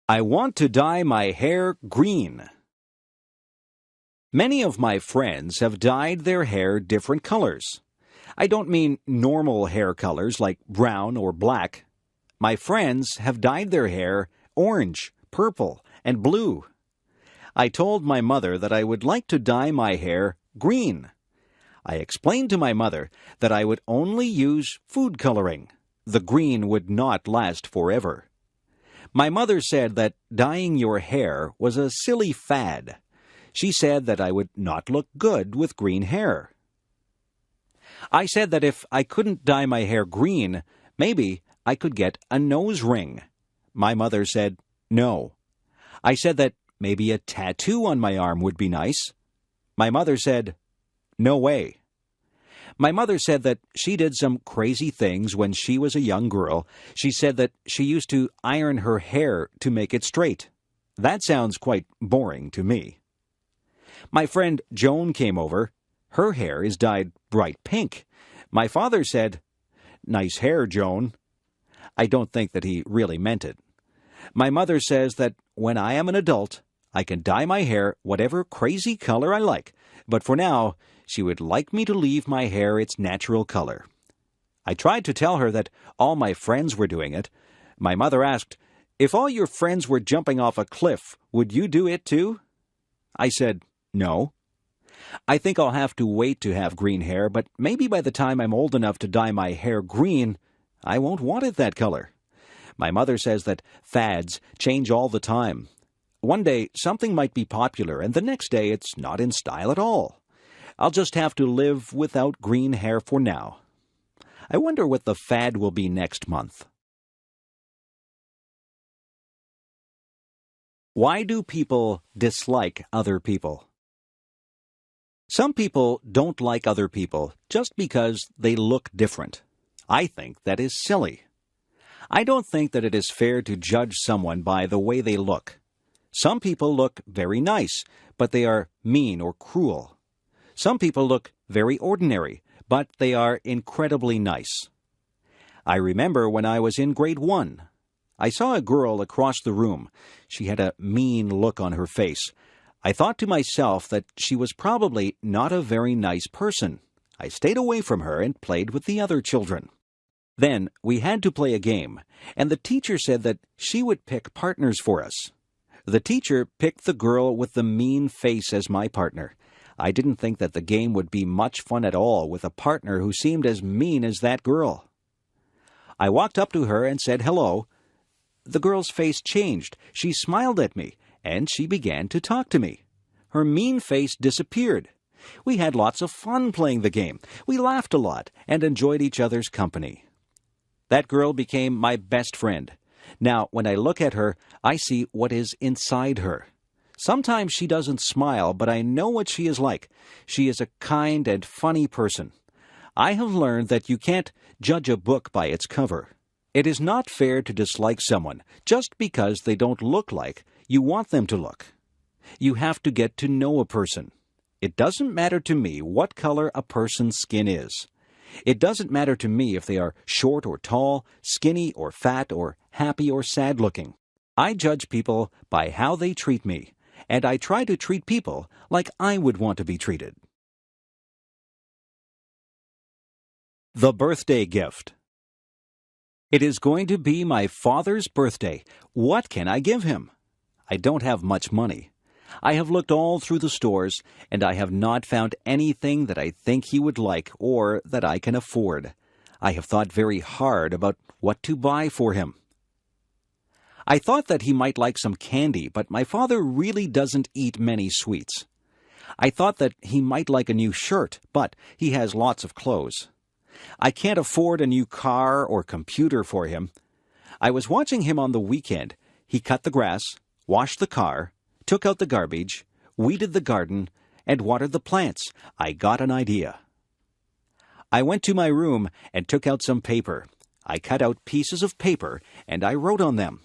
I want to dye my hair green. Many of my friends have dyed their hair different colors. I don't mean normal hair colors like brown or black. My friends have dyed their hair orange, purple, and blue. I told my mother that I would like to dye my hair green. I explained to my mother that I would only use food coloring. The green would not last forever. My mother said that dyeing your hair was a silly fad. She said that I would not look good with green hair. I said that if I couldn't dye my hair green, maybe I could get a nose ring. My mother said no. I said that maybe a tattoo on my arm would be nice. My mother said, no way. My mother said that she did some crazy things when she was a young girl. She said that she used to iron her hair to make it straight. That sounds quite boring to me. My friend Joan came over. Her hair is dyed bright pink. My father said, nice hair, Joan. I don't think that he really meant it. My mother says that when I am an adult, I can dye my hair whatever crazy color I like, but for now, she would like me to leave my hair its natural color. I tried to tell her that all my friends were doing it. My mother asked, if all your friends were jumping off a cliff, would you do it too? I said, no. I think I'll have to wait to have green hair, but maybe by the time I'm old enough to dye my hair green, I won't want it that color. My mother says that fads change all the time. One day, something might be popular, and the next day it's not in style at all. I'll just have to live without green hair for now. I wonder what the fad will be next month. Why do people dislike other people? Some people don't like other people just because they look different. I think that is silly. I don't think that it is fair to judge someone by the way they look. Some people look very nice, but they are mean or cruel. Some people look very ordinary, but they are incredibly nice. I remember when I was in grade 1. I saw a girl across the room. She had a mean look on her face. I thought to myself that she was probably not a very nice person. I stayed away from her and played with the other children. Then we had to play a game, and the teacher said that she would pick partners for us. The teacher picked the girl with the mean face as my partner. I didn't think that the game would be much fun at all with a partner who seemed as mean as that girl. I walked up to her and said hello. The girl's face changed. She smiled at me, and she began to talk to me. Her mean face disappeared. We had lots of fun playing the game. We laughed a lot and enjoyed each other's company. That girl became my best friend. Now, when I look at her, I see what is inside her. Sometimes she doesn't smile, but I know what she is like. She is a kind and funny person. I have learned that you can't judge a book by its cover. It is not fair to dislike someone just because they don't look like you want them to look. You have to get to know a person. It doesn't matter to me what color a person's skin is. It doesn't matter to me if they are short or tall, skinny or fat, or happy or sad looking. I judge people by how they treat me, and I try to treat people like I would want to be treated. The birthday gift. It is going to be my father's birthday. What can I give him? I don't have much money. I have looked all through the stores, and I have not found anything that I think he would like or that I can afford. I have thought very hard about what to buy for him. I thought that he might like some candy, but my father really doesn't eat many sweets. I thought that he might like a new shirt, but he has lots of clothes. I can't afford a new car or computer for him. I was watching him on the weekend. He cut the grass, washed the car, took out the garbage, weeded the garden, and watered the plants. I got an idea. I went to my room and took out some paper. I cut out pieces of paper, and I wrote on them.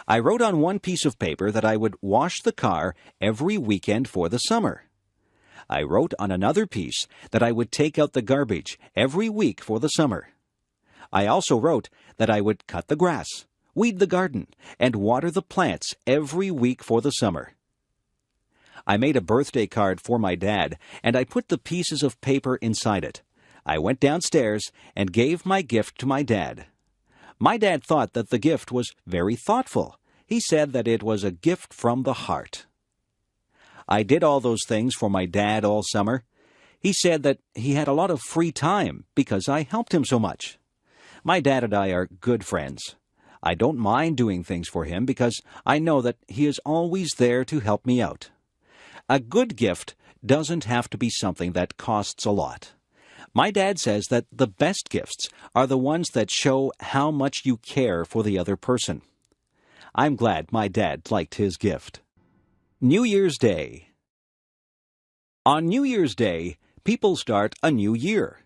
I wrote on one piece of paper that I would wash the car every weekend for the summer. I wrote on another piece that I would take out the garbage every week for the summer. I also wrote that I would cut the grass, weed the garden, and water the plants every week for the summer. I made a birthday card for my dad, and I put the pieces of paper inside it. I went downstairs and gave my gift to my dad. My dad thought that the gift was very thoughtful. He said that it was a gift from the heart. I did all those things for my dad all summer. He said that he had a lot of free time because I helped him so much. My dad and I are good friends. I don't mind doing things for him because I know that he is always there to help me out. A good gift doesn't have to be something that costs a lot. My dad says that the best gifts are the ones that show how much you care for the other person. I'm glad my dad liked his gift. New Year's Day. On New Year's Day, people start a new year.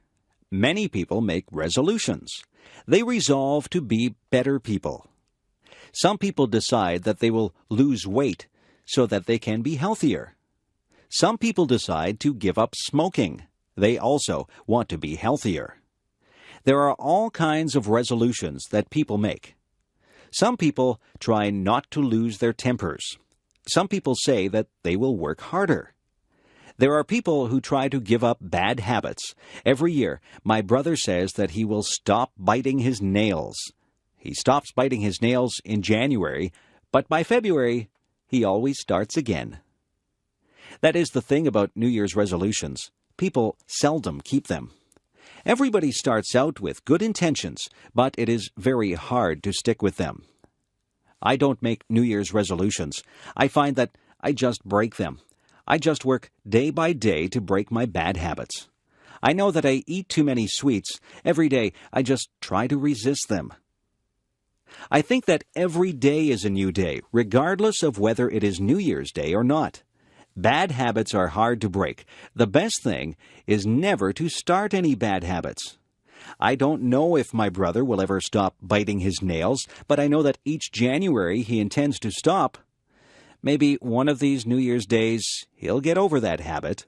Many people make resolutions. They resolve to be better people. Some people decide that they will lose weight so that they can be healthier. Some people decide to give up smoking. They also want to be healthier. There are all kinds of resolutions that people make. Some people try not to lose their tempers. Some people say that they will work harder. There are people who try to give up bad habits. Every year, my brother says that he will stop biting his nails. He stops biting his nails in January, but by February, he always starts again. That is the thing about New Year's resolutions. People seldom keep them. Everybody starts out with good intentions, but it is very hard to stick with them. I don't make New Year's resolutions. I find that I just break them. I just work day by day to break my bad habits. I know that I eat too many sweets. Every day, I just try to resist them. I think that every day is a new day, regardless of whether it is New Year's Day or not. Bad habits are hard to break. The best thing is never to start any bad habits. I don't know if my brother will ever stop biting his nails, but I know that each January he intends to stop. Maybe one of these New Year's days he'll get over that habit.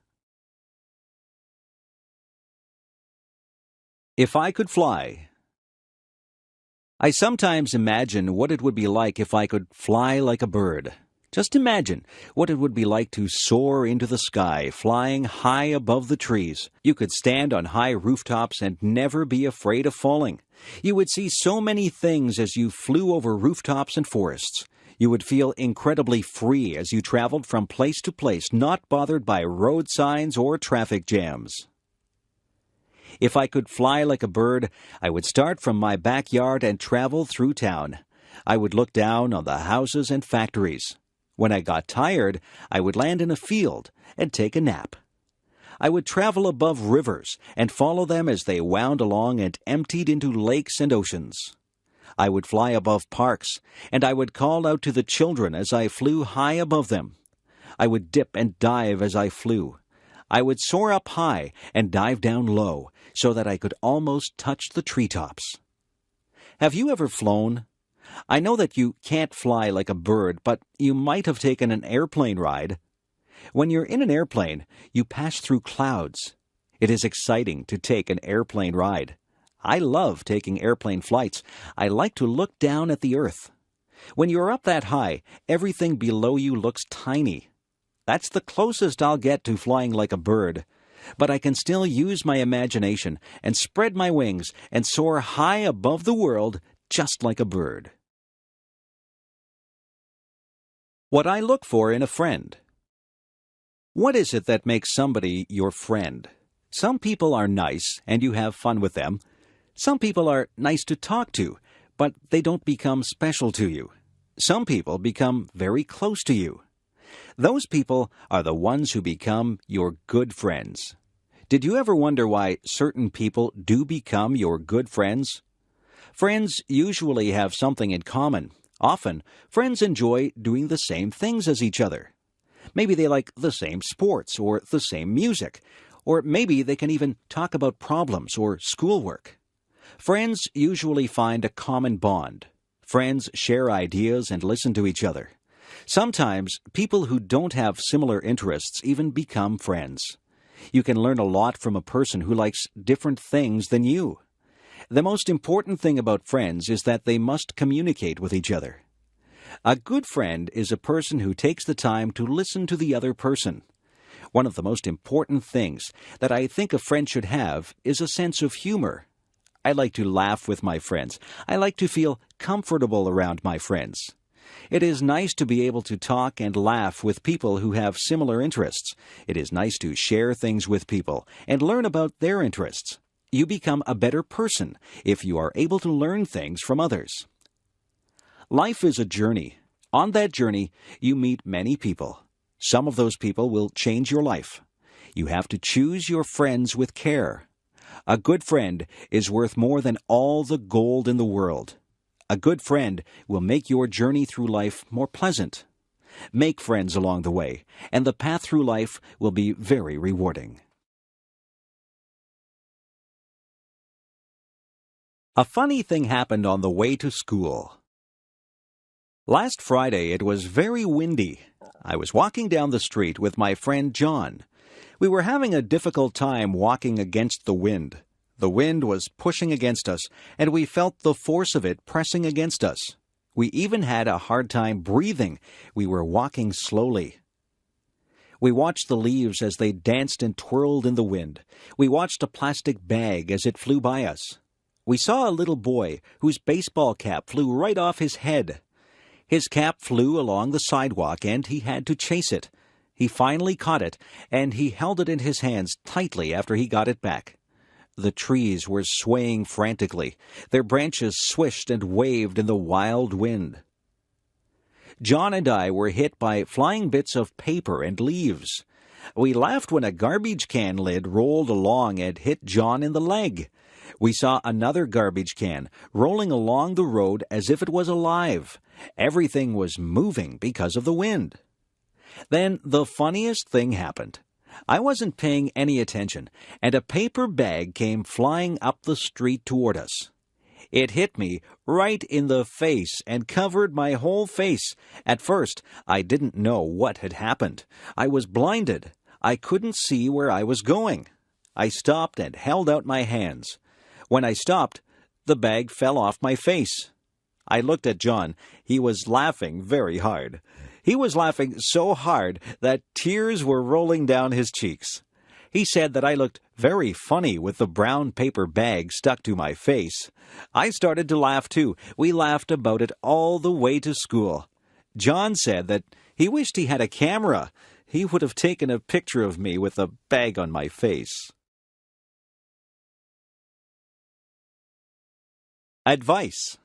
If I could fly. I sometimes imagine what it would be like if I could fly like a bird. Just imagine what it would be like to soar into the sky, flying high above the trees. You could stand on high rooftops and never be afraid of falling. You would see so many things as you flew over rooftops and forests. You would feel incredibly free as you traveled from place to place, not bothered by road signs or traffic jams. If I could fly like a bird, I would start from my backyard and travel through town. I would look down on the houses and factories. When I got tired, I would land in a field and take a nap. I would travel above rivers and follow them as they wound along and emptied into lakes and oceans. I would fly above parks, and I would call out to the children as I flew high above them. I would dip and dive as I flew. I would soar up high and dive down low so that I could almost touch the treetops. Have you ever flown? I know that you can't fly like a bird, but you might have taken an airplane ride. When you're in an airplane, you pass through clouds. It is exciting to take an airplane ride. I love taking airplane flights. I like to look down at the earth. When you're up that high, everything below you looks tiny. That's the closest I'll get to flying like a bird. But I can still use my imagination and spread my wings and soar high above the world just like a bird. What I look for in a friend. What is it that makes somebody your friend? Some people are nice and you have fun with them. Some people are nice to talk to, but they don't become special to you. Some people become very close to you. Those people are the ones who become your good friends. Did you ever wonder why certain people do become your good friends? Friends usually have something in common. Often, friends enjoy doing the same things as each other. Maybe they like the same sports or the same music, or maybe they can even talk about problems or schoolwork. Friends usually find a common bond. Friends share ideas and listen to each other. Sometimes, people who don't have similar interests even become friends. You can learn a lot from a person who likes different things than you. The most important thing about friends is that they must communicate with each other. A good friend is a person who takes the time to listen to the other person. One of the most important things that I think a friend should have is a sense of humor. I like to laugh with my friends. I like to feel comfortable around my friends. It is nice to be able to talk and laugh with people who have similar interests. It is nice to share things with people and learn about their interests. You become a better person if you are able to learn things from others. Life is a journey. On that journey, you meet many people. Some of those people will change your life. You have to choose your friends with care. A good friend is worth more than all the gold in the world. A good friend will make your journey through life more pleasant. Make friends along the way, and the path through life will be very rewarding. A funny thing happened on the way to school. Last Friday it was very windy. I was walking down the street with my friend John. We were having a difficult time walking against the wind. The wind was pushing against us, and we felt the force of it pressing against us. We even had a hard time breathing. We were walking slowly. We watched the leaves as they danced and twirled in the wind. We watched a plastic bag as it flew by us. We saw a little boy whose baseball cap flew right off his head. His cap flew along the sidewalk, and he had to chase it. He finally caught it, and he held it in his hands tightly after he got it back. The trees were swaying frantically. Their branches swished and waved in the wild wind. John and I were hit by flying bits of paper and leaves. We laughed when a garbage can lid rolled along and hit John in the leg. We saw another garbage can rolling along the road as if it was alive. Everything was moving because of the wind. Then the funniest thing happened. I wasn't paying any attention, and a paper bag came flying up the street toward us. It hit me right in the face and covered my whole face. At first, I didn't know what had happened. I was blinded. I couldn't see where I was going. I stopped and held out my hands. When I stopped, the bag fell off my face. I looked at John. He was laughing very hard. He was laughing so hard that tears were rolling down his cheeks. He said that I looked very funny with the brown paper bag stuck to my face. I started to laugh too. We laughed about it all the way to school. John said that he wished he had a camera. He would have taken a picture of me with the bag on my face. Advice.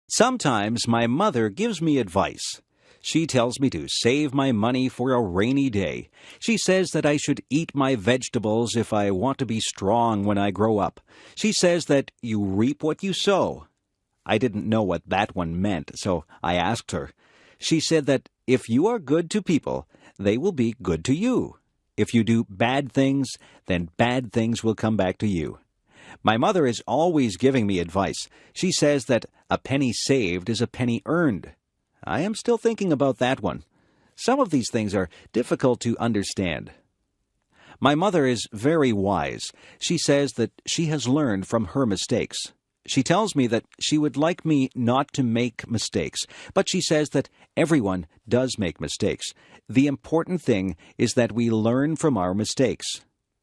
Sometimes my mother gives me advice. She tells me to save my money for a rainy day. She says that I should eat my vegetables if I want to be strong when I grow up. She says that you reap what you sow. I didn't know what that one meant, so I asked her. She said that if you are good to people, they will be good to you. If you do bad things, then bad things will come back to you. My mother is always giving me advice. She says that a penny saved is a penny earned. I am still thinking about that one. Some of these things are difficult to understand. My mother is very wise. She says that she has learned from her mistakes. She tells me that she would like me not to make mistakes, but she says that everyone does make mistakes. The important thing is that we learn from our mistakes.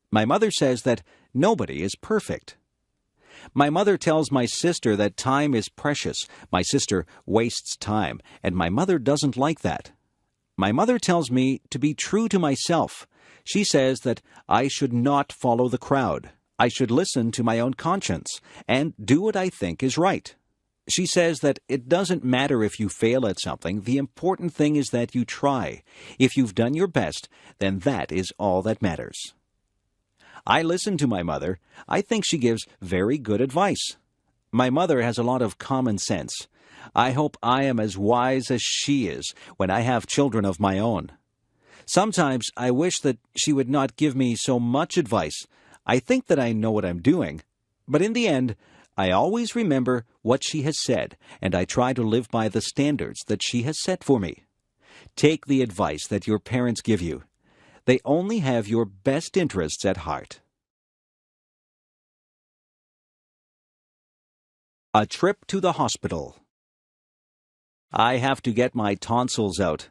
My mother says that nobody is perfect. My mother tells my sister that time is precious. My sister wastes time, and my mother doesn't like that. My mother tells me to be true to myself. She says that I should not follow the crowd. I should listen to my own conscience and do what I think is right. She says that it doesn't matter if you fail at something. The important thing is that you try. If you've done your best, then that is all that matters. I listen to my mother. I think she gives very good advice. My mother has a lot of common sense. I hope I am as wise as she is when I have children of my own. Sometimes I wish that she would not give me so much advice. I think that I know what I'm doing. But in the end, I always remember what she has said, and I try to live by the standards that she has set for me. Take the advice that your parents give you. They only have your best interests at heart. A trip to the hospital. I have to get my tonsils out.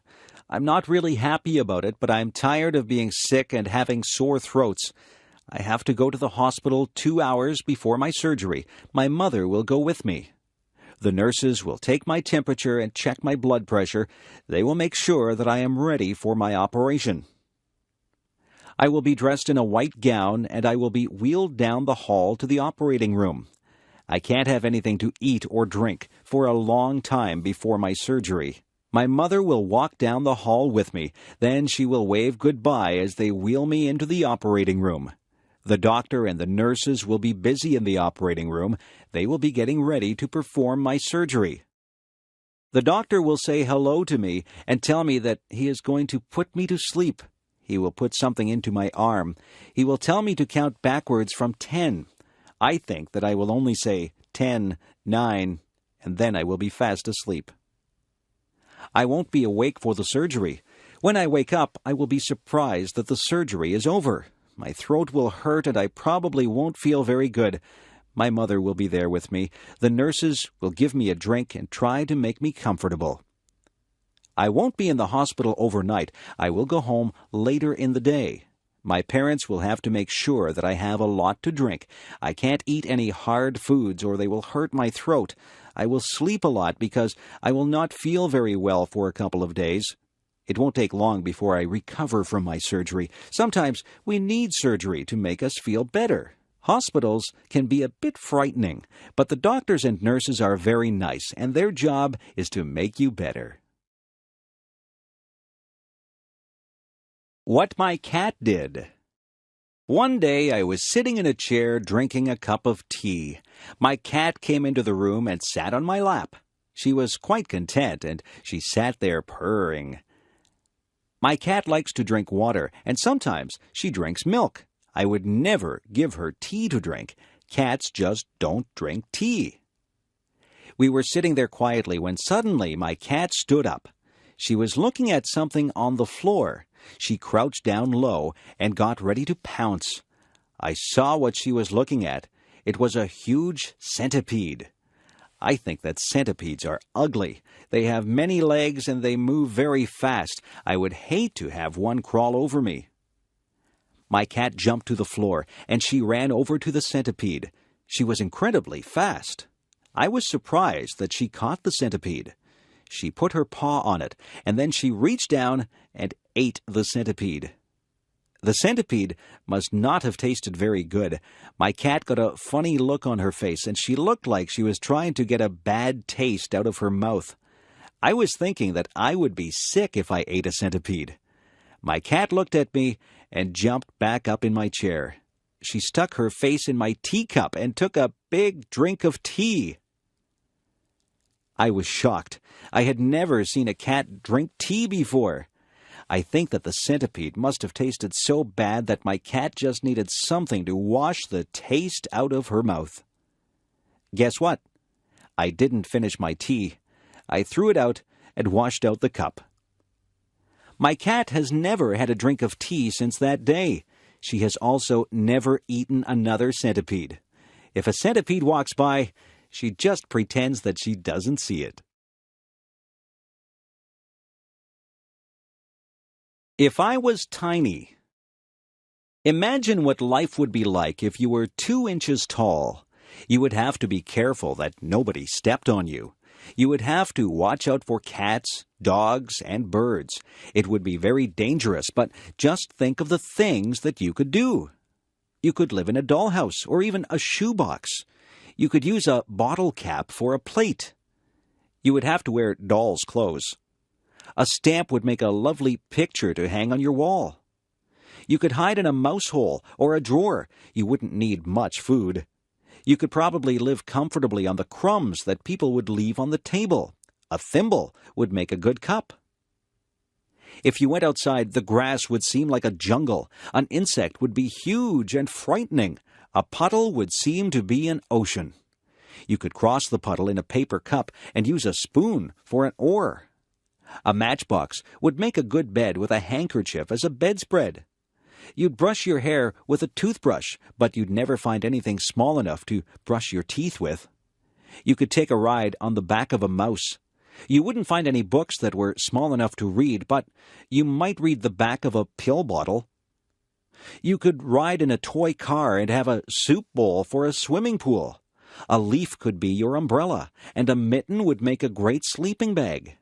I'm not really happy about it, but I'm tired of being sick and having sore throats. I have to go to the hospital 2 hours before my surgery. My mother will go with me. The nurses will take my temperature and check my blood pressure. They will make sure that I am ready for my operation. I will be dressed in a white gown, and I will be wheeled down the hall to the operating room. I can't have anything to eat or drink for a long time before my surgery. My mother will walk down the hall with me. Then she will wave goodbye as they wheel me into the operating room. The doctor and the nurses will be busy in the operating room. They will be getting ready to perform my surgery. The doctor will say hello to me and tell me that he is going to put me to sleep. He will put something into my arm. He will tell me to count backwards from 10. I think that I will only say 10, 9, and then I will be fast asleep. I won't be awake for the surgery. When I wake up, I will be surprised that the surgery is over. My throat will hurt and I probably won't feel very good. My mother will be there with me. The nurses will give me a drink and try to make me comfortable. I won't be in the hospital overnight. I will go home later in the day. My parents will have to make sure that I have a lot to drink. I can't eat any hard foods or they will hurt my throat. I will sleep a lot because I will not feel very well for a couple of days. It won't take long before I recover from my surgery. Sometimes we need surgery to make us feel better. Hospitals can be a bit frightening, but the doctors and nurses are very nice, and their job is to make you better. What my cat did. One day I was sitting in a chair drinking a cup of tea. My cat came into the room and sat on my lap. She was quite content, and she sat there purring. My cat likes to drink water, and sometimes she drinks milk. I would never give her tea to drink. Cats just don't drink tea. We were sitting there quietly when suddenly my cat stood up. She was looking at something on the floor. She crouched down low and got ready to pounce. I saw what she was looking at. It was a huge centipede. I think that centipedes are ugly. They have many legs and they move very fast. I would hate to have one crawl over me. My cat jumped to the floor and she ran over to the centipede. She was incredibly fast. I was surprised that she caught the centipede. She put her paw on it, and then she reached down and ate the centipede. The centipede must not have tasted very good. My cat got a funny look on her face, and she looked like she was trying to get a bad taste out of her mouth. I was thinking that I would be sick if I ate a centipede. My cat looked at me and jumped back up in my chair. She stuck her face in my teacup and took a big drink of tea. I was shocked. I had never seen a cat drink tea before. I think that the centipede must have tasted so bad that my cat just needed something to wash the taste out of her mouth. Guess what? I didn't finish my tea. I threw it out and washed out the cup. My cat has never had a drink of tea since that day. She has also never eaten another centipede. If a centipede walks by, she just pretends that she doesn't see it. If I was tiny. Imagine what life would be like if you were 2 inches tall. You would have to be careful that nobody stepped on you. You would have to watch out for cats, dogs, and birds. It would be very dangerous, but just think of the things that you could do. You could live in a dollhouse or even a shoebox. You could use a bottle cap for a plate. You would have to wear doll's clothes. A stamp would make a lovely picture to hang on your wall. You could hide in a mouse hole or a drawer. You wouldn't need much food. You could probably live comfortably on the crumbs that people would leave on the table. A thimble would make a good cup. If you went outside, the grass would seem like a jungle. An insect would be huge and frightening. A puddle would seem to be an ocean. You could cross the puddle in a paper cup and use a spoon for an oar. A matchbox would make a good bed with a handkerchief as a bedspread. You'd brush your hair with a toothbrush, but you'd never find anything small enough to brush your teeth with. You could take a ride on the back of a mouse. You wouldn't find any books that were small enough to read, but you might read the back of a pill bottle. You could ride in a toy car and have a soup bowl for a swimming pool. A leaf could be your umbrella, and a mitten would make a great sleeping bag.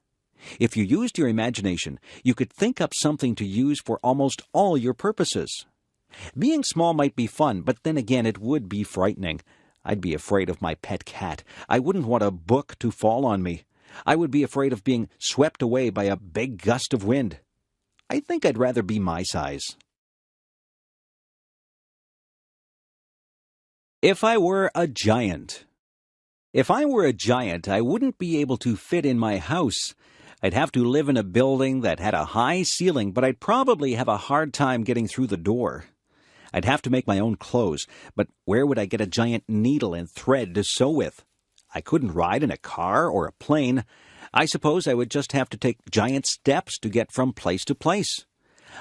If you used your imagination, you could think up something to use for almost all your purposes. Being small might be fun, but then again it would be frightening. I'd be afraid of my pet cat. I wouldn't want a book to fall on me. I would be afraid of being swept away by a big gust of wind. I think I'd rather be my size. If I were a giant. If I were a giant, I wouldn't be able to fit in my house. I'd have to live in a building that had a high ceiling, but I'd probably have a hard time getting through the door. I'd have to make my own clothes, but where would I get a giant needle and thread to sew with? I couldn't ride in a car or a plane. I suppose I would just have to take giant steps to get from place to place.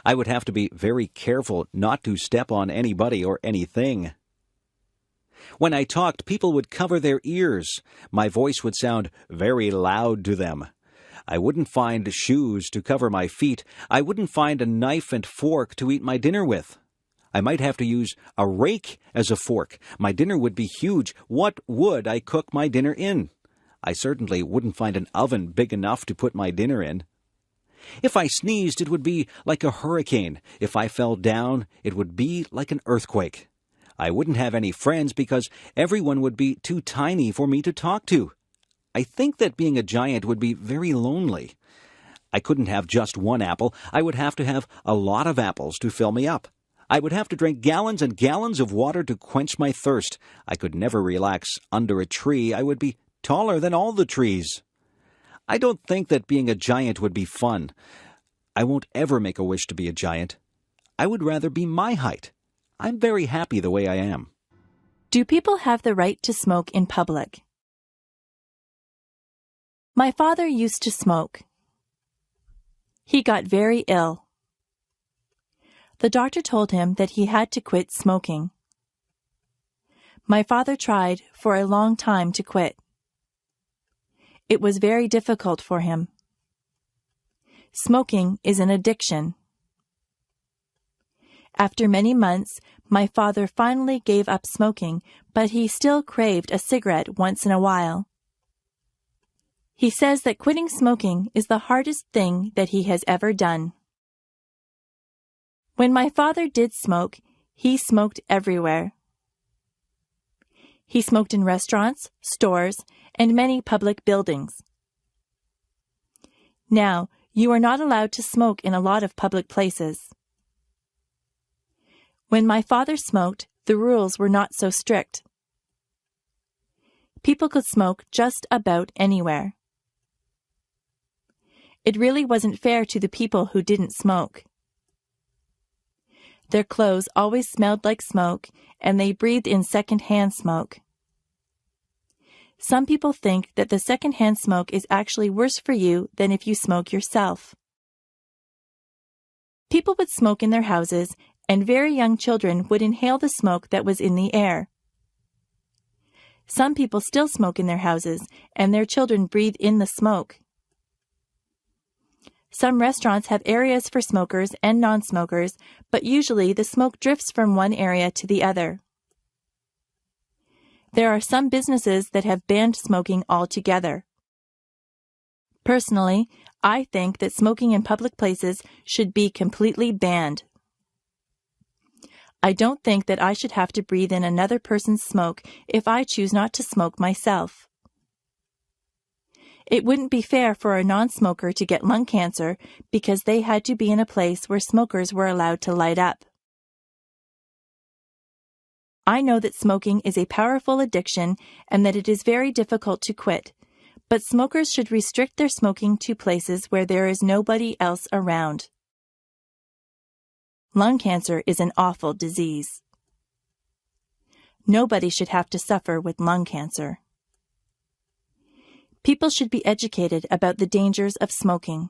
I would have to be very careful not to step on anybody or anything. When I talked, people would cover their ears. My voice would sound very loud to them. I wouldn't find shoes to cover my feet. I wouldn't find a knife and fork to eat my dinner with. I might have to use a rake as a fork. My dinner would be huge. What would I cook my dinner in? I certainly wouldn't find an oven big enough to put my dinner in. If I sneezed, it would be like a hurricane. If I fell down, it would be like an earthquake. I wouldn't have any friends because everyone would be too tiny for me to talk to. I think that being a giant would be very lonely. I couldn't have just one apple. I would have to have a lot of apples to fill me up. I would have to drink gallons and gallons of water to quench my thirst. I could never relax under a tree. I would be taller than all the trees. I don't think that being a giant would be fun. I won't ever make a wish to be a giant. I would rather be my height. I'm very happy the way I am. Do people have the right to smoke in public? My father used to smoke. He got very ill. The doctor told him that he had to quit smoking. My father tried for a long time to quit. It was very difficult for him. Smoking is an addiction. After many months, my father finally gave up smoking, but he still craved a cigarette once in a while. He says that quitting smoking is the hardest thing that he has ever done. When my father did smoke, he smoked everywhere. He smoked in restaurants, stores, and many public buildings. Now, you are not allowed to smoke in a lot of public places. When my father smoked, the rules were not so strict. People could smoke just about anywhere. It really wasn't fair to the people who didn't smoke. Their clothes always smelled like smoke, and they breathed in second-hand smoke. Some people think that the second-hand smoke is actually worse for you than if you smoke yourself. People would smoke in their houses, and very young children would inhale the smoke that was in the air. Some people still smoke in their houses, and their children breathe in the smoke. Some restaurants have areas for smokers and non-smokers, but usually the smoke drifts from one area to the other. There are some businesses that have banned smoking altogether. Personally, I think that smoking in public places should be completely banned. I don't think that I should have to breathe in another person's smoke if I choose not to smoke myself. It wouldn't be fair for a non-smoker to get lung cancer because they had to be in a place where smokers were allowed to light up. I know that smoking is a powerful addiction and that it is very difficult to quit, but smokers should restrict their smoking to places where there is nobody else around. Lung cancer is an awful disease. Nobody should have to suffer with lung cancer. People should be educated about the dangers of smoking.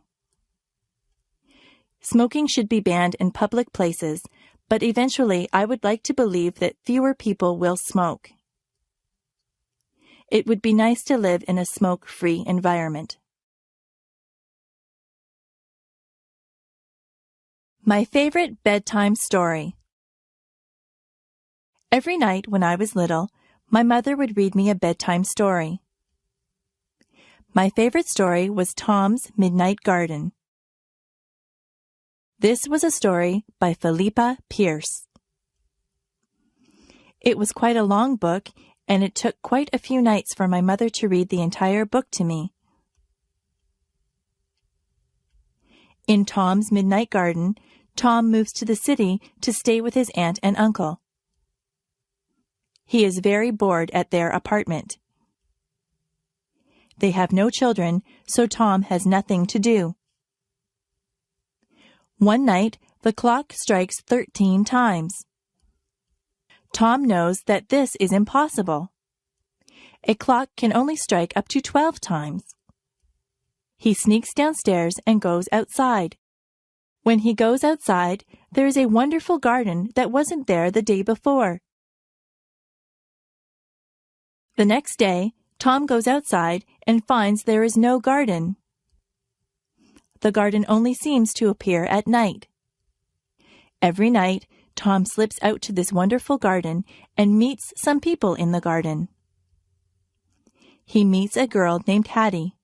Smoking should be banned in public places, but eventually I would like to believe that fewer people will smoke. It would be nice to live in a smoke-free environment. My favorite bedtime story. Every night when I was little, my mother would read me a bedtime story. My favorite story was Tom's Midnight Garden. This was a story by Philippa Pierce. It was quite a long book, and it took quite a few nights for my mother to read the entire book to me. In Tom's Midnight Garden, Tom moves to the city to stay with his aunt and uncle. He is very bored at their apartment. They have no children, so Tom has nothing to do. One night, the clock strikes 13 times. Tom knows that this is impossible. A clock can only strike up to 12 times. He sneaks downstairs and goes outside. When he goes outside, there is a wonderful garden that wasn't there the day before. The next day, Tom goes outside and finds there is no garden. The garden only seems to appear at night. Every night, Tom slips out to this wonderful garden and meets some people in the garden. He meets a girl named Hattie.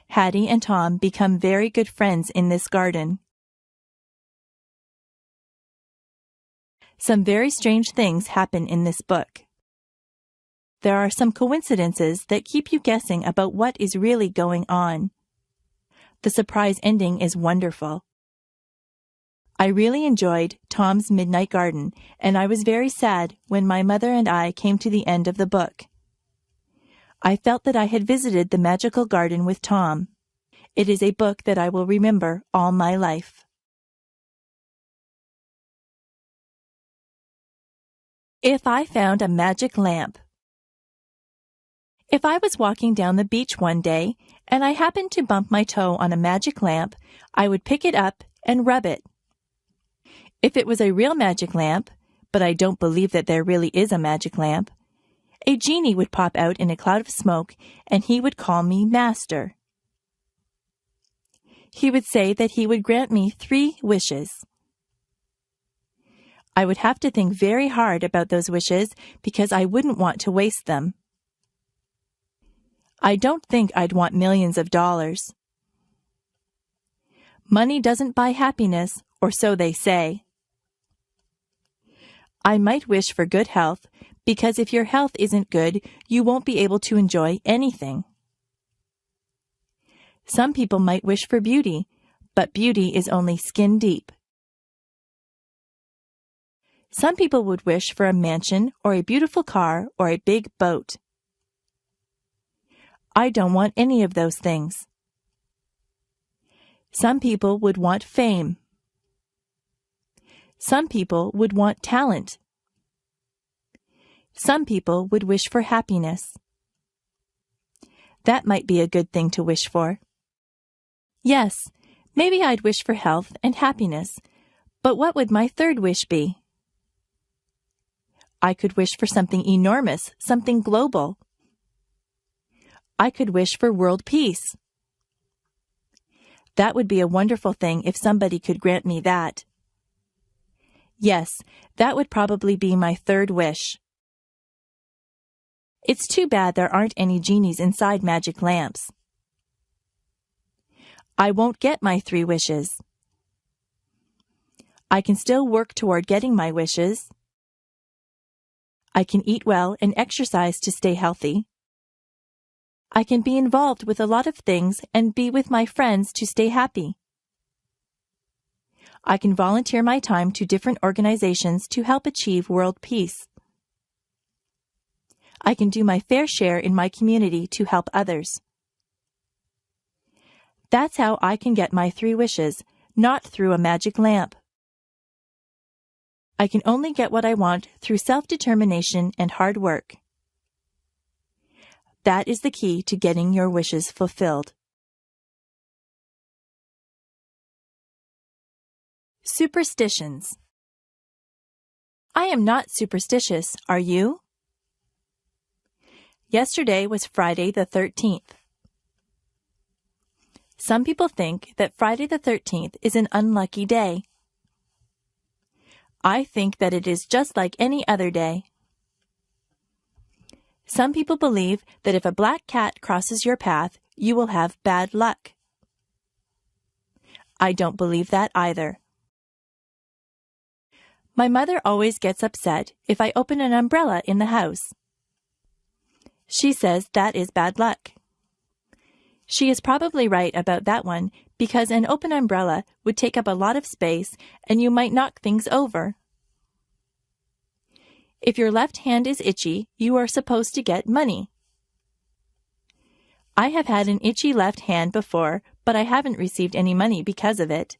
Hattie and Tom become very good friends in this garden. Some very strange things happen in this book. There are some coincidences that keep you guessing about what is really going on. The surprise ending is wonderful. I really enjoyed Tom's Midnight Garden, and I was very sad when my mother and I came to the end of the book. I felt that I had visited the magical garden with Tom. It is a book that I will remember all my life. If I found a magic lamp. If I was walking down the beach one day and I happened to bump my toe on a magic lamp, I would pick it up and rub it. If it was a real magic lamp, but I don't believe that there really is a magic lamp, a genie would pop out in a cloud of smoke and he would call me Master. He would say that he would grant me 3 wishes. I would have to think very hard about those wishes because I wouldn't want to waste them. I don't think I'd want millions of dollars. Money doesn't buy happiness, or so they say. I might wish for good health, because if your health isn't good, you won't be able to enjoy anything. Some people might wish for beauty, but beauty is only skin deep. Some people would wish for a mansion or a beautiful car or a big boat. I don't want any of those things. Some people would want fame. Some people would want talent. Some people would wish for happiness. That might be a good thing to wish for. Yes, maybe I'd wish for health and happiness, but what would my 3rd wish be? I could wish for something enormous, something global. I could wish for world peace. That would be a wonderful thing if somebody could grant me that. Yes, that would probably be my 3rd wish. It's too bad there aren't any genies inside magic lamps. I won't get my 3 wishes. I can still work toward getting my wishes. I can eat well and exercise to stay healthy. I can be involved with a lot of things and be with my friends to stay happy. I can volunteer my time to different organizations to help achieve world peace. I can do my fair share in my community to help others. That's how I can get my 3 wishes, not through a magic lamp. I can only get what I want through self-determination and hard work. That is the key to getting your wishes fulfilled. Superstitions. I am not superstitious, are you? Yesterday was Friday the 13th. Some people think that Friday the 13th is an unlucky day. I think that it is just like any other day. Some people believe that if a black cat crosses your path, you will have bad luck. I don't believe that either. My mother always gets upset if I open an umbrella in the house. She says that is bad luck. She is probably right about that one because an open umbrella would take up a lot of space and you might knock things over. If your left hand is itchy, you are supposed to get money. I have had an itchy left hand before, but I haven't received any money because of it.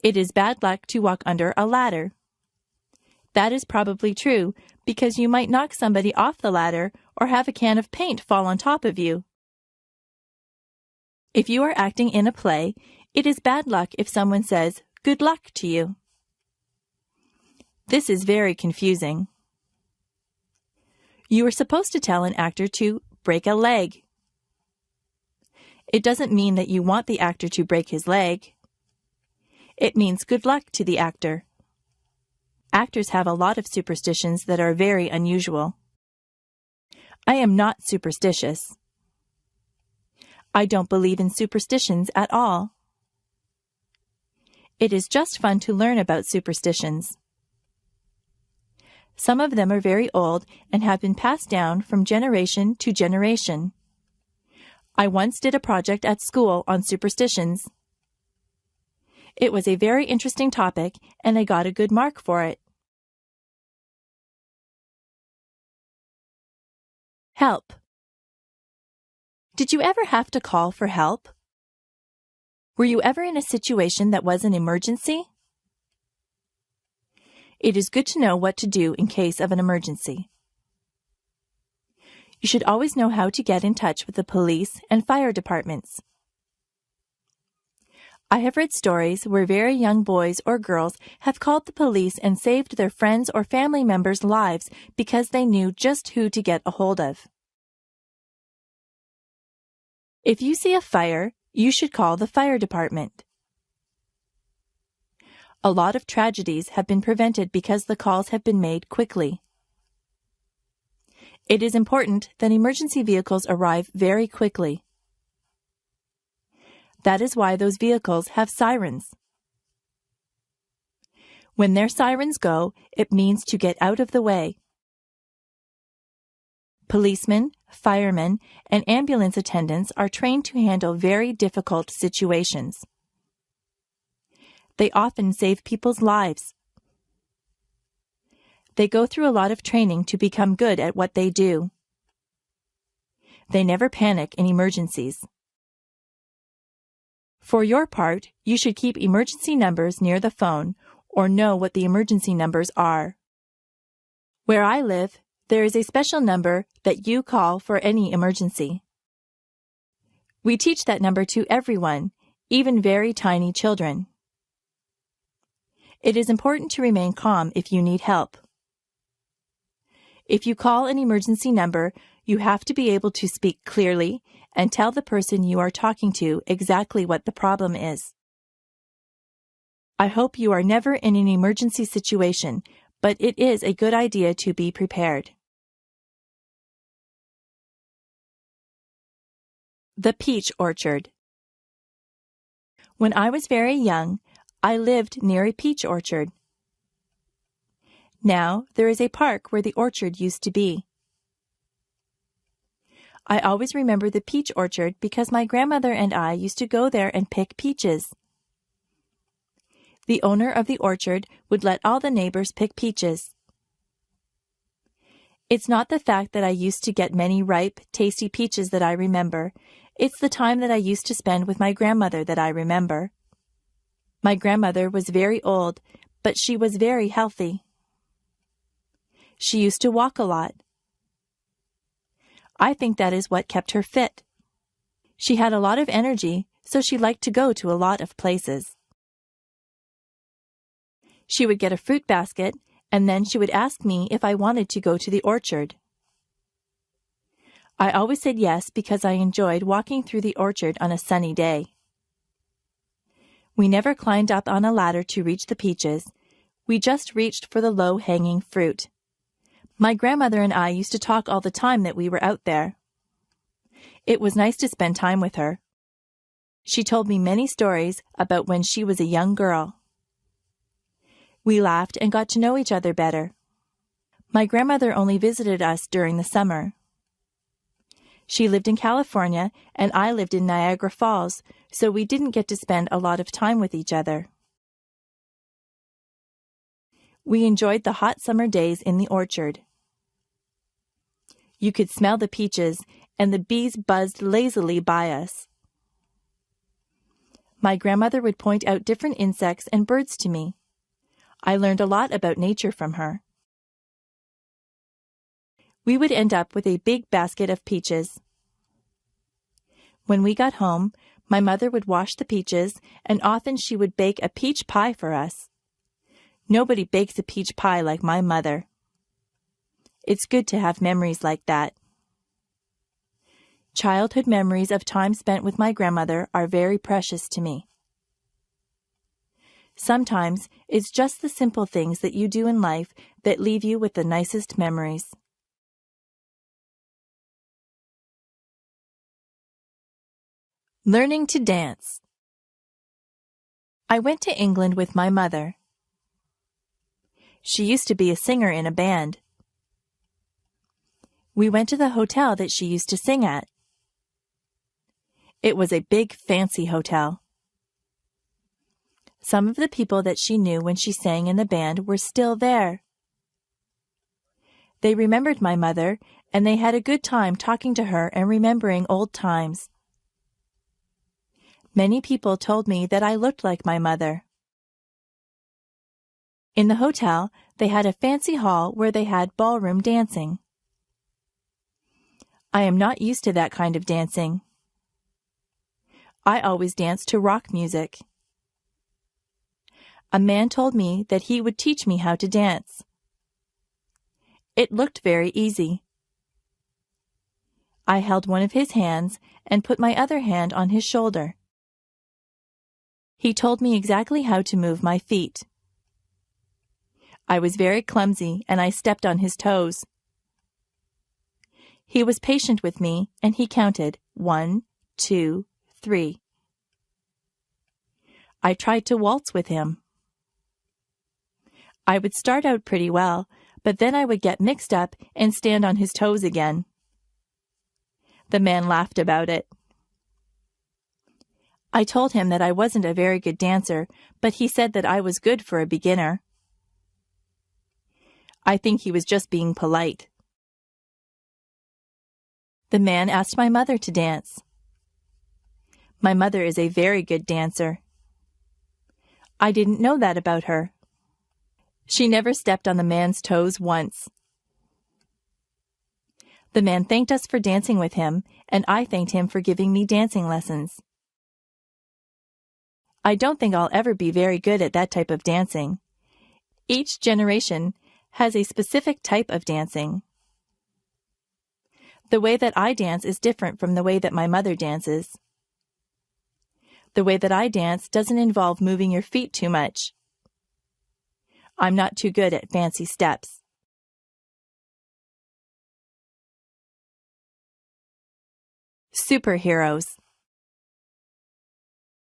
It is bad luck to walk under a ladder. That is probably true because you might knock somebody off the ladder or have a can of paint fall on top of you. If you are acting in a play, it is bad luck if someone says, "Good luck" to you. This is very confusing. You are supposed to tell an actor to break a leg. It doesn't mean that you want the actor to break his leg. It means good luck to the actor. Actors have a lot of superstitions that are very unusual. I am not superstitious. I don't believe in superstitions at all. It is just fun to learn about superstitions. Some of them are very old and have been passed down from generation to generation. I once did a project at school on superstitions. It was a very interesting topic, and I got a good mark for it. Help. Did you ever have to call for help? Were you ever in a situation that was an emergency? It is good to know what to do in case of an emergency. You should always know how to get in touch with the police and fire departments. I have read stories where very young boys or girls have called the police and saved their friends' or family members' lives because they knew just who to get a hold of. If you see a fire, you should call the fire department. A lot of tragedies have been prevented because the calls have been made quickly. It is important that emergency vehicles arrive very quickly. That is why those vehicles have sirens. When their sirens go, it means to get out of the way. Policemen, firemen, and ambulance attendants are trained to handle very difficult situations. They often save people's lives. They go through a lot of training to become good at what they do. They never panic in emergencies. For your part, you should keep emergency numbers near the phone or know what the emergency numbers are. Where I live, there is a special number that you call for any emergency. We teach that number to everyone, even very tiny children. It is important to remain calm if you need help. If you call an emergency number, you have to be able to speak clearly and tell the person you are talking to exactly what the problem is. I hope you are never in an emergency situation, but it is a good idea to be prepared. The peach orchard. When I was very young, I lived near a peach orchard. Now there is a park where the orchard used to be. I always remember the peach orchard because my grandmother and I used to go there and pick peaches. The owner of the orchard would let all the neighbors pick peaches. It's not the fact that I used to get many ripe, tasty peaches that I remember. It's the time that I used to spend with my grandmother that I remember. My grandmother was very old, but she was very healthy. She used to walk a lot. I think that is what kept her fit. She had a lot of energy, so she liked to go to a lot of places. She would get a fruit basket, and then she would ask me if I wanted to go to the orchard. I always said yes because I enjoyed walking through the orchard on a sunny day. We never climbed up on a ladder to reach the peaches. We just reached for the low-hanging fruit. My grandmother and I used to talk all the time that we were out there. It was nice to spend time with her. She told me many stories about when she was a young girl. We laughed and got to know each other better. My grandmother only visited us during the summer. She lived in California and I lived in Niagara Falls, so we didn't get to spend a lot of time with each other. We enjoyed the hot summer days in the orchard. You could smell the peaches, and the bees buzzed lazily by us. My grandmother would point out different insects and birds to me. I learned a lot about nature from her. We would end up with a big basket of peaches. When we got home, my mother would wash the peaches, and often she would bake a peach pie for us. Nobody bakes a peach pie like my mother. It's good to have memories like that. Childhood memories of time spent with my grandmother are very precious to me. Sometimes it's just the simple things that you do in life that leave you with the nicest memories. Learning to dance. I went to England with my mother. She used to be a singer in a band. We went to the hotel that she used to sing at. It was a big, fancy hotel. Some of the people that she knew when she sang in the band were still there. They remembered my mother, and they had a good time talking to her and remembering old times. Many people told me that I looked like my mother. In the hotel, they had a fancy hall where they had ballroom dancing. I am not used to that kind of dancing. I always danced to rock music. A man told me that he would teach me how to dance. It looked very easy. I held one of his hands and put my other hand on his shoulder. He told me exactly how to move my feet. I was very clumsy and I stepped on his toes. He was patient with me and he counted 1, 2, 3. I tried to waltz with him. I would start out pretty well, but then I would get mixed up and stand on his toes again. The man laughed about it. I told him that I wasn't a very good dancer, but he said that I was good for a beginner. I think he was just being polite. The man asked my mother to dance. My mother is a very good dancer. I didn't know that about her. She never stepped on the man's toes once. The man thanked us for dancing with him, and I thanked him for giving me dancing lessons. I don't think I'll ever be very good at that type of dancing. Each generation has a specific type of dancing. The way that I dance is different from the way that my mother dances. The way that I dance doesn't involve moving your feet too much. I'm not too good at fancy steps. Superheroes.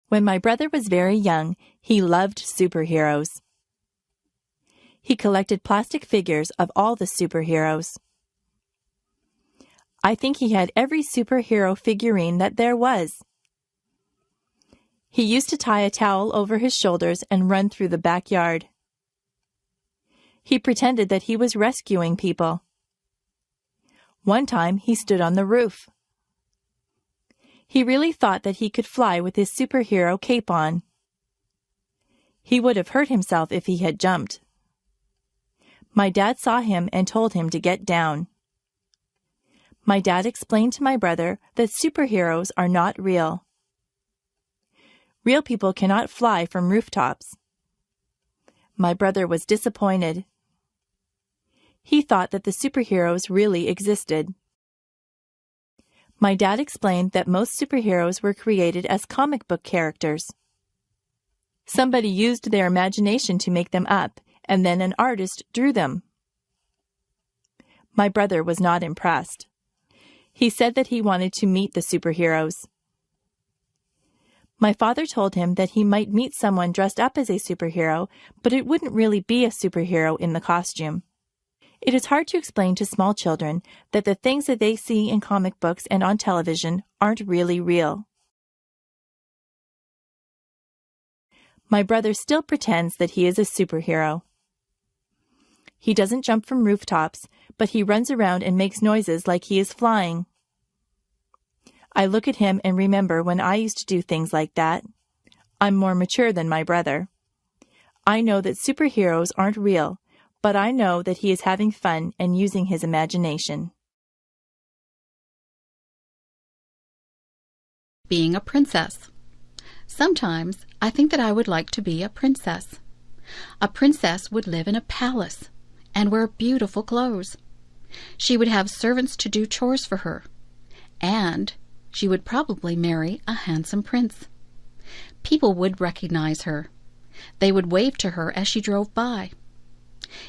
When my brother was very young, he loved superheroes. He collected plastic figures of all the superheroes. I think he had every superhero figurine that there was. He used to tie a towel over his shoulders and run through the backyard. He pretended that he was rescuing people. One time he stood on the roof. He really thought that he could fly with his superhero cape on. He would have hurt himself if he had jumped. My dad saw him and told him to get down. My dad explained to my brother that superheroes are not real. Real people cannot fly from rooftops. My brother was disappointed. He thought that the superheroes really existed. My dad explained that most superheroes were created as comic book characters. Somebody used their imagination to make them up, and then an artist drew them. My brother was not impressed. He said that he wanted to meet the superheroes. My father told him that he might meet someone dressed up as a superhero, but it wouldn't really be a superhero in the costume. It is hard to explain to small children that the things that they see in comic books and on television aren't really real. My brother still pretends that he is a superhero. He doesn't jump from rooftops, but he runs around and makes noises like he is flying. I look at him and remember when I used to do things like that. I'm more mature than my brother. I know that superheroes aren't real, but I know that he is having fun and using his imagination. Being a princess. Sometimes I think that I would like to be a princess. A princess would live in a palace and wear beautiful clothes. She would have servants to do chores for her, and she would probably marry a handsome prince. People would recognize her. They would wave to her as she drove by.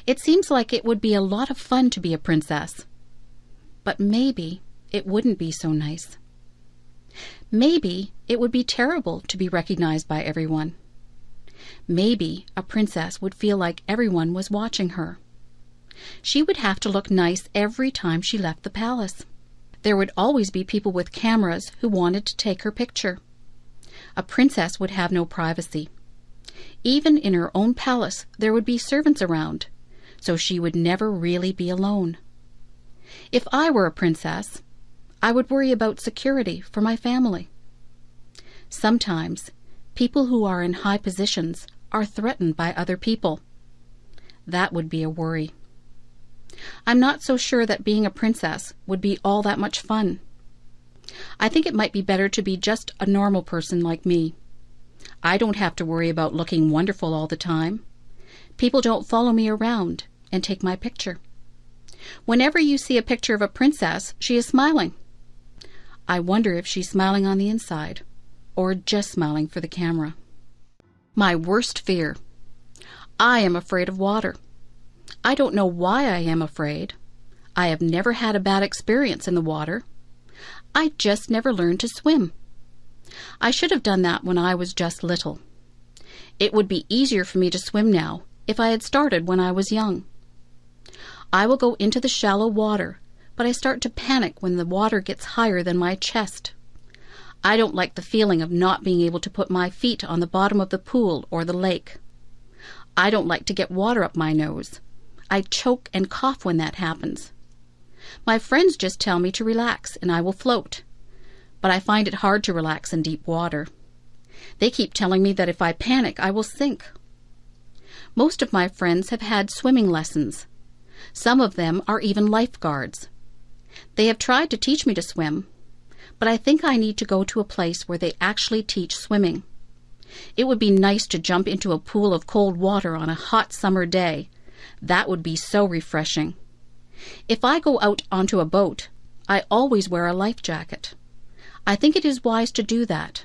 It seems like it would be a lot of fun to be a princess. But maybe it wouldn't be so nice. Maybe it would be terrible to be recognized by everyone. Maybe a princess would feel like everyone was watching her. She would have to look nice every time she left the palace. There would always be people with cameras who wanted to take her picture. A princess would have no privacy. Even in her own palace there would be servants around, so she would never really be alone. If I were a princess, I would worry about security for my family. Sometimes people who are in high positions are threatened by other people. That would be a worry. I'm not so sure that being a princess would be all that much fun. I think it might be better to be just a normal person like me. I don't have to worry about looking wonderful all the time. People don't follow me around and take my picture. Whenever you see a picture of a princess, she is smiling. I wonder if she's smiling on the inside, or just smiling for the camera. My worst fear. I am afraid of water. I don't know why I am afraid. I have never had a bad experience in the water. I just never learned to swim. I should have done that when I was just little. It would be easier for me to swim now if I had started when I was young. I will go into the shallow water, but I start to panic when the water gets higher than my chest. I don't like the feeling of not being able to put my feet on the bottom of the pool or the lake. I don't like to get water up my nose. I choke and cough when that happens. My friends just tell me to relax and I will float, but I find it hard to relax in deep water. They keep telling me that if I panic, I will sink. Most of my friends have had swimming lessons. Some of them are even lifeguards. They have tried to teach me to swim, but I think I need to go to a place where they actually teach swimming. It would be nice to jump into a pool of cold water on a hot summer day. That would be so refreshing. If I go out onto a boat, I always wear a life jacket. I think it is wise to do that.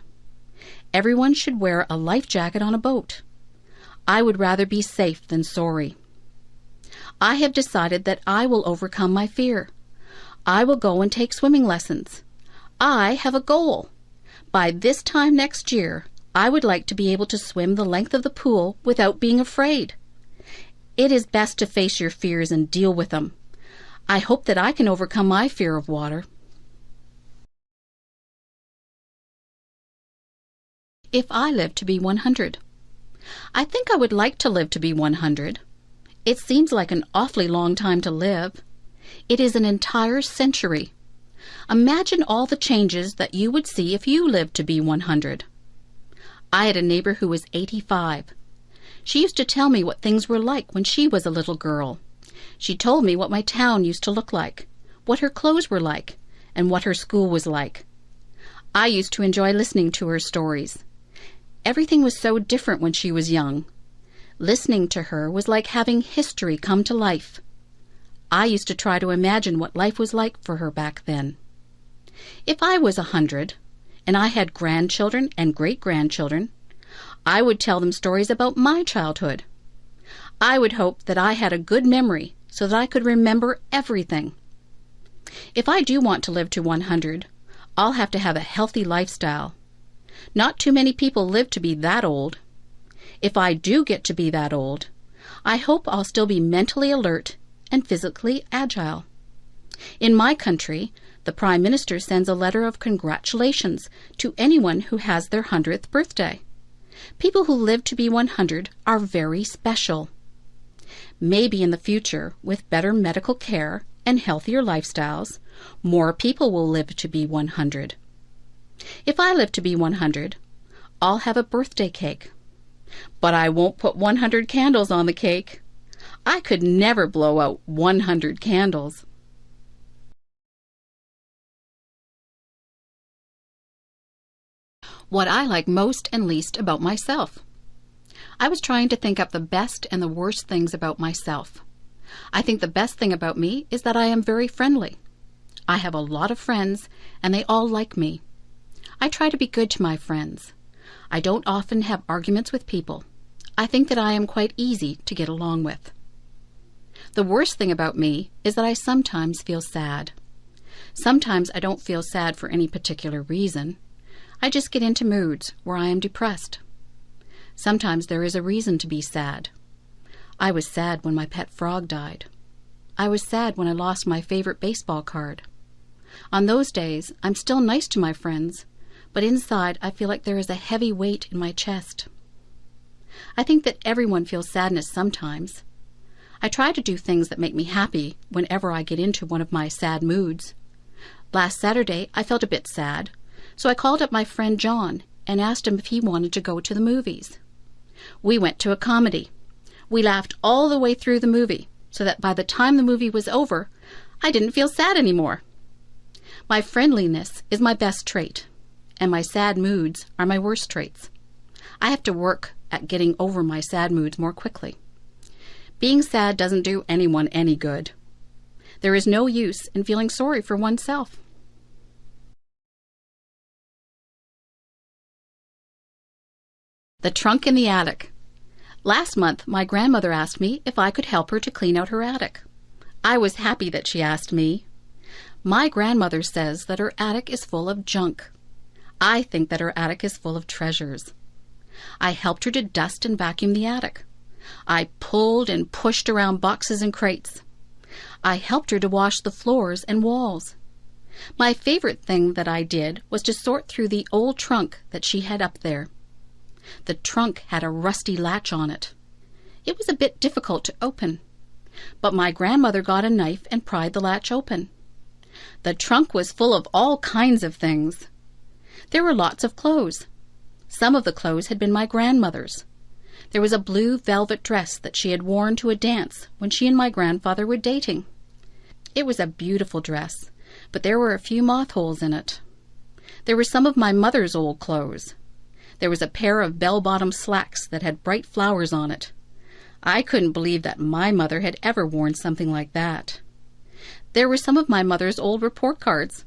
Everyone should wear a life jacket on a boat. I would rather be safe than sorry. I have decided that I will overcome my fear. I will go and take swimming lessons. I have a goal. By this time next year, I would like to be able to swim the length of the pool without being afraid. It is best to face your fears and deal with them. I hope that I can overcome my fear of water. If I live to be 100. I think I would like to live to be 100. It seems like an awfully long time to live. It is an entire century. Imagine all the changes that you would see if you lived to be 100. I had a neighbor who was 85. She used to tell me what things were like when she was a little girl. She told me what my town used to look like, what her clothes were like, and what her school was like. I used to enjoy listening to her stories. Everything was so different when she was young. Listening to her was like having history come to life. I used to try to imagine what life was like for her back then. If I was 100, and I had grandchildren and great-grandchildren, I would tell them stories about my childhood. I would hope that I had a good memory so that I could remember everything. If I do want to live to 100, I'll have to have a healthy lifestyle. Not too many people live to be that old. If I do get to be that old, I hope I'll still be mentally alert and physically agile. In my country, the Prime Minister sends a letter of congratulations to anyone who has their 100th birthday. People who live to be 100 are very special. Maybe in the future, with better medical care and healthier lifestyles, more people will live to be 100. If I live to be 100, I'll have a birthday cake. But I won't put 100 candles on the cake. I could never blow out 100 candles. What I like most and least about myself. I was trying to think up the best and the worst things about myself. I think the best thing about me is that I am very friendly. I have a lot of friends, and they all like me. I try to be good to my friends. I don't often have arguments with people. I think that I am quite easy to get along with. The worst thing about me is that I sometimes feel sad. Sometimes I don't feel sad for any particular reason. I just get into moods where I am depressed. Sometimes there is a reason to be sad. I was sad when my pet frog died. I was sad when I lost my favorite baseball card. On those days, I'm still nice to my friends, but inside I feel like there is a heavy weight in my chest. I think that everyone feels sadness sometimes. I try to do things that make me happy whenever I get into one of my sad moods. Last Saturday, I felt a bit sad, so I called up my friend John and asked him if he wanted to go to the movies. We went to a comedy. We laughed all the way through the movie, so that by the time the movie was over, I didn't feel sad anymore. My friendliness is my best trait, and my sad moods are my worst traits. I have to work at getting over my sad moods more quickly. Being sad doesn't do anyone any good. There is no use in feeling sorry for oneself. The trunk in the attic. Last month, my grandmother asked me if I could help her to clean out her attic. I was happy that she asked me. My grandmother says that her attic is full of junk. I think that her attic is full of treasures. I helped her to dust and vacuum the attic. I pulled and pushed around boxes and crates. I helped her to wash the floors and walls. My favorite thing that I did was to sort through the old trunk that she had up there. The trunk had a rusty latch on it. It was a bit difficult to open, but my grandmother got a knife and pried the latch open. The trunk was full of all kinds of things. There were lots of clothes. Some of the clothes had been my grandmother's. There was a blue velvet dress that she had worn to a dance when she and my grandfather were dating. It was a beautiful dress, but there were a few moth holes in it. There were some of my mother's old clothes. There was a pair of bell-bottom slacks that had bright flowers on it. I couldn't believe that my mother had ever worn something like that. There were some of my mother's old report cards.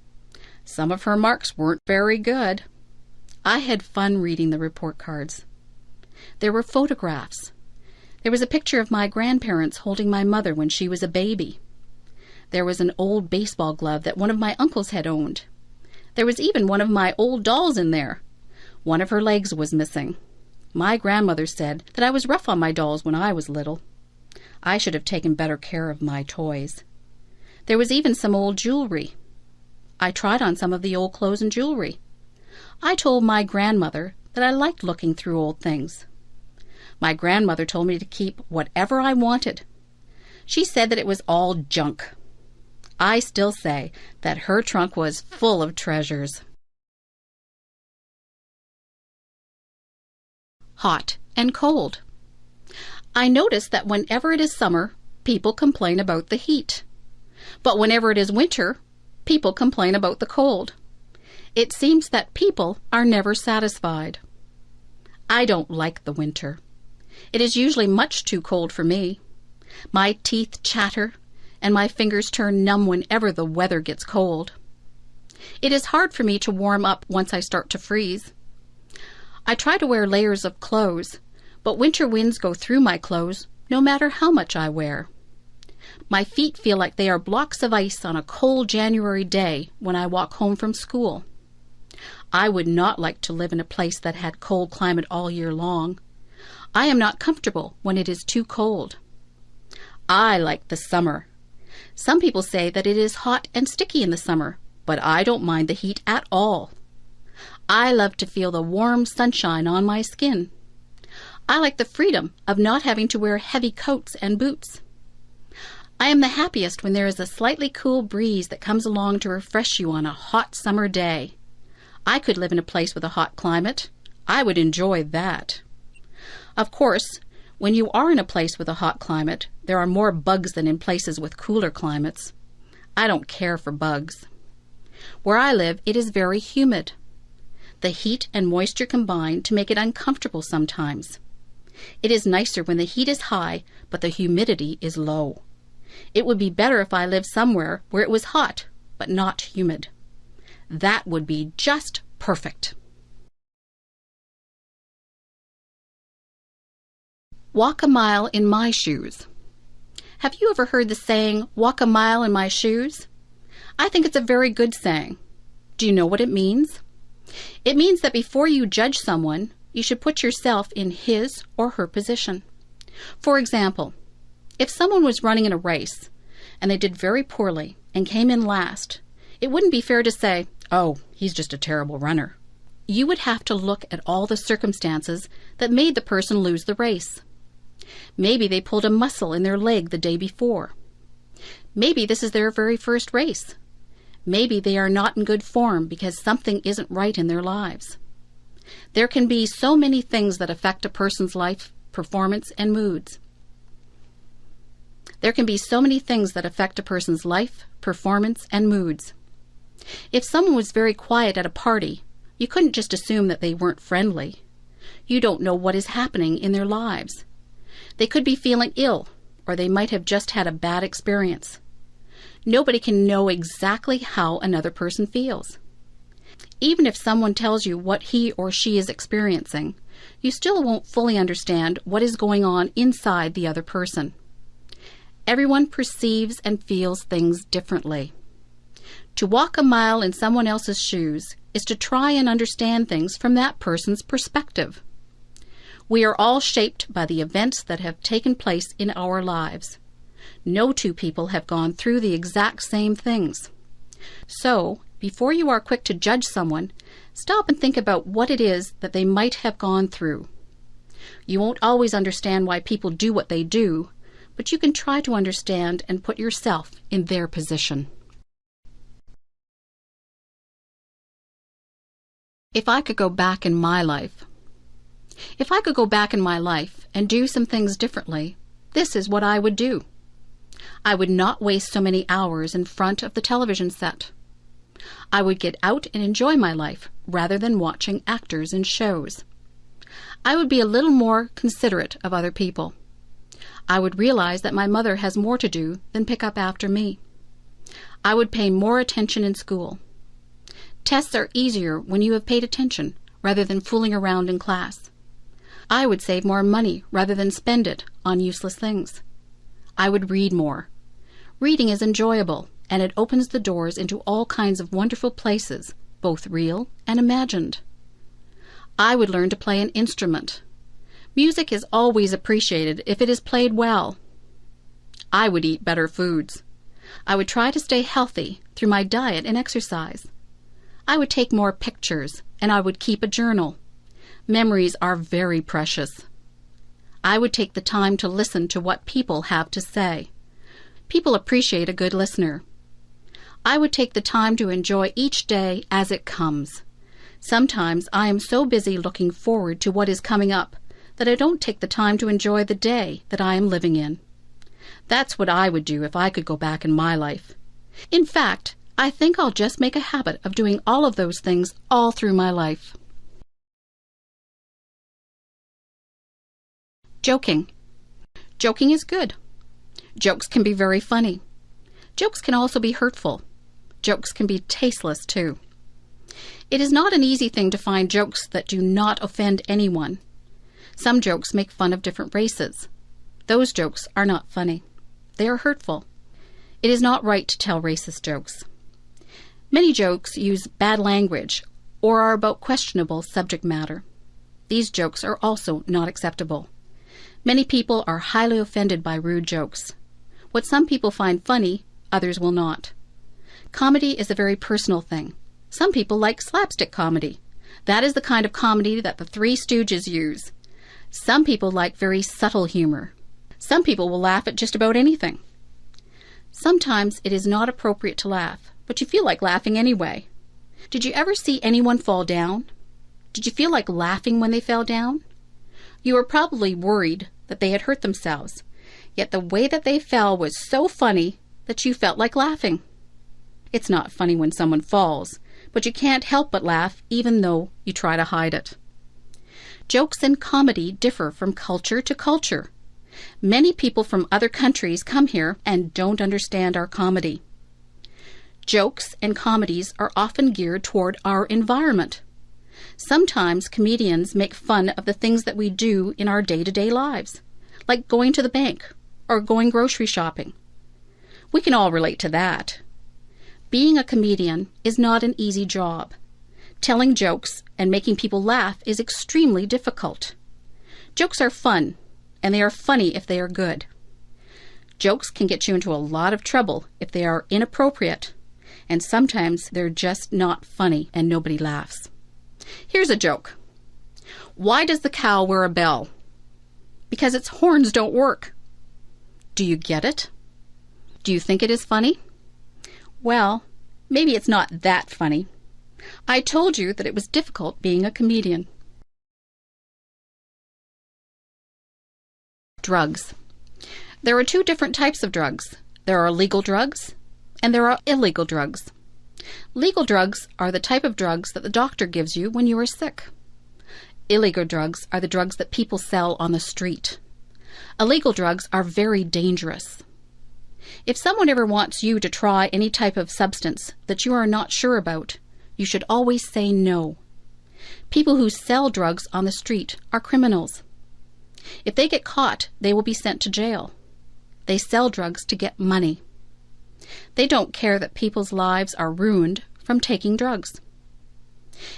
Some of her marks weren't very good. I had fun reading the report cards. There were photographs. There was a picture of my grandparents holding my mother when she was a baby. There was an old baseball glove that one of my uncles had owned. There was even one of my old dolls in there. One of her legs was missing. My grandmother said that I was rough on my dolls when I was little. I should have taken better care of my toys. There was even some old jewelry. I tried on some of the old clothes and jewelry. I told my grandmother that I liked looking through old things. My grandmother told me to keep whatever I wanted. She said that it was all junk. I still say that her trunk was full of treasures. Hot and cold. I notice that whenever it is summer, people complain about the heat. But whenever it is winter, people complain about the cold. It seems that people are never satisfied. I don't like the winter. It is usually much too cold for me. My teeth chatter, and my fingers turn numb whenever the weather gets cold. It is hard for me to warm up once I start to freeze. I try to wear layers of clothes, but winter winds go through my clothes no matter how much I wear. My feet feel like they are blocks of ice on a cold January day when I walk home from school. I would not like to live in a place that had cold climate all year long. I am not comfortable when it is too cold. I like the summer. Some people say that it is hot and sticky in the summer, but I don't mind the heat at all. I love to feel the warm sunshine on my skin. I like the freedom of not having to wear heavy coats and boots. I am the happiest when there is a slightly cool breeze that comes along to refresh you on a hot summer day. I could live in a place with a hot climate. I would enjoy that. Of course, when you are in a place with a hot climate, there are more bugs than in places with cooler climates. I don't care for bugs. Where I live, it is very humid. The heat and moisture combine to make it uncomfortable sometimes. It is nicer when the heat is high, but the humidity is low. It would be better if I lived somewhere where it was hot, but not humid. That would be just perfect. Walk a mile in my shoes. Have you ever heard the saying, walk a mile in my shoes? I think it's a very good saying. Do you know what it means? It means that before you judge someone, you should put yourself in his or her position. For example, if someone was running in a race and they did very poorly and came in last, it wouldn't be fair to say, oh, he's just a terrible runner. You would have to look at all the circumstances that made the person lose the race. Maybe they pulled a muscle in their leg the day before. Maybe this is their very first race. Maybe they are not in good form because something isn't right in their lives. There can be so many things that affect a person's life, performance, and moods. There can be so many things that affect a person's life, performance, and moods. If someone was very quiet at a party, you couldn't just assume that they weren't friendly. You don't know what is happening in their lives. They could be feeling ill, or they might have just had a bad experience. Nobody can know exactly how another person feels. Even if someone tells you what he or she is experiencing, you still won't fully understand what is going on inside the other person. Everyone perceives and feels things differently. To walk a mile in someone else's shoes is to try and understand things from that person's perspective. We are all shaped by the events that have taken place in our lives. No two people have gone through the exact same things. So, before you are quick to judge someone, stop and think about what it is that they might have gone through. You won't always understand why people do what they do, but you can try to understand and put yourself in their position. If I could go back in my life. If I could go back in my life and do some things differently, this is what I would do. I would not waste so many hours in front of the television set. I would get out and enjoy my life rather than watching actors in shows. I would be a little more considerate of other people. I would realize that my mother has more to do than pick up after me. I would pay more attention in school. Tests are easier when you have paid attention rather than fooling around in class. I would save more money rather than spend it on useless things. I would read more. Reading is enjoyable, and it opens the doors into all kinds of wonderful places, both real and imagined. I would learn to play an instrument. Music is always appreciated if it is played well. I would eat better foods. I would try to stay healthy through my diet and exercise. I would take more pictures, and I would keep a journal. Memories are very precious. I would take the time to listen to what people have to say. People appreciate a good listener. I would take the time to enjoy each day as it comes. Sometimes I am so busy looking forward to what is coming up that I don't take the time to enjoy the day that I am living in. That's what I would do if I could go back in my life. In fact, I think I'll just make a habit of doing all of those things all through my life. Joking. Joking is good. Jokes can be very funny. Jokes can also be hurtful. Jokes can be tasteless too. It is not an easy thing to find jokes that do not offend anyone. Some jokes make fun of different races. Those jokes are not funny. They are hurtful. It is not right to tell racist jokes. Many jokes use bad language or are about questionable subject matter. These jokes are also not acceptable. Many people are highly offended by rude jokes. What some people find funny, others will not. Comedy is a very personal thing. Some people like slapstick comedy. That is the kind of comedy that the Three Stooges use. Some people like very subtle humor. Some people will laugh at just about anything. Sometimes it is not appropriate to laugh, but you feel like laughing anyway. Did you ever see anyone fall down? Did you feel like laughing when they fell down? You were probably worried that they had hurt themselves, yet the way that they fell was so funny that you felt like laughing. It's not funny when someone falls, but you can't help but laugh even though you try to hide it. Jokes and comedy differ from culture to culture. Many people from other countries come here and don't understand our comedy. Jokes and comedies are often geared toward our environment. Sometimes comedians make fun of the things that we do in our day-to-day lives, like going to the bank or going grocery shopping. We can all relate to that. Being a comedian is not an easy job. Telling jokes and making people laugh is extremely difficult. Jokes are fun, and they are funny if they are good. Jokes can get you into a lot of trouble if they are inappropriate, and sometimes they're just not funny and nobody laughs. Here's a joke. Why does the cow wear a bell? Because its horns don't work. Do you get it? Do you think it is funny? Well, maybe it's not that funny. I told you that it was difficult being a comedian. Drugs. There are two different types of drugs. There are legal drugs and there are illegal drugs. Legal drugs are the type of drugs that the doctor gives you when you are sick. Illegal drugs are the drugs that people sell on the street. Illegal drugs are very dangerous. If someone ever wants you to try any type of substance that you are not sure about, you should always say no. People who sell drugs on the street are criminals. If they get caught, they will be sent to jail. They sell drugs to get money. They don't care that people's lives are ruined from taking drugs.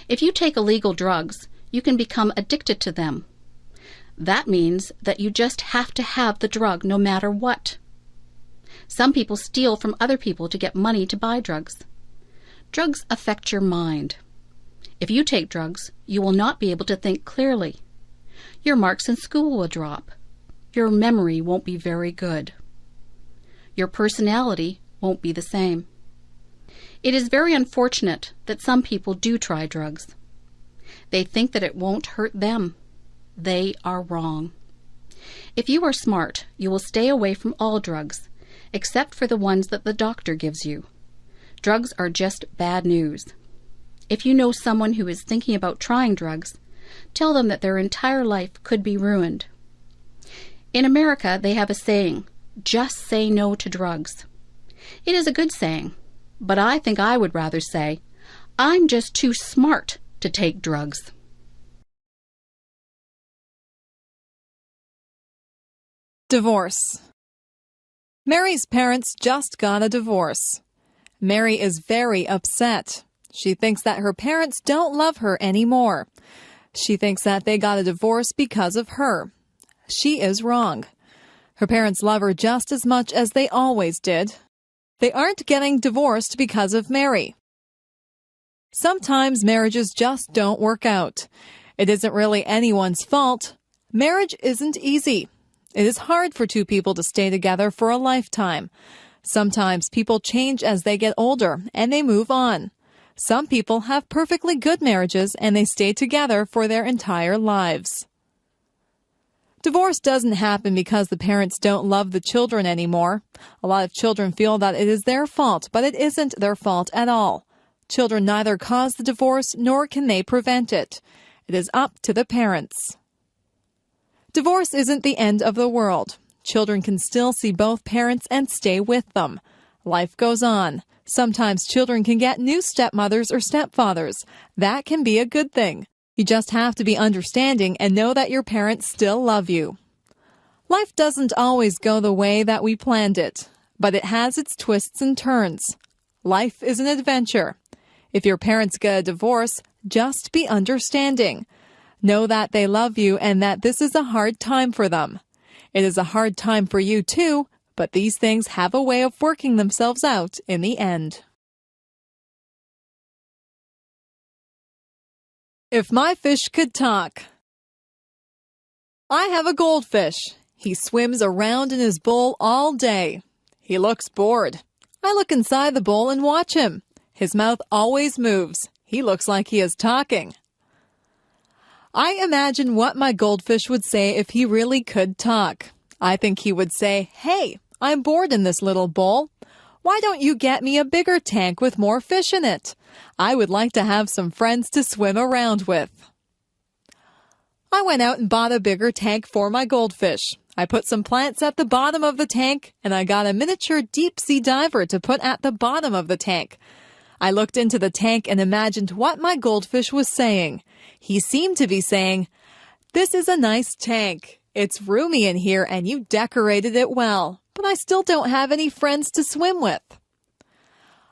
If you take illegal drugs, you can become addicted to them. That means that you just have to have the drug no matter what. Some people steal from other people to get money to buy drugs. Drugs affect your mind. If you take drugs, you will not be able to think clearly. Your marks in school will drop. Your memory won't be very good. Your personality won't be the same. It is very unfortunate that some people do try drugs. They think that it won't hurt them. They are wrong. If you are smart, you will stay away from all drugs, except for the ones that the doctor gives you. Drugs are just bad news. If you know someone who is thinking about trying drugs, tell them that their entire life could be ruined. In America, they have a saying, just say no to drugs. It is a good saying, but I think I would rather say, I'm just too smart to take drugs. Divorce. Mary's parents just got a divorce. Mary is very upset. She thinks that her parents don't love her anymore. She thinks that they got a divorce because of her. She is wrong. Her parents love her just as much as they always did. They aren't getting divorced because of Mary. Sometimes marriages just don't work out. It isn't really anyone's fault. Marriage isn't easy. It is hard for two people to stay together for a lifetime. Sometimes people change as they get older and they move on. Some people have perfectly good marriages and they stay together for their entire lives. Divorce doesn't happen because the parents don't love the children anymore. A lot of children feel that it is their fault, but it isn't their fault at all. Children neither cause the divorce nor can they prevent it. It is up to the parents. Divorce isn't the end of the world. Children can still see both parents and stay with them. Life goes on. Sometimes children can get new stepmothers or stepfathers. That can be a good thing. You just have to be understanding and know that your parents still love you. Life doesn't always go the way that we planned it, but it has its twists and turns. Life is an adventure. If your parents get a divorce, just be understanding. Know that they love you and that this is a hard time for them. It is a hard time for you too, but these things have a way of working themselves out in the end. If my fish could talk. I have a goldfish. He swims around in his bowl all day. He looks bored. I look inside the bowl and watch him. His mouth always moves. He looks like he is talking. I imagine what my goldfish would say if he really could talk. I think he would say, "Hey, I'm bored in this little bowl. Why don't you get me a bigger tank with more fish in it? I would like to have some friends to swim around with." I went out and bought a bigger tank for my goldfish. I put some plants at the bottom of the tank, and I got a miniature deep-sea diver to put at the bottom of the tank. I looked into the tank and imagined what my goldfish was saying. He seemed to be saying, "This is a nice tank. It's roomy in here and you decorated it well, but I still don't have any friends to swim with."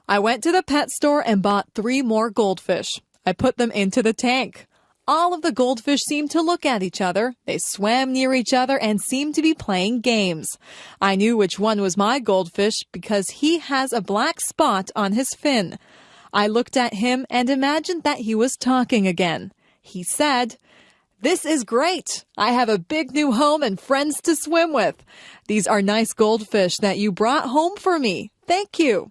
I went to the pet store and bought 3 more goldfish. I put them into the tank. All of the goldfish seemed to look at each other. They swam near each other and seemed to be playing games. I knew which one was my goldfish because he has a black spot on his fin. I looked at him and imagined that he was talking again. He said, "This is great. I have a big new home and friends to swim with. These are nice goldfish that you brought home for me. Thank you."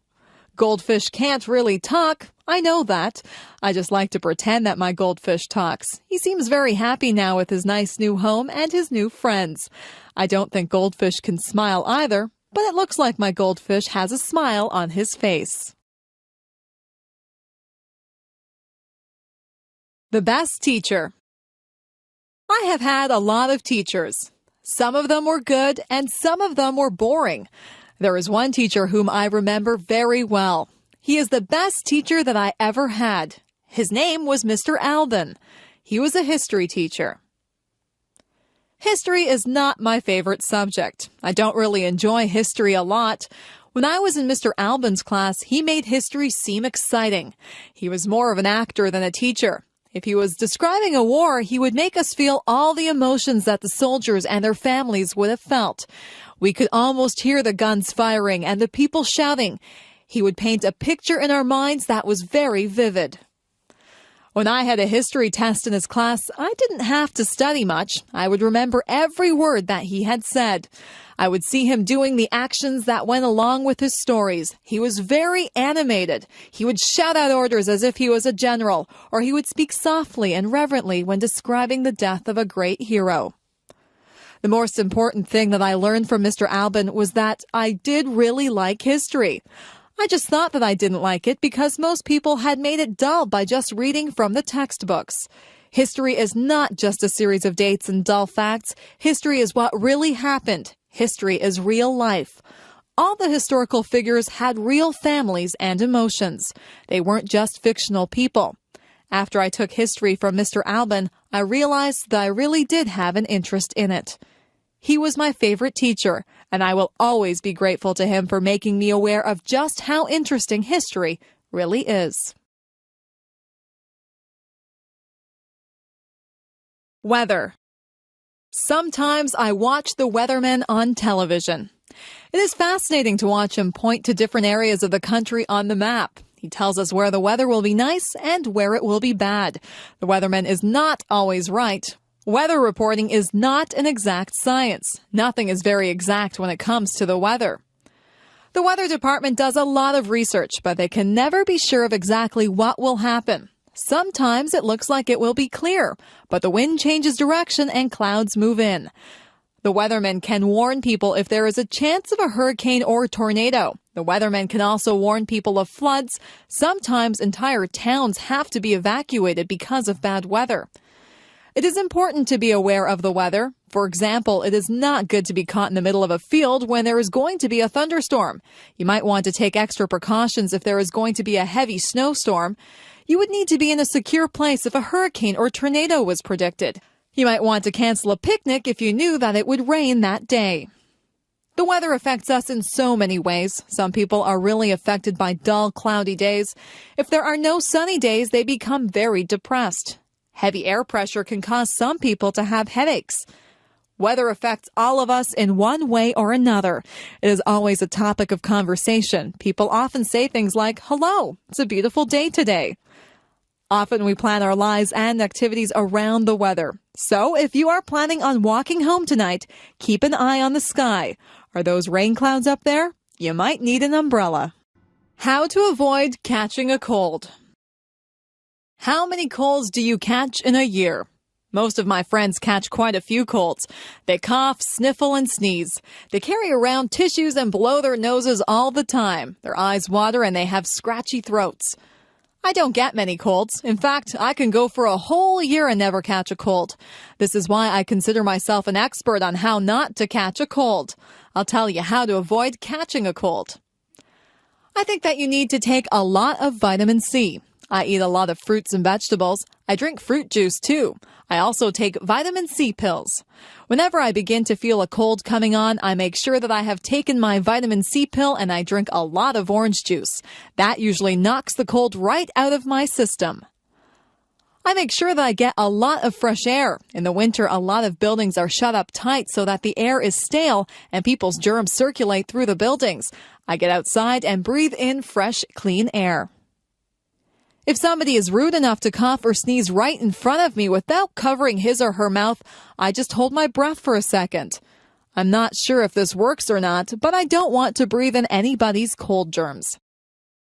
Goldfish can't really talk. I know that. I just like to pretend that my goldfish talks. He seems very happy now with his nice new home and his new friends. I don't think goldfish can smile either, but it looks like my goldfish has a smile on his face. The best teacher. I have had a lot of teachers. Some of them were good and some of them were boring. There is one teacher whom I remember very well. He is the best teacher that I ever had. His name was Mr. Alban. He was a history teacher. History is not my favorite subject. I don't really enjoy history a lot. When I was in Mr. Alban's class, he made history seem exciting. He was more of an actor than a teacher. If he was describing a war, he would make us feel all the emotions that the soldiers and their families would have felt. We could almost hear the guns firing and the people shouting. He would paint a picture in our minds that was very vivid. When I had a history test in his class, I didn't have to study much. I would remember every word that he had said. I would see him doing the actions that went along with his stories. He was very animated. He would shout out orders as if he was a general, or he would speak softly and reverently when describing the death of a great hero. The most important thing that I learned from Mr. Alban was that I did really like history. I just thought that I didn't like it because most people had made it dull by just reading from the textbooks. History is not just a series of dates and dull facts. History is what really happened. History is real life. All the historical figures had real families and emotions. They weren't just fictional people. After I took history from Mr. Alban, I realized that I really did have an interest in it. He was my favorite teacher, and I will always be grateful to him for making me aware of just how interesting history really is. Weather. Sometimes I watch the weathermen on television. It is fascinating to watch him point to different areas of the country on the map. He tells us where the weather will be nice and where it will be bad. The weatherman is not always right. Weather reporting is not an exact science. Nothing is very exact when it comes to the weather. The weather department does a lot of research, but they can never be sure of exactly what will happen. Sometimes it looks like it will be clear, but the wind changes direction and clouds move in. The weathermen can warn people if there is a chance of a hurricane or tornado. The weathermen can also warn people of floods. Sometimes entire towns have to be evacuated because of bad weather. It is important to be aware of the weather, For example, it is not good to be caught in the middle of a field when there is going to be a thunderstorm. You might want to take extra precautions if there is going to be a heavy snowstorm. You would need to be in a secure place if a hurricane or tornado was predicted. You might want to cancel a picnic if you knew that it would rain that day. The weather affects us in so many ways. Some people are really affected by dull, cloudy days. If there are no sunny days, they become very depressed. Heavy air pressure can cause some people to have headaches. Weather affects all of us in one way or another. It is always a topic of conversation. People often say things like, "Hello, it's a beautiful day today." Often we plan our lives and activities around the weather. So if you are planning on walking home tonight, keep an eye on the sky. Are those rain clouds up there? You might need an umbrella. How to avoid catching a cold. How many colds do you catch in a year? Most of my friends catch quite a few colds. They cough, sniffle, and sneeze. They carry around tissues and blow their noses all the time. Their eyes water and they have scratchy throats. I don't get many colds. In fact, I can go for a whole year and never catch a cold. This is why I consider myself an expert on how not to catch a cold. I'll tell you how to avoid catching a cold. I think that you need to take a lot of vitamin C. I eat a lot of fruits and vegetables. I drink fruit juice too. I also take vitamin C pills. Whenever I begin to feel a cold coming on, I make sure that I have taken my vitamin C pill and I drink a lot of orange juice. That usually knocks the cold right out of my system. I make sure that I get a lot of fresh air. In the winter, a lot of buildings are shut up tight so that the air is stale and people's germs circulate through the buildings. I get outside and breathe in fresh, clean air. If somebody is rude enough to cough or sneeze right in front of me without covering his or her mouth, I just hold my breath for a second. I'm not sure if this works or not, but I don't want to breathe in anybody's cold germs.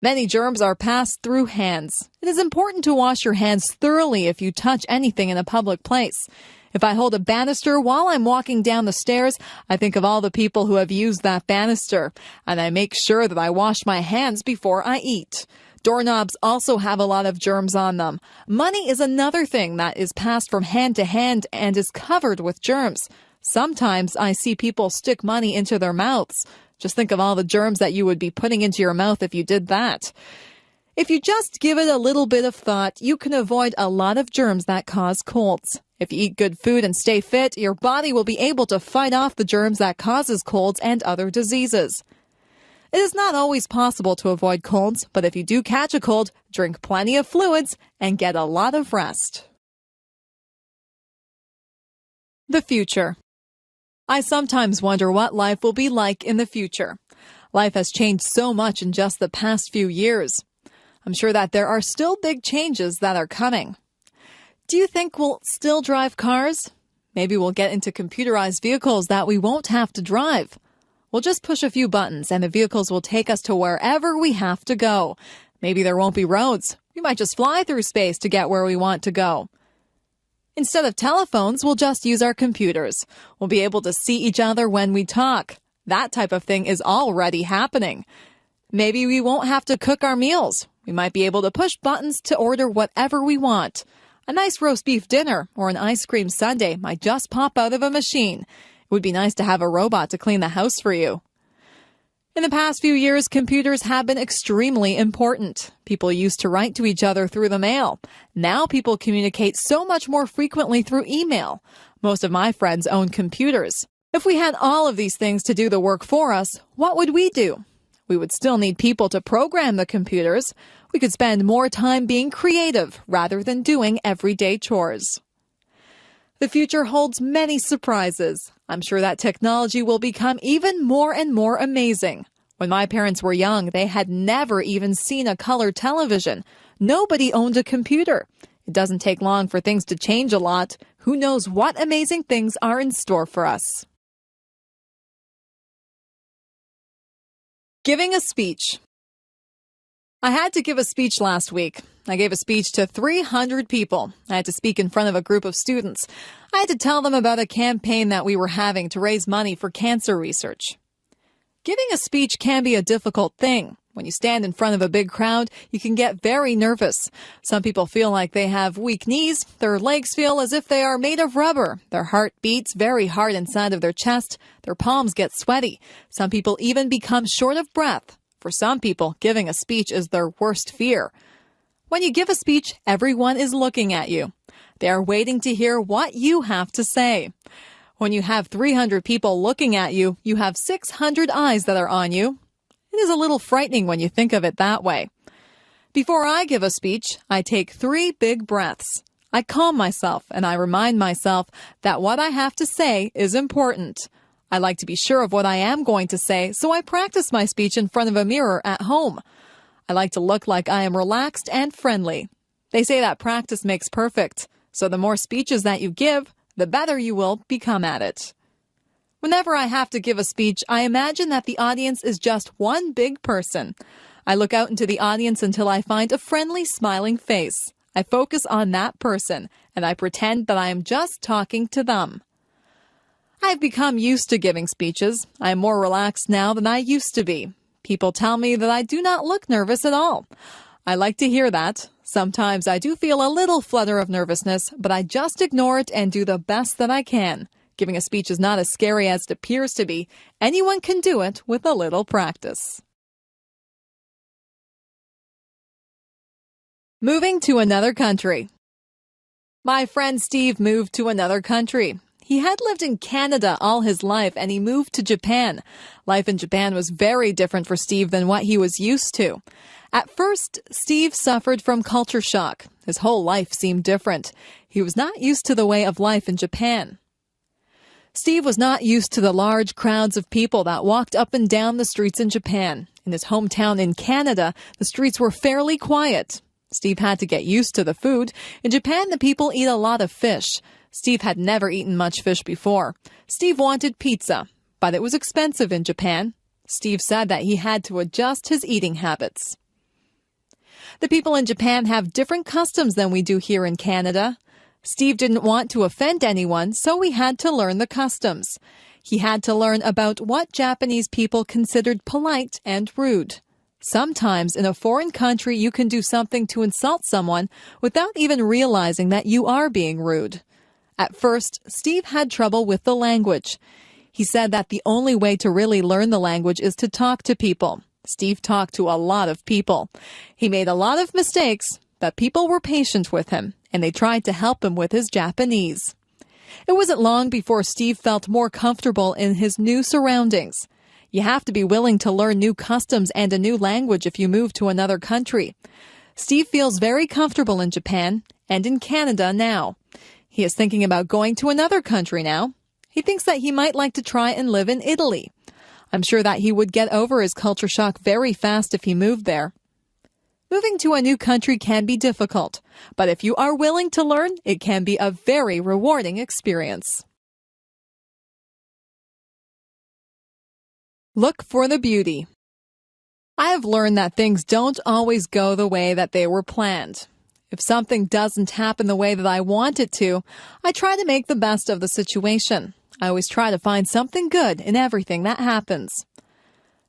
Many germs are passed through hands. It is important to wash your hands thoroughly if you touch anything in a public place. If I hold a banister while I'm walking down the stairs, I think of all the people who have used that banister, and I make sure that I wash my hands before I eat. Doorknobs also have a lot of germs on them. Money is another thing that is passed from hand to hand and is covered with germs. Sometimes I see people stick money into their mouths. Just think of all the germs that you would be putting into your mouth if you did that. If you just give it a little bit of thought, you can avoid a lot of germs that cause colds. If you eat good food and stay fit, your body will be able to fight off the germs that causes colds and other diseases. It is not always possible to avoid colds, but if you do catch a cold, drink plenty of fluids and get a lot of rest. The future. I sometimes wonder what life will be like in the future. Life has changed so much in just the past few years. I'm sure that there are still big changes that are coming. Do you think we'll still drive cars? Maybe we'll get into computerized vehicles that we won't have to drive. We'll just push a few buttons and the vehicles will take us to wherever we have to go. Maybe there won't be roads. We might just fly through space to get where we want to go. Instead of telephones, we'll just use our computers. We'll be able to see each other when we talk. That type of thing is already happening. Maybe we won't have to cook our meals. We might be able to push buttons to order whatever we want. A nice roast beef dinner or an ice cream sundae might just pop out of a machine. It would be nice to have a robot to clean the house for you. In the past few years, computers have been extremely important. People used to write to each other through the mail. Now people communicate so much more frequently through email. Most of my friends own computers. If we had all of these things to do the work for us, what would we do? We would still need people to program the computers. We could spend more time being creative rather than doing everyday chores. The future holds many surprises. I'm sure that technology will become even more and more amazing. When my parents were young, they had never even seen a color television. Nobody owned a computer. It doesn't take long for things to change a lot. Who knows what amazing things are in store for us? Giving a speech. I had to give a speech last week. I gave a speech to 300 people. I had to speak in front of a group of students. I had to tell them about a campaign that we were having to raise money for cancer research. Giving a speech can be a difficult thing. When you stand in front of a big crowd, you can get very nervous. Some people feel like they have weak knees. Their legs feel as if they are made of rubber. Their heart beats very hard inside of their chest. Their palms get sweaty. Some people even become short of breath. For some people, giving a speech is their worst fear. When you give a speech, everyone is looking at you. They are waiting to hear what you have to say. When you have 300 people looking at you, you have 600 eyes that are on you. It is a little frightening when you think of it that way. Before I give a speech, I take 3 big breaths. I calm myself and I remind myself that what I have to say is important. I like to be sure of what I am going to say, so I practice my speech in front of a mirror at home. I like to look like I am relaxed and friendly. They say that practice makes perfect, so the more speeches that you give, the better you will become at it. Whenever I have to give a speech, I imagine that the audience is just one big person. I look out into the audience until I find a friendly, smiling face. I focus on that person, and I pretend that I am just talking to them. I have become used to giving speeches. I am more relaxed now than I used to be. People tell me that I do not look nervous at all. I like to hear that. Sometimes I do feel a little flutter of nervousness, but I just ignore it and do the best that I can. Giving a speech is not as scary as it appears to be. Anyone can do it with a little practice. Moving to another country. My friend Steve moved to another country. He had lived in Canada all his life and he moved to Japan. Life in Japan was very different for Steve than what he was used to. At first, Steve suffered from culture shock. His whole life seemed different. He was not used to the way of life in Japan. Steve was not used to the large crowds of people that walked up and down the streets in Japan. In his hometown in Canada, the streets were fairly quiet. Steve had to get used to the food. In Japan, the people eat a lot of fish. Steve had never eaten much fish before. Steve wanted pizza, but it was expensive in Japan. Steve said that he had to adjust his eating habits. The people in Japan have different customs than we do here in Canada. Steve didn't want to offend anyone, so he had to learn the customs. He had to learn about what Japanese people considered polite and rude. Sometimes in a foreign country, you can do something to insult someone without even realizing that you are being rude. At first, Steve had trouble with the language. He said that the only way to really learn the language is to talk to people. Steve talked to a lot of people. He made a lot of mistakes, but people were patient with him, and they tried to help him with his Japanese. It wasn't long before Steve felt more comfortable in his new surroundings. You have to be willing to learn new customs and a new language if you move to another country. Steve feels very comfortable in Japan and in Canada now. He is thinking about going to another country now. He thinks that he might like to try and live in Italy. I'm sure that he would get over his culture shock very fast if he moved there. Moving to a new country can be difficult, but if you are willing to learn, it can be a very rewarding experience. Look for the beauty. I have learned that things don't always go the way that they were planned. If something doesn't happen the way that I want it to, I try to make the best of the situation. I always try to find something good in everything that happens.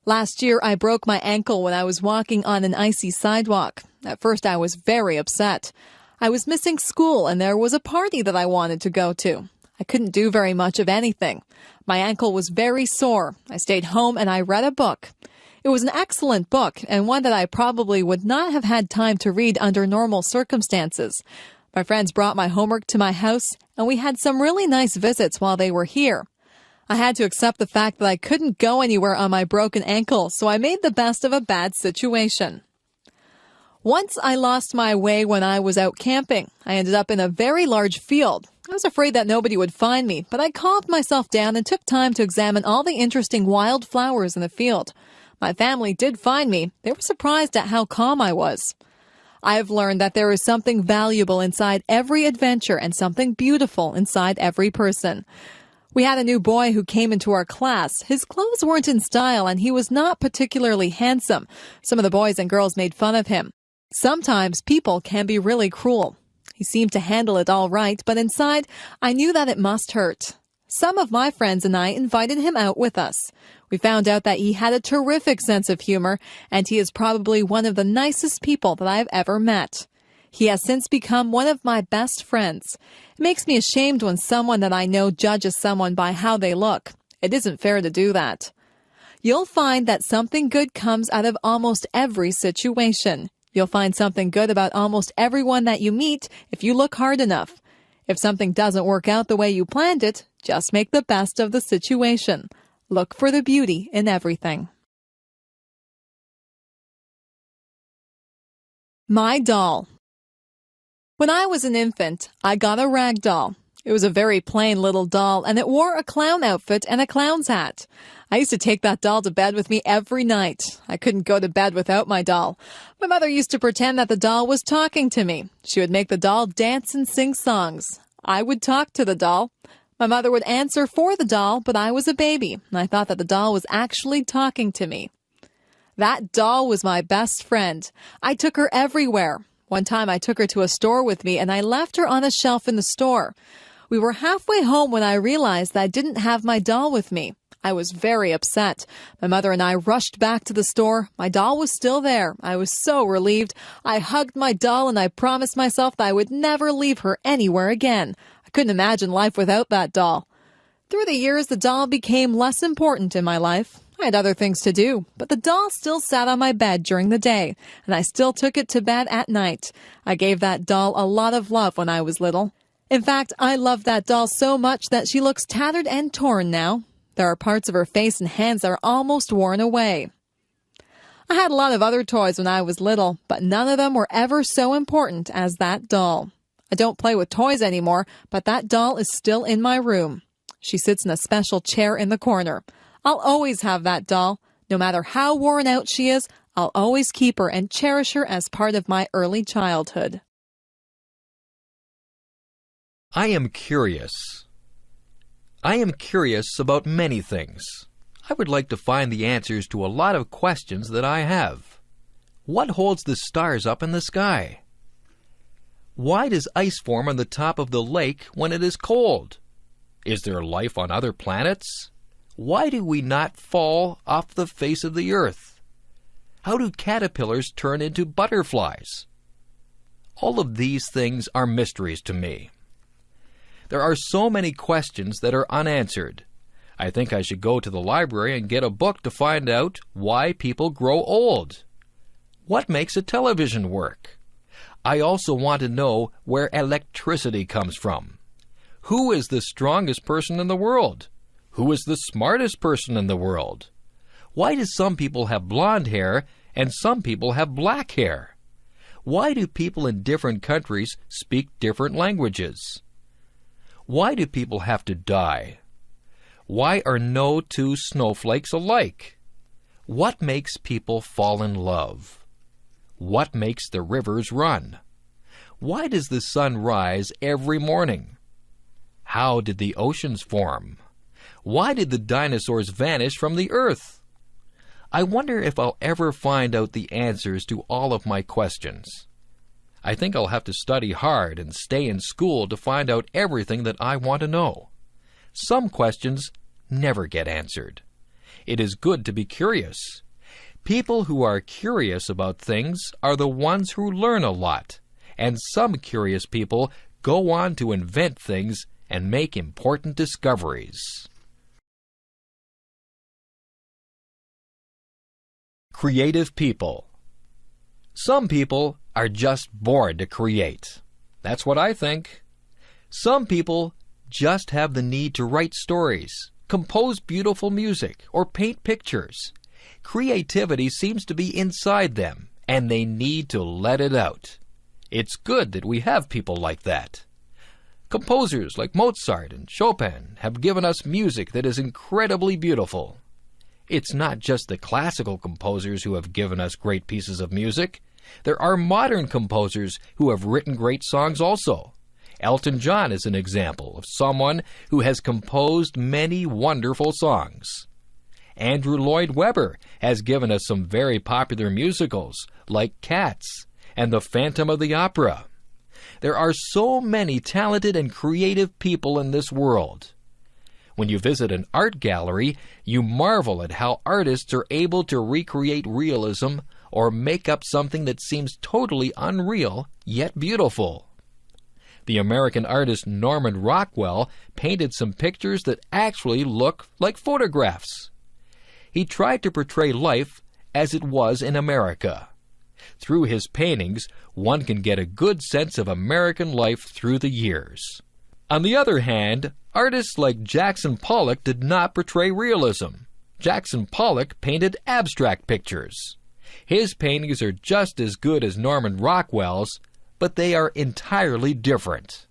Last year, I broke my ankle when I was walking on an icy sidewalk. At first, I was very upset. I was missing school and there was a party that I wanted to go to. I couldn't do very much of anything. My ankle was very sore. I stayed home and I read a book. It was an excellent book and one that I probably would not have had time to read under normal circumstances. My friends brought my homework to my house and we had some really nice visits while they were here. I had to accept the fact that I couldn't go anywhere on my broken ankle, so I made the best of a bad situation. Once I lost my way when I was out camping. I ended up in a very large field. I was afraid that nobody would find me, but I calmed myself down and took time to examine all the interesting wild flowers in the field. My family did find me. They were surprised at how calm I was. I have learned that there is something valuable inside every adventure and something beautiful inside every person. We had a new boy who came into our class. His clothes weren't in style and he was not particularly handsome. Some of the boys and girls made fun of him. Sometimes people can be really cruel. He seemed to handle it all right, but inside, I knew that it must hurt. Some of my friends and I invited him out with us. We found out that he had a terrific sense of humor, and he is probably one of the nicest people that I have ever met. He has since become one of my best friends. It makes me ashamed when someone that I know judges someone by how they look. It isn't fair to do that. You'll find that something good comes out of almost every situation. You'll find something good about almost everyone that you meet if you look hard enough. If something doesn't work out the way you planned it, just make the best of the situation. Look for the beauty in everything. My doll. When I was an infant, I got a rag doll. It was a very plain little doll, and it wore a clown outfit and a clown's hat. I used to take that doll to bed with me every night. I couldn't go to bed without my doll. My mother used to pretend that the doll was talking to me. She would make the doll dance and sing songs. I would talk to the doll. My mother would answer for the doll, but I was a baby, and I thought that the doll was actually talking to me. That doll was my best friend. I took her everywhere. One time I took her to a store with me, and I left her on a shelf in the store. We were halfway home when I realized that I didn't have my doll with me. I was very upset. My mother and I rushed back to the store. My doll was still there. I was so relieved. I hugged my doll and I promised myself that I would never leave her anywhere again. I couldn't imagine life without that doll. Through the years, the doll became less important in my life. I had other things to do, but the doll still sat on my bed during the day, and I still took it to bed at night. I gave that doll a lot of love when I was little. In fact, I love that doll so much that she looks tattered and torn now. There are parts of her face and hands that are almost worn away. I had a lot of other toys when I was little, but none of them were ever so important as that doll. I don't play with toys anymore, but that doll is still in my room. She sits in a special chair in the corner. I'll always have that doll. No matter how worn out she is, I'll always keep her and cherish her as part of my early childhood. I am curious. I am curious about many things. I would like to find the answers to a lot of questions that I have. What holds the stars up in the sky? Why does ice form on the top of the lake when it is cold? Is there life on other planets? Why do we not fall off the face of the earth? How do caterpillars turn into butterflies? All of these things are mysteries to me. There are so many questions that are unanswered. I think I should go to the library and get a book to find out why people grow old. What makes a television work? I also want to know where electricity comes from. Who is the strongest person in the world? Who is the smartest person in the world? Why do some people have blonde hair and some people have black hair? Why do people in different countries speak different languages? Why do people have to die? Why are no two snowflakes alike? What makes people fall in love? What makes the rivers run? Why does the sun rise every morning? How did the oceans form? Why did the dinosaurs vanish from the earth? I wonder if I'll ever find out the answers to all of my questions. I think I'll have to study hard and stay in school to find out everything that I want to know. Some questions never get answered. It is good to be curious. People who are curious about things are the ones who learn a lot, and some curious people go on to invent things and make important discoveries. Creative people. Some people are just born to create. That's what I think. Some people just have the need to write stories, compose beautiful music, or paint pictures. Creativity seems to be inside them, and they need to let it out. It's good that we have people like that. Composers like Mozart and Chopin have given us music that is incredibly beautiful. It's not just the classical composers who have given us great pieces of music. There are modern composers who have written great songs also. Elton John is an example of someone who has composed many wonderful songs. Andrew Lloyd Webber has given us some very popular musicals like Cats and The Phantom of the Opera. There are so many talented and creative people in this world. When you visit an art gallery, you marvel at how artists are able to recreate realism or make up something that seems totally unreal, yet beautiful. The American artist Norman Rockwell painted some pictures that actually look like photographs. He tried to portray life as it was in America. Through his paintings, one can get a good sense of American life through the years. On the other hand, artists like Jackson Pollock did not portray realism. Jackson Pollock painted abstract pictures. His paintings are just as good as Norman Rockwell's, but they are entirely different.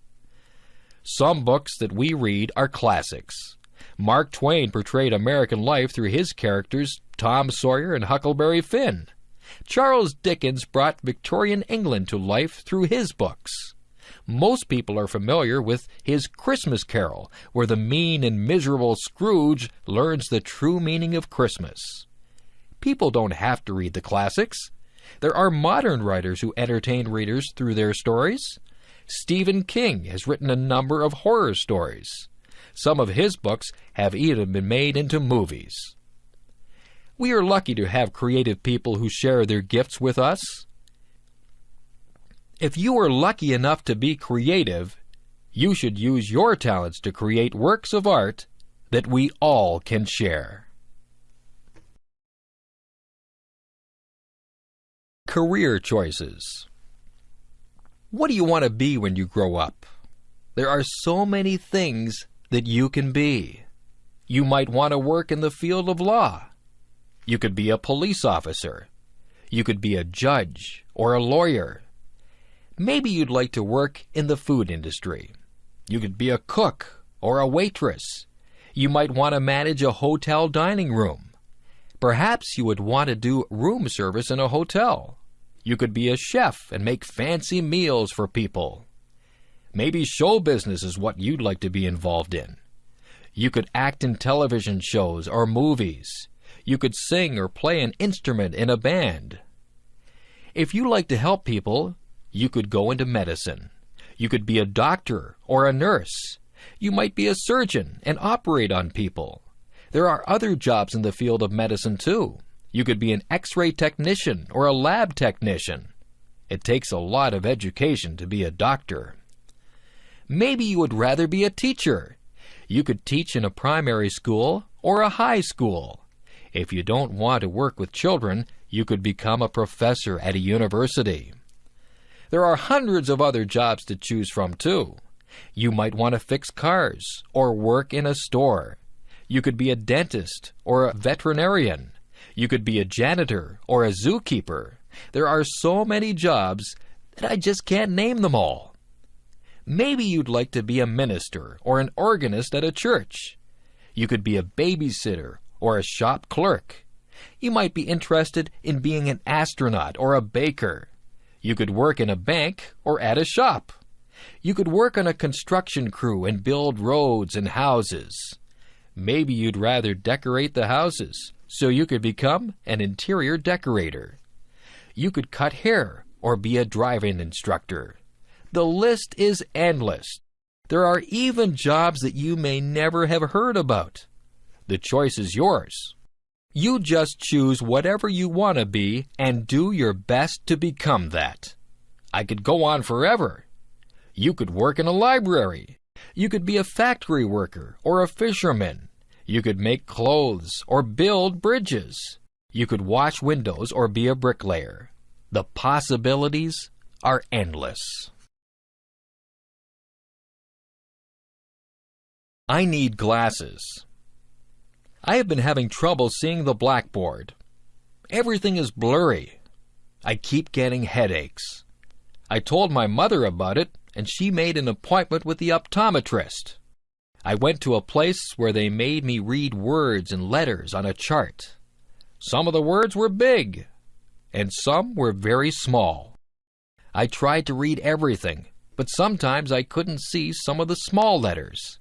Some books that we read are classics. Mark Twain portrayed American life through his characters Tom Sawyer and Huckleberry Finn. Charles Dickens brought Victorian England to life through his books. Most people are familiar with his Christmas Carol, where the mean and miserable Scrooge learns the true meaning of Christmas. People don't have to read the classics. There are modern writers who entertain readers through their stories. Stephen King has written a number of horror stories. Some of his books have even been made into movies. We are lucky to have creative people who share their gifts with us. If you are lucky enough to be creative, you should use your talents to create works of art that we all can share. Career choices. What do you want to be when you grow up? There are so many things that you can be. You might want to work in the field of law. You could be a police officer. You could be a judge or a lawyer. Maybe you'd like to work in the food industry. You could be a cook or a waitress. You might want to manage a hotel dining room. Perhaps you would want to do room service in a hotel. You could be a chef and make fancy meals for people. Maybe show business is what you'd like to be involved in. You could act in television shows or movies. You could sing or play an instrument in a band. If you like to help people, you could go into medicine. You could be a doctor or a nurse. You might be a surgeon and operate on people. There are other jobs in the field of medicine too. You could be an X-ray technician or a lab technician. It takes a lot of education to be a doctor. Maybe you would rather be a teacher. You could teach in a primary school or a high school. If you don't want to work with children, you could become a professor at a university. There are hundreds of other jobs to choose from too. You might want to fix cars or work in a store. You could be a dentist or a veterinarian. You could be a janitor or a zookeeper. There are so many jobs that I just can't name them all. Maybe you'd like to be a minister or an organist at a church. You could be a babysitter or a shop clerk. You might be interested in being an astronaut or a baker. You could work in a bank or at a shop. You could work on a construction crew and build roads and houses. Maybe you'd rather decorate the houses, so you could become an interior decorator. You could cut hair or be a driving instructor. The list is endless. There are even jobs that you may never have heard about. The choice is yours. You just choose whatever you want to be and do your best to become that. I could go on forever. You could work in a library. You could be a factory worker or a fisherman. You could make clothes or build bridges. You could wash windows or be a bricklayer. The possibilities are endless. I need glasses. I have been having trouble seeing the blackboard. Everything is blurry. I keep getting headaches. I told my mother about it, and she made an appointment with the optometrist. I went to a place where they made me read words and letters on a chart. Some of the words were big, and some were very small. I tried to read everything, but sometimes I couldn't see some of the small letters.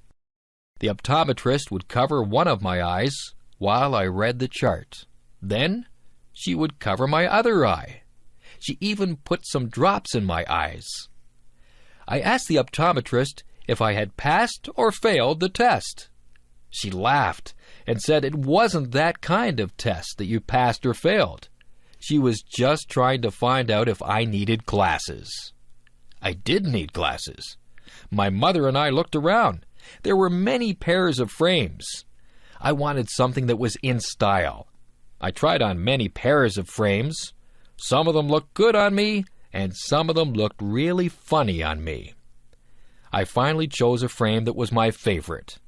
The optometrist would cover one of my eyes while I read the chart. Then she would cover my other eye. She even put some drops in my eyes. I asked the optometrist if I had passed or failed the test. She laughed and said it wasn't that kind of test that you passed or failed. She was just trying to find out if I needed glasses. I did need glasses. My mother and I looked around. There were many pairs of frames. I wanted something that was in style. I tried on many pairs of frames. Some of them looked good on me, and some of them looked really funny on me. I finally chose a frame that was my favorite.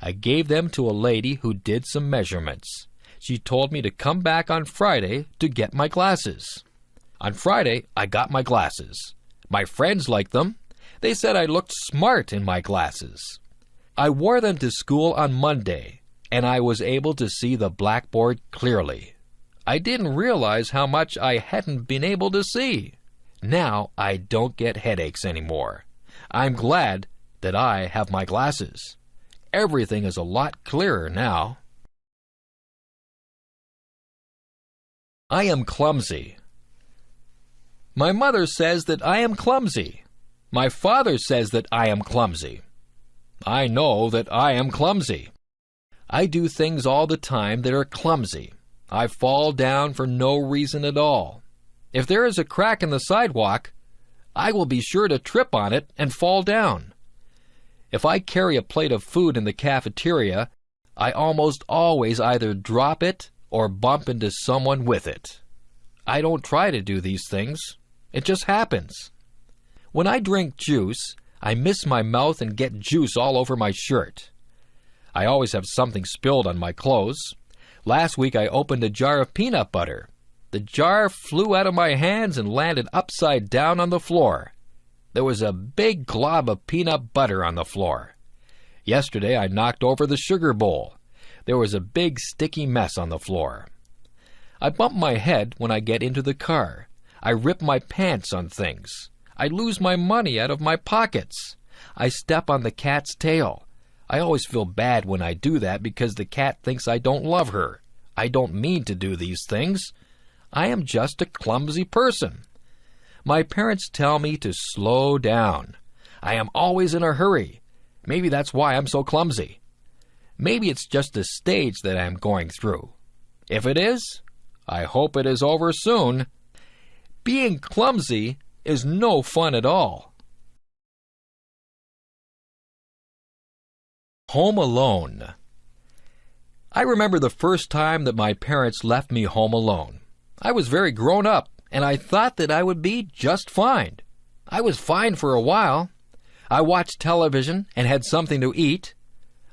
I gave them to a lady who did some measurements. She told me to come back on Friday to get my glasses. On Friday, I got my glasses. My friends liked them. They said I looked smart in my glasses. I wore them to school on Monday, and I was able to see the blackboard clearly. I didn't realize how much I hadn't been able to see. Now I don't get headaches anymore. I'm glad that I have my glasses. Everything is a lot clearer now. I am clumsy. My mother says that I am clumsy. My father says that I am clumsy. I know that I am clumsy. I do things all the time that are clumsy. I fall down for no reason at all. If there is a crack in the sidewalk, I will be sure to trip on it and fall down. If I carry a plate of food in the cafeteria, I almost always either drop it or bump into someone with it. I don't try to do these things. It just happens. When I drink juice, I miss my mouth and get juice all over my shirt. I always have something spilled on my clothes. Last week I opened a jar of peanut butter. The jar flew out of my hands and landed upside down on the floor. There was a big glob of peanut butter on the floor. Yesterday I knocked over the sugar bowl. There was a big sticky mess on the floor. I bump my head when I get into the car. I rip my pants on things. I lose my money out of my pockets. I step on the cat's tail. I always feel bad when I do that because the cat thinks I don't love her. I don't mean to do these things. I am just a clumsy person. My parents tell me to slow down. I am always in a hurry. Maybe that's why I'm so clumsy. Maybe it's just a stage that I am going through. If it is, I hope it is over soon. Being clumsy is no fun at all. Home alone. I remember the first time that my parents left me home alone. I was very grown up, and I thought that I would be just fine. I was fine for a while. I watched television and had something to eat.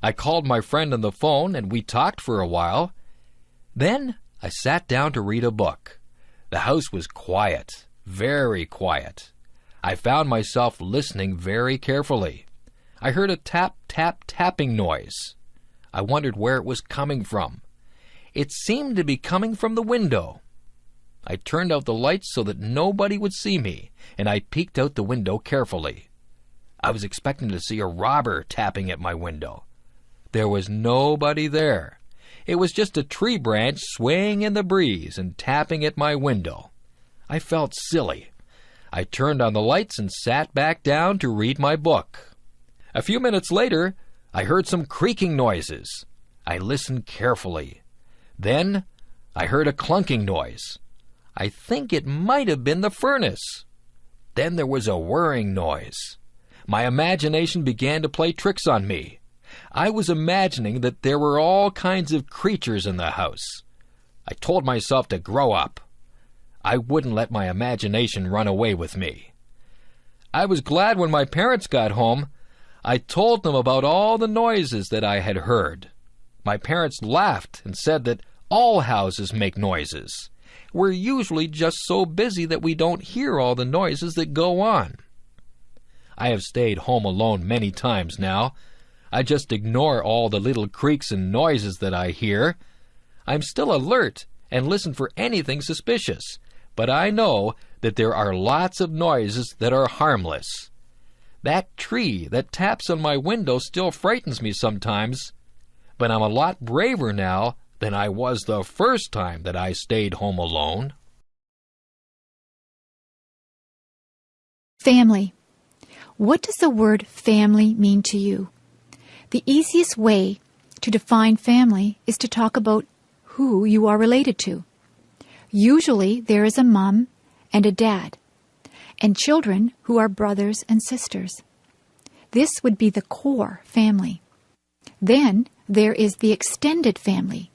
I called my friend on the phone, and we talked for a while. Then I sat down to read a book. The house was quiet, very quiet. I found myself listening very carefully. I heard a tap-tap-tapping noise. I wondered where it was coming from. It seemed to be coming from the window. I turned out the lights so that nobody would see me, and I peeked out the window carefully. I was expecting to see a robber tapping at my window. There was nobody there. It was just a tree branch swaying in the breeze and tapping at my window. I felt silly. I turned on the lights and sat back down to read my book. A few minutes later, I heard some creaking noises. I listened carefully. Then I heard a clunking noise. I think it might have been the furnace. Then there was a whirring noise. My imagination began to play tricks on me. I was imagining that there were all kinds of creatures in the house. I told myself to grow up. I wouldn't let my imagination run away with me. I was glad when my parents got home. I told them about all the noises that I had heard. My parents laughed and said that all houses make noises. We're usually just so busy that we don't hear all the noises that go on. I have stayed home alone many times now. I just ignore all the little creaks and noises that I hear. I'm still alert and listen for anything suspicious, but I know that there are lots of noises that are harmless. That tree that taps on my window still frightens me sometimes, but I'm a lot braver now than I was the first time that I stayed home alone. Family. What does the word family mean to you? The easiest way To define family is to talk about who you are related to. Usually there is a mom and a dad, and children who are brothers and sisters. This would be the core family. Then there is the extended family,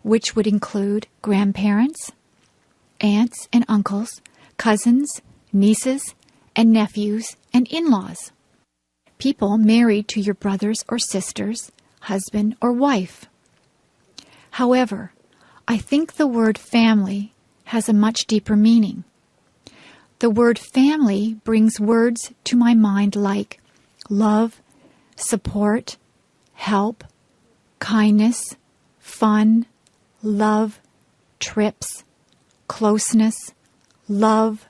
which would include grandparents, aunts and uncles, cousins, nieces and nephews, and in-laws. People married to your brothers or sisters, husband or wife. However, I think the word family has a much deeper meaning. The word family brings words to my mind like love, support, help, kindness, fun, love, trips, closeness, love,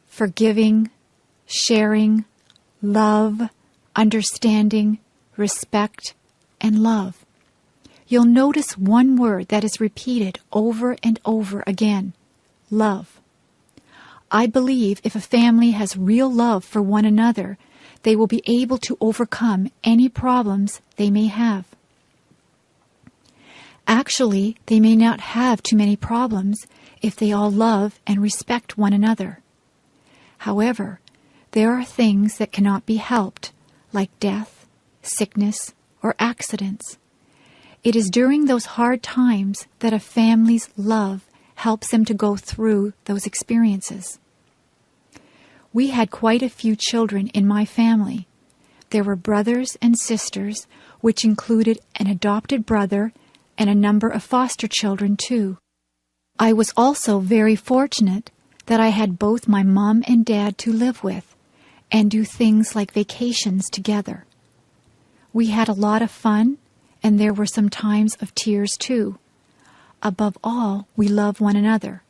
forgiving, sharing, love, understanding, respect, and love. You'll notice one word that is repeated over and over again: love. I believe if a family has real love for one another, they will be able to overcome any problems they may have. Actually, they may not have too many problems if they all love and respect one another. However, there are things that cannot be helped, like death, sickness, or accidents. It is during those hard times that a family's love helps them to go through those experiences. We had quite a few children in my family. There were brothers and sisters, which included an adopted brother and a number of foster children too. I was also very fortunate that I had both my mom and dad to live with and do things like vacations together. We had a lot of fun, and there were some times of tears too. Above all, we love one another.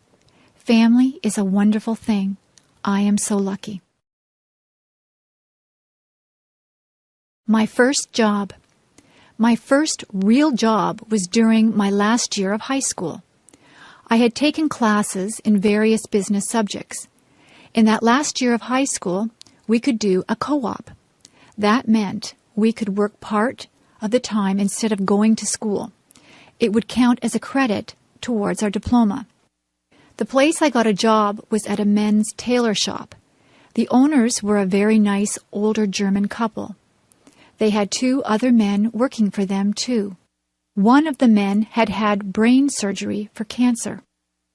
Family is a wonderful thing. I am so lucky. My first job. My first real job was during my last year of high school. I had taken classes in various business subjects. In that last year of high school, we could do a co-op. That meant we could work part of the time instead of going to school. It would count as a credit towards our diploma. The place I got a job was at a men's tailor shop. The owners were a very nice older German couple. They had 2 other men working for them too. One of the men had had brain surgery for cancer.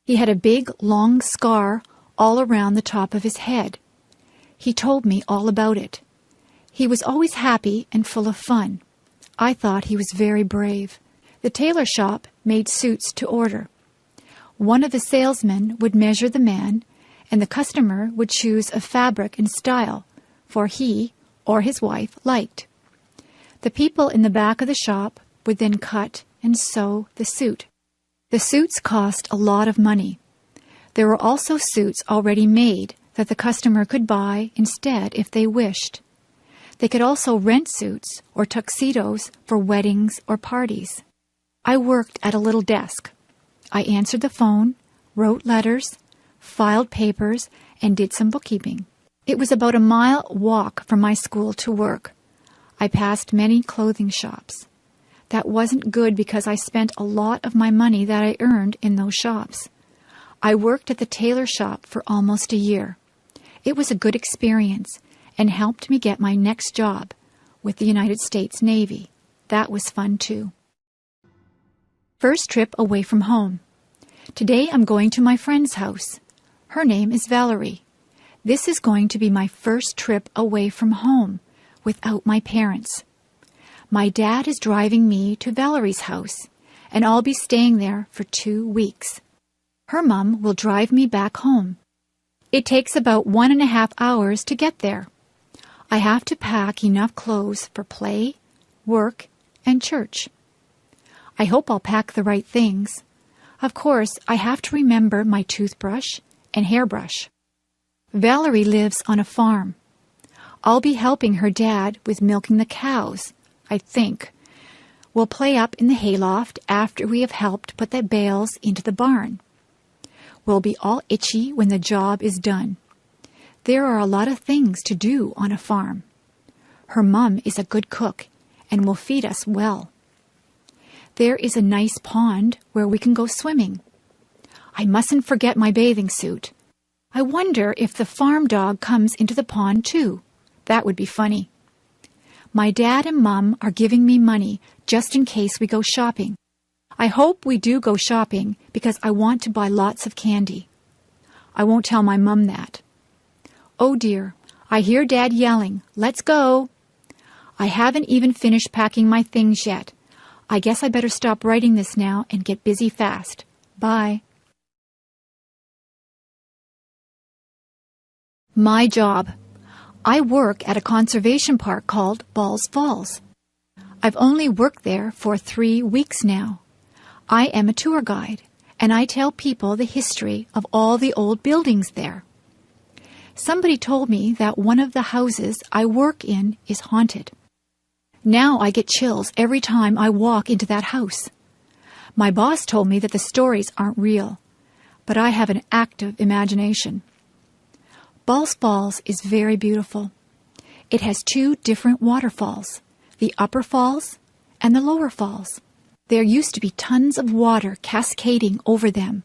He had a big, long scar all around the top of his head. He told me all about it. He was always happy and full of fun. I thought he was very brave. The tailor shop made suits to order. One of the salesmen would measure the man, and the customer would choose a fabric and style, for he or his wife liked. The people in the back of the shop would then cut and sew the suit. The suits cost a lot of money. There were also suits already made that the customer could buy instead if they wished. They could also rent suits or tuxedos for weddings or parties. I worked at a little desk. I answered the phone, wrote letters, filed papers, and did some bookkeeping. It was about a mile walk from my school to work. I passed many clothing shops. That wasn't good because I spent a lot of my money that I earned in those shops. I worked at the tailor shop for almost a year. It was a good experience and helped me get my next job with the United States Navy. That was fun too. First trip away from home. Today I'm going to my friend's house. Her name is Valerie. This is going to be my first trip away from home without my parents. My dad is driving me to Valerie's house, and I'll be staying there for 2 weeks. Her mom will drive me back home. It takes about 1.5 hours to get there. I have to pack enough clothes for play, work, and church. I hope I'll pack the right things. Of course, I have to remember my toothbrush and hairbrush. Valerie lives on a farm. I'll be helping her dad with milking the cows, I think. We'll play up in the hayloft after we have helped put the bales into the barn. We'll be all itchy when the job is done. There are a lot of things to do on a farm. Her mom is a good cook and will feed us well. There is a nice pond where we can go swimming. I mustn't forget my bathing suit. I wonder if the farm dog comes into the pond too. That would be funny. My dad and Mum are giving me money just in case we go shopping. I hope we do go shopping because I want to buy lots of candy. I won't tell my Mum that. Oh dear, I hear Dad yelling, "Let's go!" I haven't even finished packing my things yet. I guess I better stop writing this now and get busy fast. Bye. My job. I work at a conservation park called Balls Falls. I've only worked there for 3 weeks now. I am a tour guide, and I tell people the history of all the old buildings there. Somebody told me that one of the houses I work in is haunted. Now I get chills every time I walk into that house. My boss told me that the stories aren't real, but I have an active imagination. Balls Falls is very beautiful. It has 2 different waterfalls, the upper falls and the lower falls. There used to be tons of water cascading over them,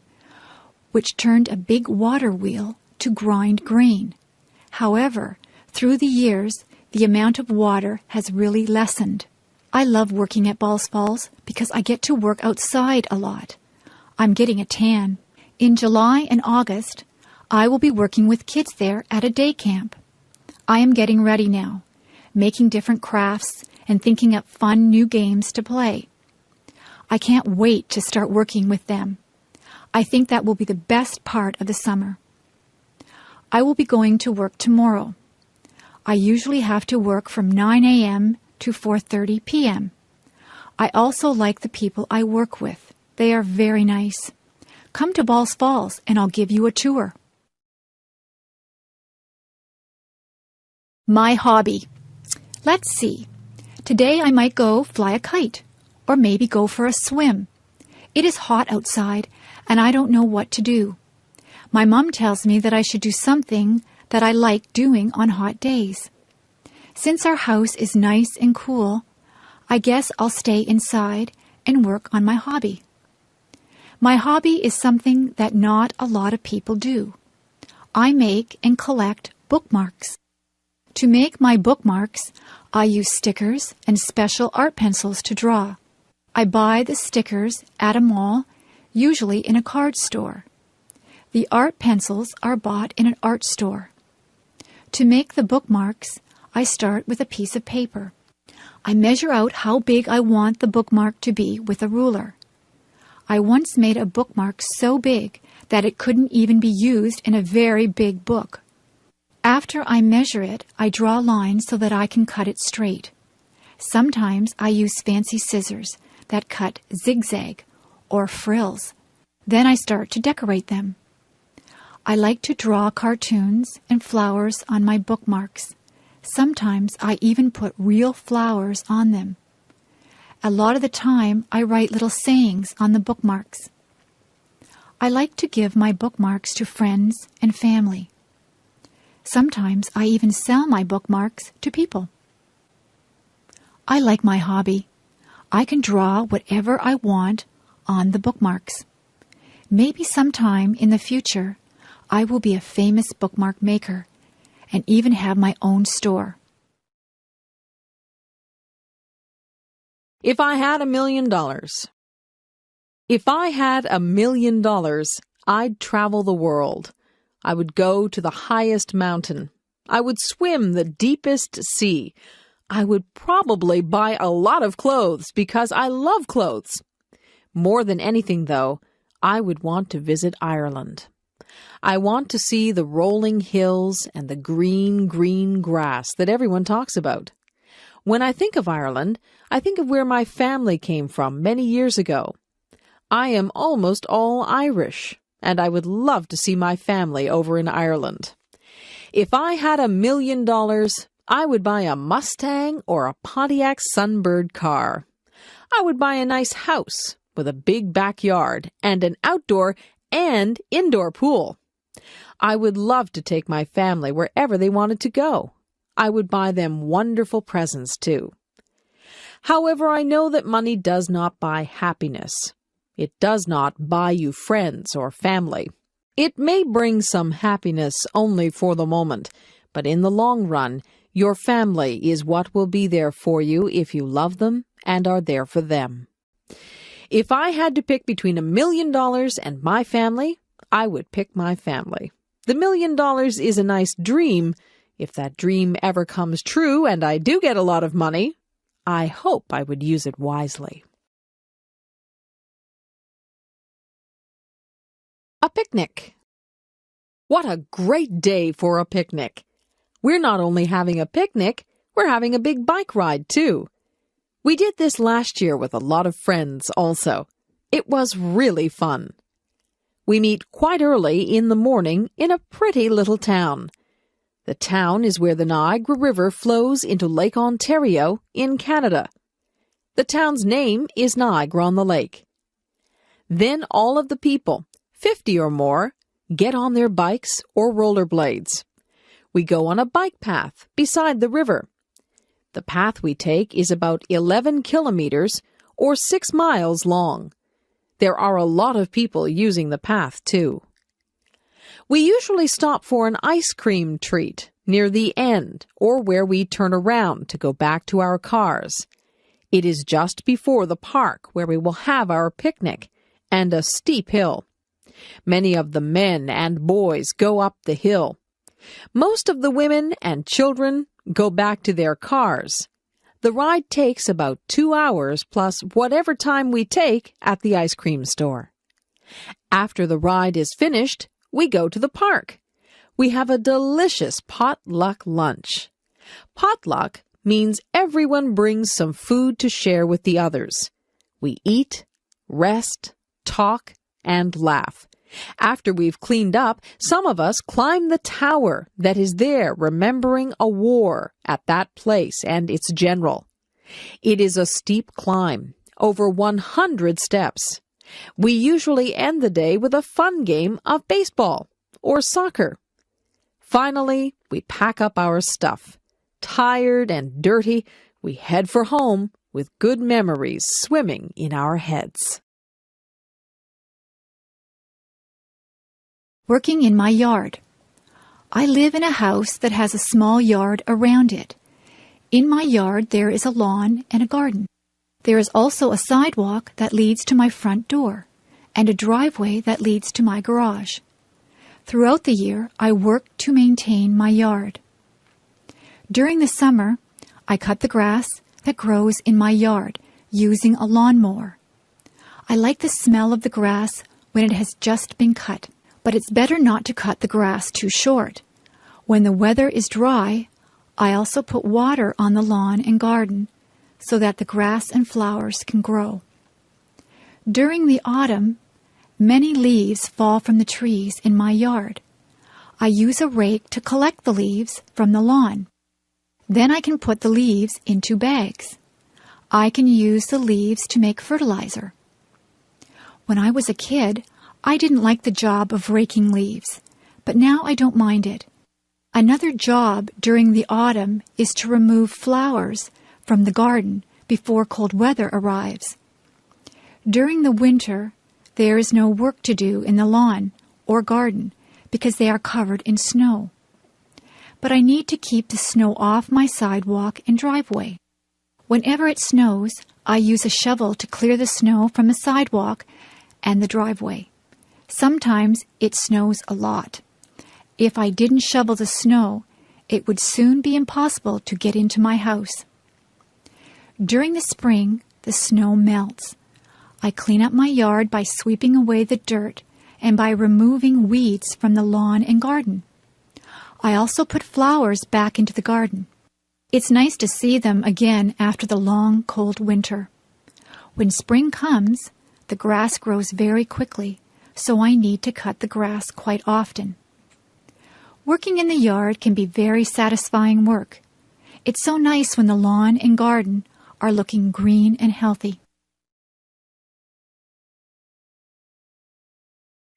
which turned a big water wheel to grind grain. However, through the years, the amount of water has really lessened. I love working at Balls Falls because I get to work outside a lot. I'm getting a tan. In July and August, I will be working with kids there at a day camp. I am getting ready now, making different crafts and thinking up fun new games to play. I can't wait to start working with them. I think that will be the best part of the summer. I will be going to work tomorrow. I usually have to work from 9 a.m. to 4:30 p.m. I also like the people I work with. They are very nice. Come to Balls Falls and I'll give you a tour. My hobby. Let's see. Today I might go fly a kite, or maybe go for a swim. It is hot outside, and I don't know what to do. My mom tells me that I should do something that I like doing on hot days. Since our house is nice and cool, I guess I'll stay inside and work on my hobby. My hobby is something that not a lot of people do. I make and collect bookmarks. To make my bookmarks, I use stickers and special art pencils to draw. I buy the stickers at a mall, usually in a card store. The art pencils are bought in an art store. To make the bookmarks, I start with a piece of paper. I measure out how big I want the bookmark to be with a ruler. I once made a bookmark so big that it couldn't even be used in a very big book. After I measure it, I draw lines so that I can cut it straight. Sometimes I use fancy scissors that cut zigzag or frills. Then I start to decorate them. I like to draw cartoons and flowers on my bookmarks. Sometimes I even put real flowers on them. A lot of the time, I write little sayings on the bookmarks. I like to give my bookmarks to friends and family. Sometimes I even sell my bookmarks to people. I like my hobby. I can draw whatever I want on the bookmarks. Maybe sometime in the future, I will be a famous bookmark maker and even have my own store. If I had $1 million. If I had $1 million, I'd travel the world. I would go to the highest mountain. I would swim the deepest sea. I would probably buy a lot of clothes because I love clothes. More than anything, though, I would want to visit Ireland. I want to see the rolling hills and the green, green grass that everyone talks about. When I think of Ireland, I think of where my family came from many years ago. I am almost all Irish, and I would love to see my family over in Ireland. If I had $1 million, I would buy a Mustang or a Pontiac Sunbird car. I would buy a nice house with a big backyard and an outdoor and indoor pool. I would love to take my family wherever they wanted to go. I would buy them wonderful presents, too. However, I know that money does not buy happiness. It does not buy you friends or family. It may bring some happiness only for the moment, but in the long run, your family is what will be there for you if you love them and are there for them. If I had to pick between $1 million and my family, I would pick my family. The $1 million is a nice dream. If that dream ever comes true and I do get a lot of money, I hope I would use it wisely. A picnic. What a great day for a picnic! We're not only having a picnic, we're having a big bike ride too. We did this last year with a lot of friends also. It was really fun. We meet quite early in the morning in a pretty little town. The town is where the Niagara River flows into Lake Ontario in Canada. The town's name is Niagara-on-the-Lake. Then all of the people, 50 or more, get on their bikes or rollerblades. We go on a bike path beside the river. The path we take is about 11 kilometers or 6 miles long. There are a lot of people using the path too. We usually stop for an ice cream treat near the end or where we turn around to go back to our cars. It is just before the park where we will have our picnic and a steep hill. Many of the men and boys go up the hill. Most of the women and children go back to their cars. The ride takes about 2 hours plus whatever time we take at the ice cream store. After the ride is finished, we go to the park. We have a delicious potluck lunch. Potluck means everyone brings some food to share with the others. We eat, rest, talk, and laugh. After we've cleaned up, some of us climb the tower that is there remembering a war at that place and its general. It is a steep climb, over 100 steps. We usually end the day with a fun game of baseball or soccer. Finally, we pack up our stuff. Tired and dirty, we head for home with good memories swimming in our heads. Working in my yard. I live in a house that has a small yard around it. In my yard there is a lawn and a garden. There is also a sidewalk that leads to my front door and a driveway that leads to my garage. Throughout the year, I work to maintain my yard. During the summer, I cut the grass that grows in my yard using a lawnmower. I like the smell of the grass when it has just been cut. But it's better not to cut the grass too short. When the weather is dry, I also put water on the lawn and garden so that the grass and flowers can grow. During the autumn, many leaves fall from the trees in my yard. I use a rake to collect the leaves from the lawn. Then I can put the leaves into bags. I can use the leaves to make fertilizer. When I was a kid, I didn't like the job of raking leaves, but now I don't mind it. Another job during the autumn is to remove flowers from the garden before cold weather arrives. During the winter, there is no work to do in the lawn or garden because they are covered in snow. But I need to keep the snow off my sidewalk and driveway. Whenever it snows, I use a shovel to clear the snow from the sidewalk and the driveway. Sometimes it snows a lot. If I didn't shovel the snow, it would soon be impossible to get into my house. During the spring, the snow melts. I clean up my yard by sweeping away the dirt and by removing weeds from the lawn and garden. I also put flowers back into the garden. It's nice to see them again after the long, cold winter. When spring comes, the grass grows very quickly, so I need to cut the grass quite often. Working in the yard can be very satisfying work. It's so nice when the lawn and garden are looking green and healthy.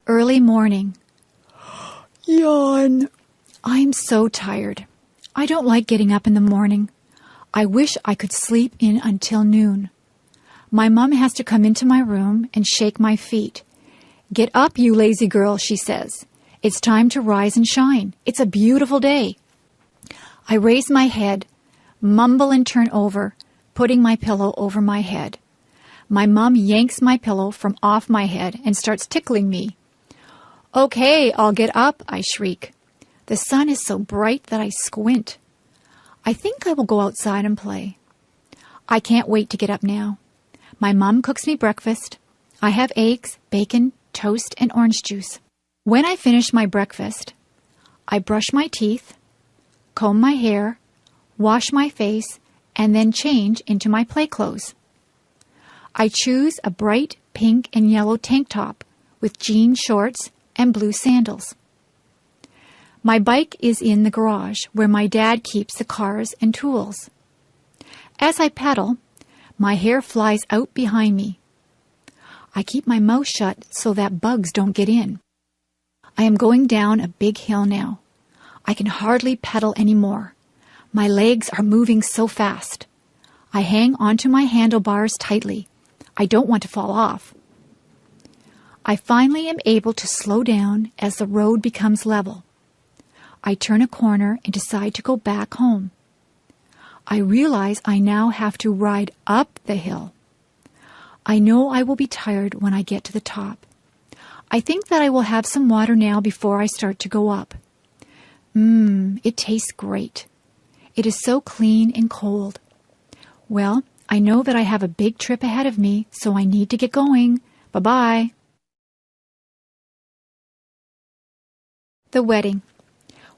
Early morning. Yawn. I'm so tired. I don't like getting up in the morning. I wish I could sleep in until noon. My mom has to come into my room and shake my feet. "Get up, you lazy girl," she says. "It's time to rise and shine. It's a beautiful day." I raise my head, mumble and turn over, putting my pillow over my head. My mom yanks my pillow from off my head and starts tickling me. "Okay, I'll get up," I shriek. The sun is so bright that I squint. I think I will go outside and play. I can't wait to get up now. My mom cooks me breakfast. I have eggs, bacon, toast, and orange juice. When I finish my breakfast, I brush my teeth, comb my hair, wash my face, and then change into my play clothes. I choose a bright pink and yellow tank top with jean shorts and blue sandals. My bike is in the garage where my dad keeps the cars and tools. As I pedal, my hair flies out behind me. I keep my mouth shut so that bugs don't get in. I am going down a big hill now. I can hardly pedal anymore. My legs are moving so fast. I hang onto my handlebars tightly. I don't want to fall off. I finally am able to slow down as the road becomes level. I turn a corner and decide to go back home. I realize I now have to ride up the hill. I know I will be tired when I get to the top. I think that I will have some water now before I start to go up. It tastes great. It is so clean and cold. Well, I know that I have a big trip ahead of me, so I need to get going. Bye-bye. The wedding.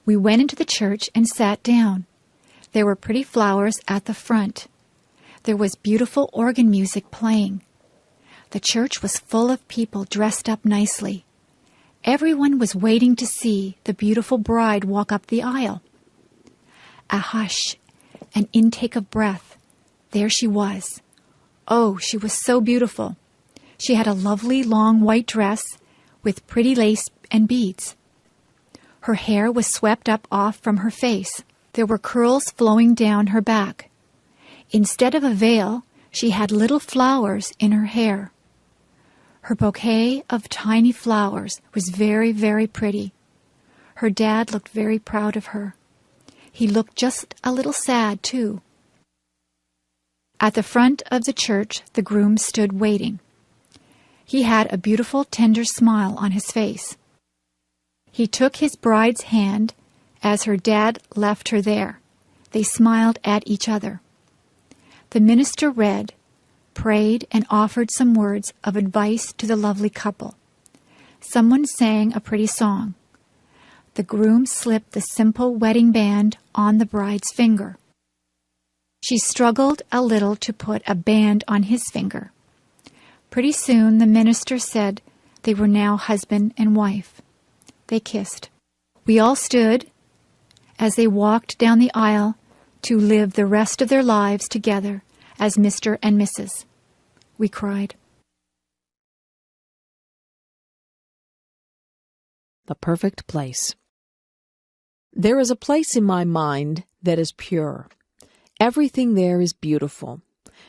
We went into the church and sat down. There were pretty flowers at the front. There was beautiful organ music playing. The church was full of people dressed up nicely. Everyone was waiting to see the beautiful bride walk up the aisle. A hush, an intake of breath. There she was. Oh, she was so beautiful. She had a lovely long white dress with pretty lace and beads. Her hair was swept up off from her face. There were curls flowing down her back. Instead of a veil, she had little flowers in her hair. Her bouquet of tiny flowers was very, very pretty. Her dad looked very proud of her. He looked just a little sad, too. At the front of the church, the groom stood waiting. He had a beautiful, tender smile on his face. He took his bride's hand as her dad left her there. They smiled at each other. The minister read, prayed, and offered some words of advice to the lovely couple. Someone sang a pretty song. The groom slipped the simple wedding band on the bride's finger. She struggled a little to put a band on his finger. Pretty soon the minister said they were now husband and wife. They kissed. We all stood as they walked down the aisle to live the rest of their lives together as Mr. and Mrs. We cried. The perfect place. There is a place in my mind that is pure. Everything there is beautiful.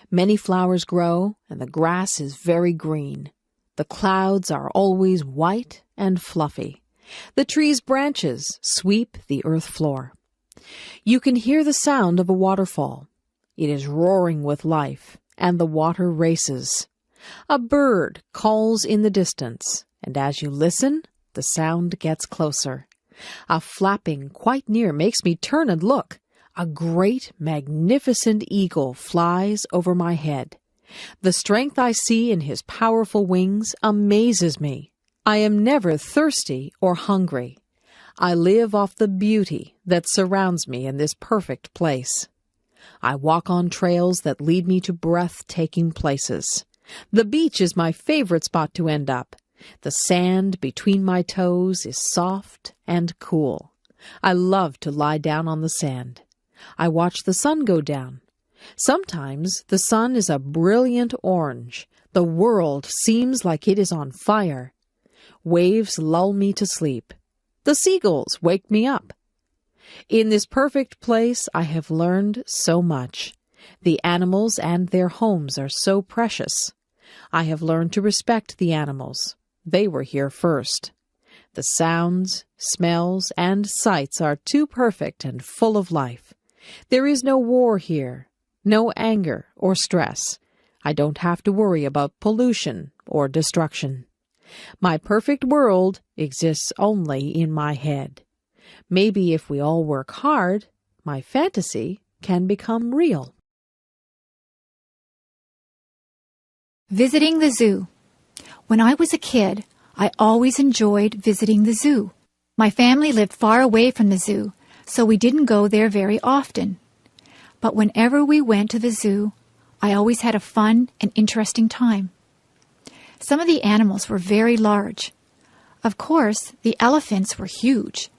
Many flowers grow, and the grass is very green. The clouds are always white and fluffy. The tree's branches sweep the earth floor. You can hear the sound of a waterfall. It is roaring with life, and the water races. A bird calls in the distance, and as you listen, the sound gets closer. A flapping quite near makes me turn and look. A great, magnificent eagle flies over my head. The strength I see in his powerful wings amazes me. I am never thirsty or hungry. I live off the beauty that surrounds me in this perfect place. I walk on trails that lead me to breathtaking places. The beach is my favorite spot to end up. The sand between my toes is soft and cool. I love to lie down on the sand. I watch the sun go down. Sometimes the sun is a brilliant orange. The world seems like it is on fire. Waves lull me to sleep. The seagulls wake me up. In this perfect place I have learned so much. The animals and their homes are so precious. I have learned to respect the animals. They were here first. The sounds, smells, and sights are too perfect and full of life. There is no war here, no anger or stress. I don't have to worry about pollution or destruction. My perfect world exists only in my head. Maybe if we all work hard, my fantasy can become real. Visiting the zoo. When I was a kid, I always enjoyed visiting the zoo. My family lived far away from the zoo, so we didn't go there very often. But whenever we went to the zoo, I always had a fun and interesting time. Some of the animals were very large. Of course, the elephants were huge,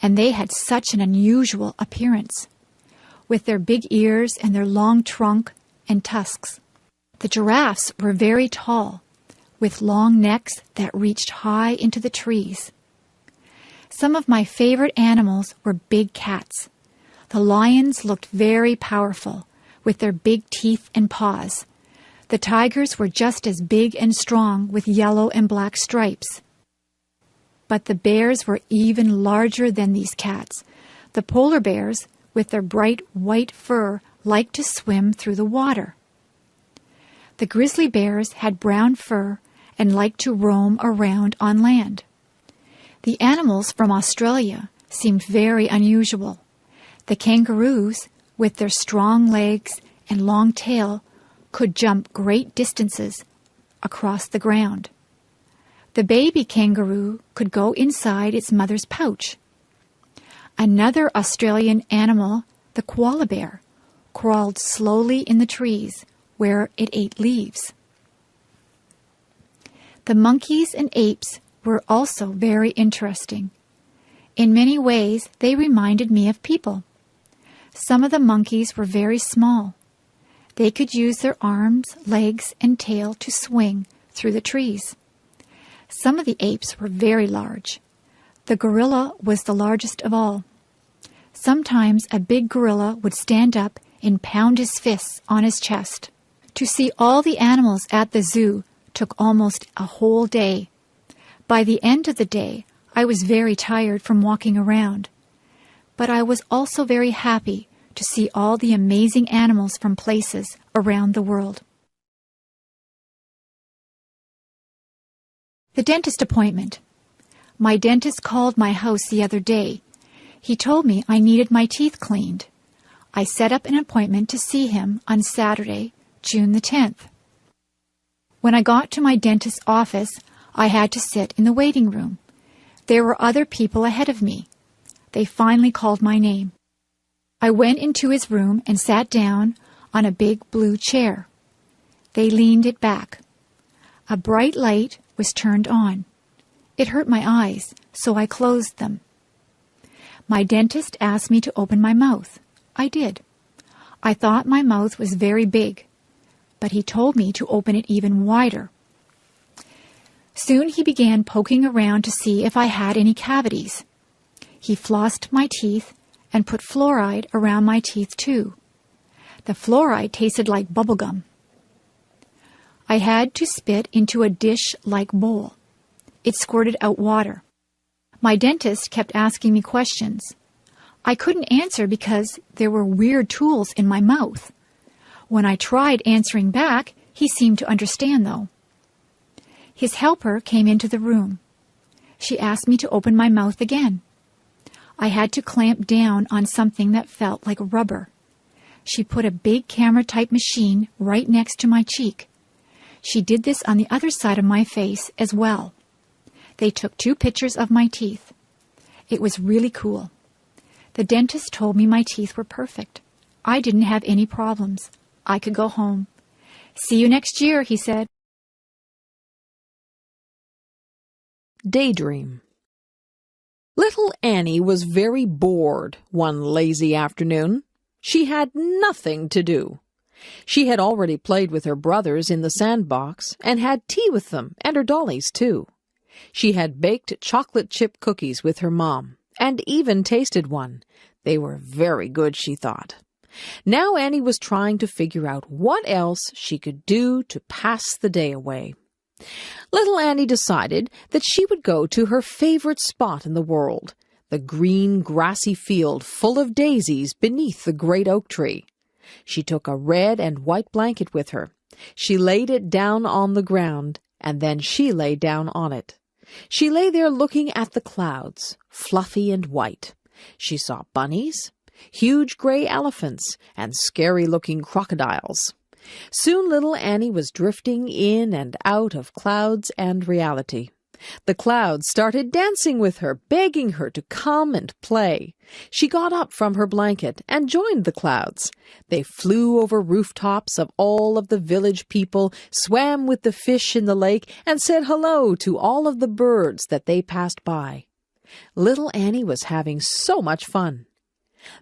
and they had such an unusual appearance, with their big ears and their long trunk and tusks. The giraffes were very tall, with long necks that reached high into the trees. Some of my favorite animals were big cats. The lions looked very powerful, with their big teeth and paws. The tigers were just as big and strong, with yellow and black stripes. But the bears were even larger than these cats. The polar bears, with their bright white fur, liked to swim through the water. The grizzly bears had brown fur and liked to roam around on land. The animals from Australia seemed very unusual. The kangaroos, with their strong legs and long tail, could jump great distances across the ground. The baby kangaroo could go inside its mother's pouch. Another Australian animal, the koala bear, crawled slowly in the trees where it ate leaves. The monkeys and apes were also very interesting. In many ways, they reminded me of people. Some of the monkeys were very small. They could use their arms, legs, and tail to swing through the trees. Some of the apes were very large. The gorilla was the largest of all. Sometimes a big gorilla would stand up and pound his fists on his chest. To see all the animals at the zoo took almost a whole day. By the end of the day, I was very tired from walking around. But I was also very happy to see all the amazing animals from places around the world. The dentist appointment. My dentist called my house the other day. He told me I needed my teeth cleaned. I set up an appointment to see him on Saturday, June the 10th. When I got to my dentist's office, I had to sit in the waiting room. There were other people ahead of me. They finally called my name. I went into his room and sat down on a big blue chair. They leaned it back. A bright light was turned on. It hurt my eyes, so I closed them. My dentist asked me to open my mouth. I did. I thought my mouth was very big, but he told me to open it even wider. Soon he began poking around to see if I had any cavities. He flossed my teeth and put fluoride around my teeth too. The fluoride tasted like bubble gum. I had to spit into a dish-like bowl. It squirted out water. My dentist kept asking me questions. I couldn't answer because there were weird tools in my mouth. When I tried answering back, he seemed to understand, though. His helper came into the room. She asked me to open my mouth again. I had to clamp down on something that felt like rubber. She put a big camera-type machine right next to my cheek. She did this on the other side of my face as well. They took 2 pictures of my teeth. It was really cool. The dentist told me my teeth were perfect. I didn't have any problems. I could go home. See you next year, he said. Daydream. Little Annie was very bored one lazy afternoon. She had nothing to do. She had already played with her brothers in the sandbox and had tea with them and her dollies, too. She had baked chocolate chip cookies with her mom and even tasted one. They were very good, she thought. Now Annie was trying to figure out what else she could do to pass the day away. Little Annie decided that she would go to her favorite spot in the world, the green, grassy field full of daisies beneath the great oak tree. She took a red and white blanket with her. She laid it down on the ground, and then she lay down on it. She lay there looking at the clouds, fluffy and white. She saw bunnies, huge gray elephants, and scary-looking crocodiles. Soon little Annie was drifting in and out of clouds and reality. The clouds started dancing with her, begging her to come and play. She got up from her blanket and joined the clouds. They flew over rooftops of all of the village people, swam with the fish in the lake, and said hello to all of the birds that they passed by. Little Annie was having so much fun.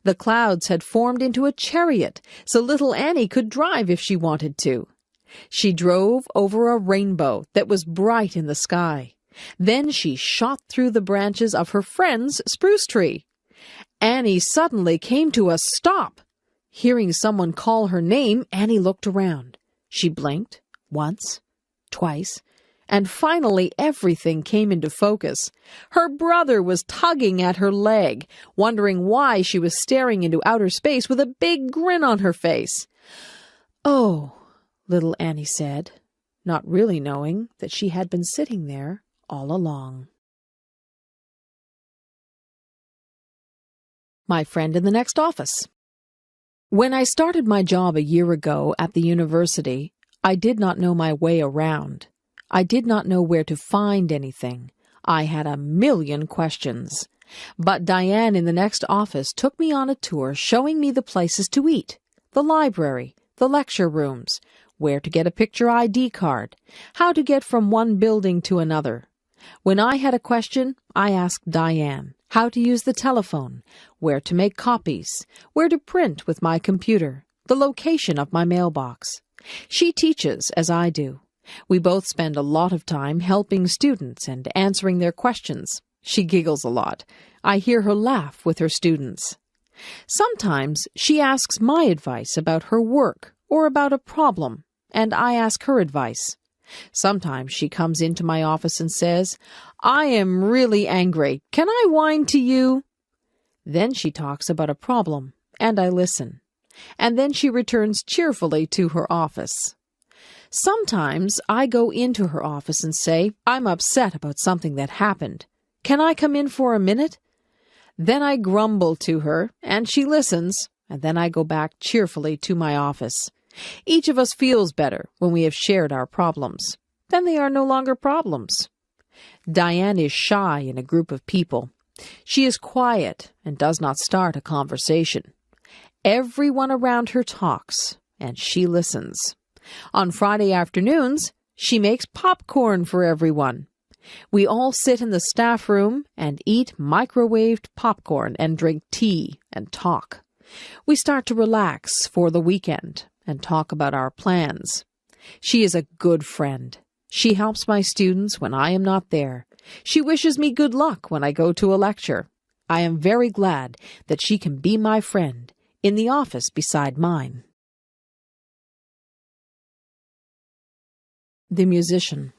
The clouds had formed into a chariot, so little Annie could drive if she wanted to. She drove over a rainbow that was bright in the sky. Then she shot through the branches of her friend's spruce tree. Annie suddenly came to a stop. Hearing someone call her name, Annie looked around. She blinked once, twice, and finally everything came into focus. Her brother was tugging at her leg, wondering why she was staring into outer space with a big grin on her face. "Oh," little Annie said, not really knowing that she had been sitting there all along. My friend in the next office. When I started my job a year ago at the university, I did not know my way around. I did not know where to find anything. I had a million questions. But Diane in the next office took me on a tour showing me the places to eat, the library, the lecture rooms, where to get a picture ID card, how to get from one building to another. When I had a question, I asked Diane how to use the telephone, where to make copies, where to print with my computer, the location of my mailbox. She teaches as I do. We both spend a lot of time helping students and answering their questions. She giggles a lot. I hear her laugh with her students. Sometimes she asks my advice about her work or about a problem, and I ask her advice. Sometimes she comes into my office and says, "I am really angry. Can I whine to you?" Then she talks about a problem, and I listen. And then she returns cheerfully to her office. Sometimes I go into her office and say, "I'm upset about something that happened. Can I come in for a minute?" Then I grumble to her, and she listens, and then I go back cheerfully to my office. Each of us feels better when we have shared our problems. Then they are no longer problems. Diane is shy in a group of people. She is quiet and does not start a conversation. Everyone around her talks, and she listens. On Friday afternoons, she makes popcorn for everyone. We all sit in the staff room and eat microwaved popcorn and drink tea and talk. We start to relax for the weekend and talk about our plans. She is a good friend. She helps my students when I am not there. She wishes me good luck when I go to a lecture. I am very glad that she can be my friend in the office beside mine. The musician.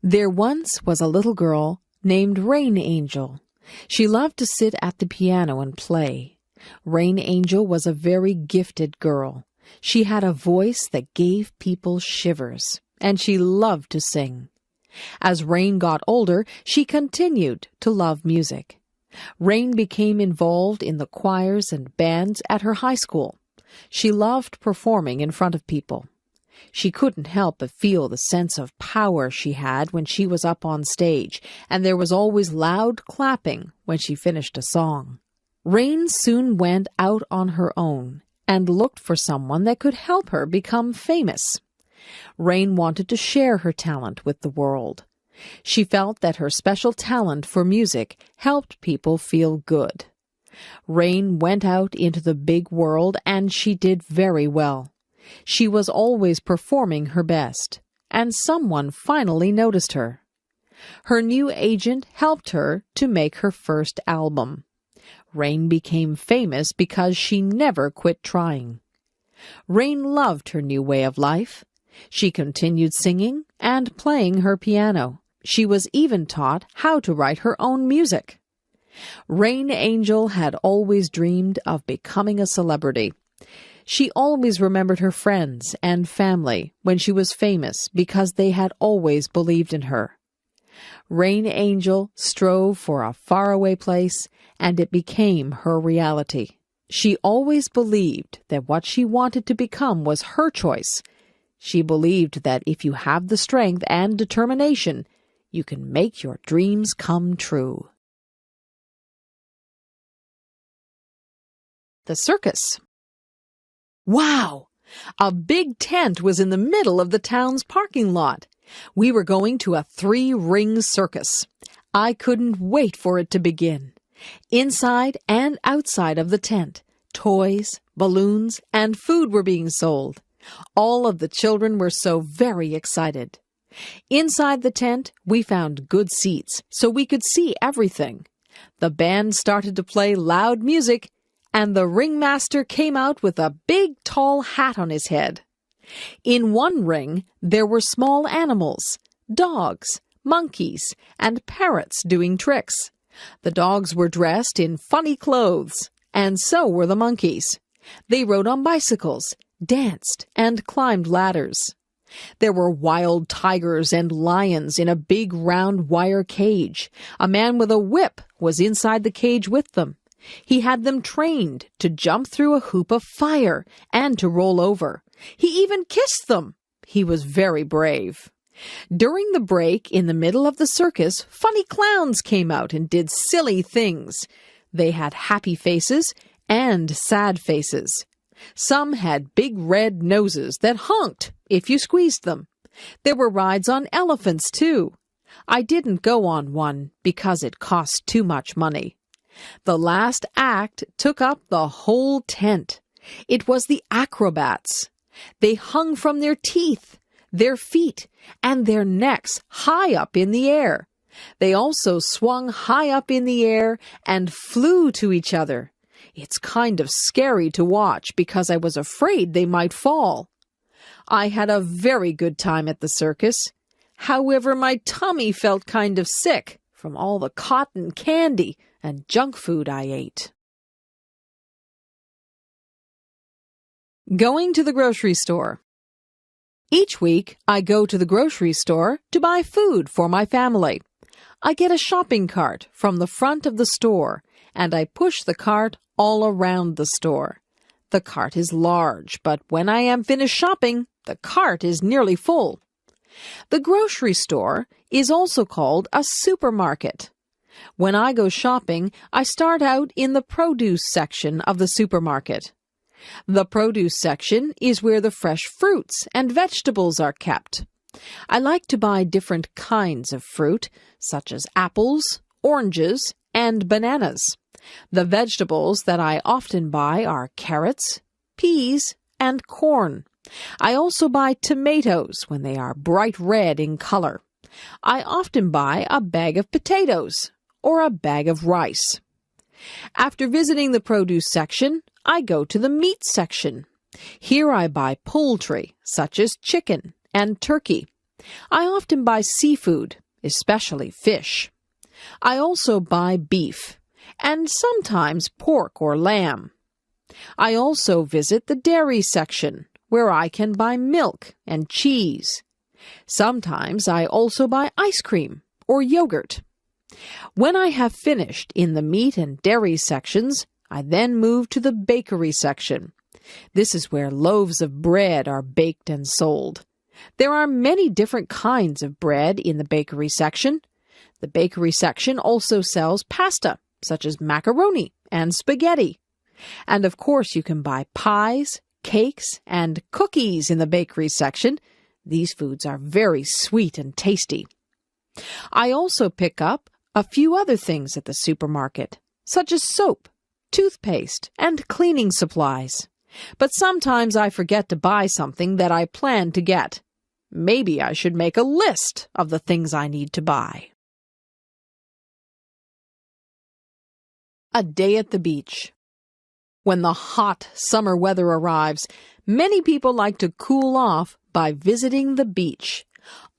There once was a little girl named Rain Angel. She loved to sit at the piano and play. Rain Angel was a very gifted girl. She had a voice that gave people shivers, and she loved to sing. As Rain got older, she continued to love music. Rain became involved in the choirs and bands at her high school. She loved performing in front of people. She couldn't help but feel the sense of power she had when she was up on stage, and there was always loud clapping when she finished a song. Rain soon went out on her own and looked for someone that could help her become famous. Rain wanted to share her talent with the world. She felt that her special talent for music helped people feel good. Rain went out into the big world, and she did very well. She was always performing her best, and someone finally noticed her. Her new agent helped her to make her first album. Rain became famous because she never quit trying. Rain loved her new way of life. She continued singing and playing her piano. She was even taught how to write her own music. Rain Angel had always dreamed of becoming a celebrity. She always remembered her friends and family when she was famous because they had always believed in her. Rain Angel strove for a faraway place, and it became her reality. She always believed that what she wanted to become was her choice. She believed that if you have the strength and determination, you can make your dreams come true. The circus. Wow! A big tent was in the middle of the town's parking lot. We were going to a 3-ring circus. I couldn't wait for it to begin. Inside and outside of the tent, toys, balloons, and food were being sold. All of the children were so very excited. Inside the tent, we found good seats so we could see everything. The band started to play loud music, and the ringmaster came out with a big tall hat on his head. In one ring, there were small animals, dogs, monkeys, and parrots doing tricks. The dogs were dressed in funny clothes, and so were the monkeys. They rode on bicycles, danced, and climbed ladders. There were wild tigers and lions in a big round wire cage. A man with a whip was inside the cage with them. He had them trained to jump through a hoop of fire and to roll over. He even kissed them. He was very brave. During the break in the middle of the circus, funny clowns came out and did silly things. They had happy faces and sad faces. Some had big red noses that honked if you squeezed them. There were rides on elephants, too. I didn't go on one because it cost too much money. The last act took up the whole tent. It was the acrobats. They hung from their teeth, their feet, and their necks high up in the air. They also swung high up in the air and flew to each other. It's kind of scary to watch because I was afraid they might fall. I had a very good time at the circus. However, my tummy felt kind of sick from all the cotton candy and junk food I ate. Going to the grocery store. Each week, I go to the grocery store to buy food for my family. I get a shopping cart from the front of the store, and I push the cart all around the store. The cart is large, but when I am finished shopping, the cart is nearly full. The grocery store is also called a supermarket. When I go shopping, I start out in the produce section of the supermarket. The produce section is where the fresh fruits and vegetables are kept. I like to buy different kinds of fruit, such as apples, oranges, and bananas. The vegetables that I often buy are carrots, peas, and corn. I also buy tomatoes when they are bright red in color. I often buy a bag of potatoes or a bag of rice. After visiting the produce section, I go to the meat section. Here I buy poultry, such as chicken and turkey. I often buy seafood, especially fish. I also buy beef, and sometimes pork or lamb. I also visit the dairy section, where I can buy milk and cheese. Sometimes I also buy ice cream or yogurt. When I have finished in the meat and dairy sections, I then move to the bakery section. This is where loaves of bread are baked and sold. There are many different kinds of bread in the bakery section. The bakery section also sells pasta, such as macaroni and spaghetti. And of course, you can buy pies, cakes, and cookies in the bakery section. These foods are very sweet and tasty. I also pick up a few other things at the supermarket, such as soap, toothpaste, and cleaning supplies. But sometimes I forget to buy something that I plan to get. Maybe I should make a list of the things I need to buy. A day at the beach. When the hot summer weather arrives, many people like to cool off by visiting the beach.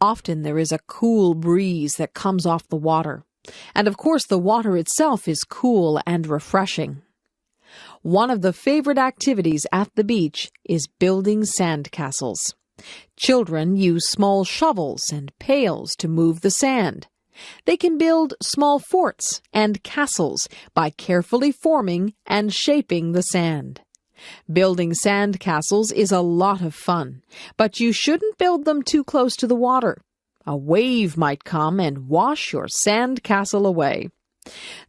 Often there is a cool breeze that comes off the water. And of course the water itself is cool and refreshing. One of the favorite activities at the beach is building sandcastles. Children use small shovels and pails to move the sand. They can build small forts and castles by carefully forming and shaping the sand. Building sandcastles is a lot of fun, but you shouldn't build them too close to the water. A wave might come and wash your sandcastle away.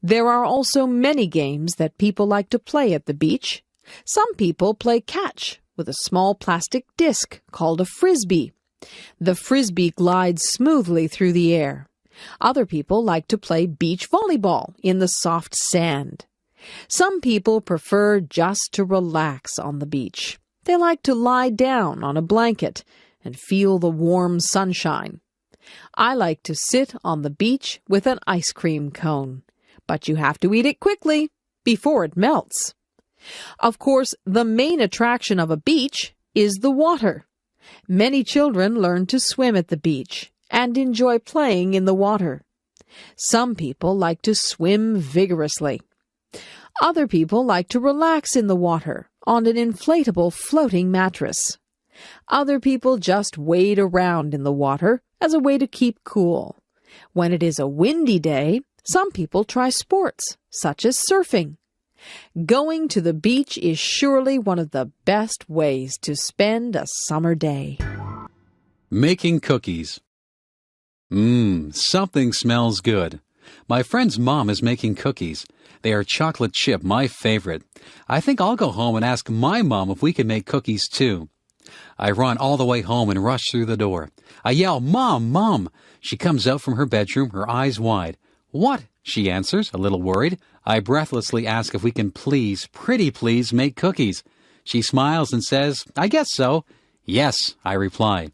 There are also many games that people like to play at the beach. Some people play catch with a small plastic disc called a frisbee. The frisbee glides smoothly through the air. Other people like to play beach volleyball in the soft sand. Some people prefer just to relax on the beach. They like to lie down on a blanket and feel the warm sunshine. I like to sit on the beach with an ice cream cone, but you have to eat it quickly before it melts. Of course, the main attraction of a beach is the water. Many children learn to swim at the beach and enjoy playing in the water. Some people like to swim vigorously. Other people like to relax in the water on an inflatable floating mattress. Other people just wade around in the water as a way to keep cool. When it is a windy day, some people try sports, such as surfing. Going to the beach is surely one of the best ways to spend a summer day. Making cookies. Something smells good. My friend's mom is making cookies. They are chocolate chip, my favorite. I think I'll go home and ask my mom if we can make cookies too. I run all the way home and rush through the door. I yell, "Mom, Mom!" She comes out from her bedroom, her eyes wide. "What?" she answers, a little worried. I breathlessly ask if we can please, pretty please, make cookies. She smiles and says, "I guess so." "Yes," I reply.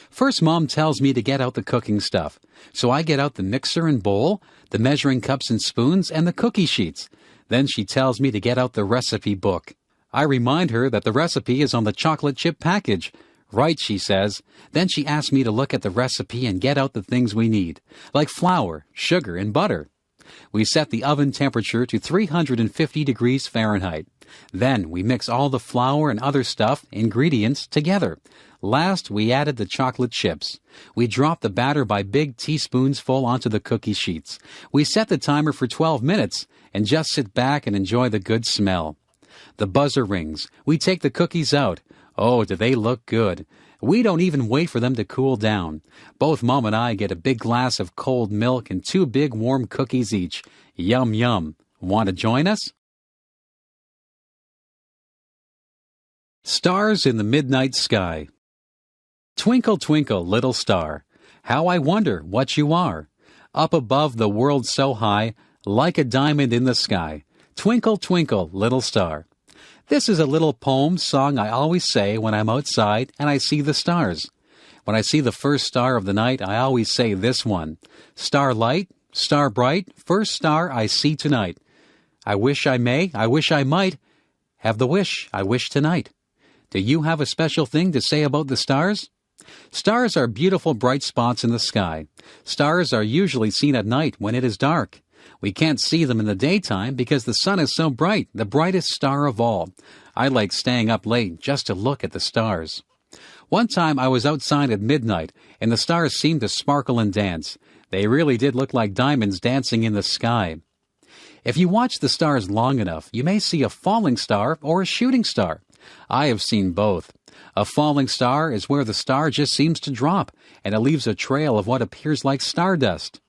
First, Mom tells me to get out the cooking stuff. So I get out the mixer and bowl, the measuring cups and spoons, and the cookie sheets. Then she tells me to get out the recipe book. I remind her that the recipe is on the chocolate chip package. "Right," she says. Then she asks me to look at the recipe and get out the things we need, like flour, sugar, and butter. We set the oven temperature to 350 degrees Fahrenheit. Then we mix all the flour and other ingredients together. Last, we added the chocolate chips. We drop the batter by big teaspoons full onto the cookie sheets. We set the timer for 12 minutes and just sit back and enjoy the good smell. The buzzer rings. We take the cookies out. Oh, do they look good. We don't even wait for them to cool down. Both Mom and I get a big glass of cold milk and 2 big warm cookies each. Yum, yum. Want to join us? Stars in the midnight sky. Twinkle, twinkle, little star, how I wonder what you are. Up above the world so high, like a diamond in the sky. Twinkle, twinkle, little star. This is a little poem song I always say when I'm outside and I see the stars. When I see the first star of the night, I always say this one. Starlight, star bright, first star I see tonight. I wish I may, I wish I might, have the wish I wish tonight. Do you have a special thing to say about the stars? Stars are beautiful bright spots in the sky. Stars are usually seen at night when it is dark. We can't see them in the daytime because the sun is so bright, the brightest star of all. I like staying up late just to look at the stars. One time I was outside at midnight, and the stars seemed to sparkle and dance. They really did look like diamonds dancing in the sky. If you watch the stars long enough, you may see a falling star or a shooting star. I have seen both. A falling star is where the star just seems to drop, and it leaves a trail of what appears like stardust.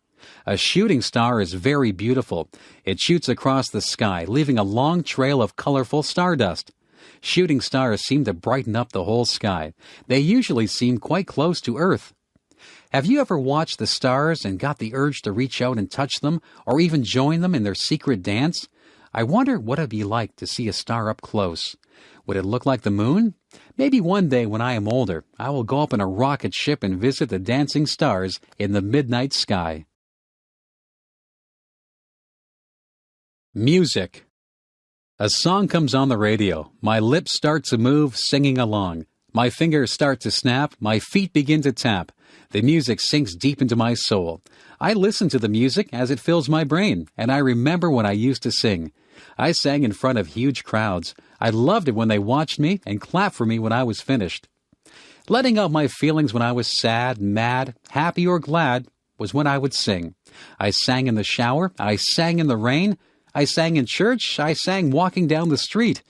A shooting star is very beautiful. It shoots across the sky, leaving a long trail of colorful stardust. Shooting stars seem to brighten up the whole sky. They usually seem quite close to Earth. Have you ever watched the stars and got the urge to reach out and touch them, or even join them in their secret dance? I wonder what it'd be like to see a star up close. Would it look like the moon? Maybe one day when I am older, I will go up in a rocket ship and visit the dancing stars in the midnight sky. Music. A song comes on the radio. My lips start to move, singing along. My fingers start to snap. My feet begin to tap. The music sinks deep into my soul. I listen to the music as it fills my brain, and I remember when I used to sing. I sang in front of huge crowds. I loved it when they watched me and clapped for me when I was finished. Letting out my feelings when I was sad, mad, happy, or glad was when I would sing. I sang in the shower. I sang in the rain. I sang in church. I sang walking down the street.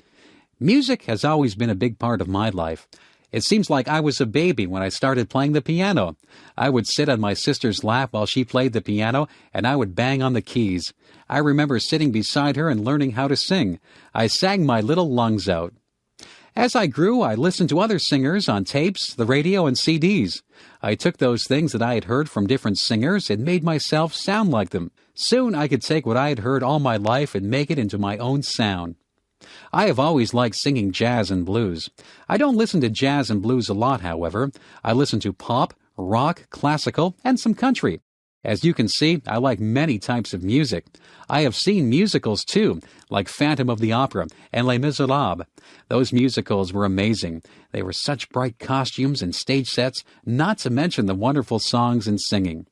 Music has always been a big part of my life. It seems like I was a baby when I started playing the piano. I would sit on my sister's lap while she played the piano, and I would bang on the keys. I remember sitting beside her and learning how to sing. I sang my little lungs out. As I grew, I listened to other singers on tapes, the radio, and CDs. I took those things that I had heard from different singers and made myself sound like them. Soon I could take what I had heard all my life and make it into my own sound. I have always liked singing jazz and blues. I don't listen to jazz and blues a lot, however. I listen to pop, rock, classical, and some country. As you can see, I like many types of music. I have seen musicals, too, like Phantom of the Opera and Les Miserables. Those musicals were amazing. They were such bright costumes and stage sets, not to mention the wonderful songs and singing.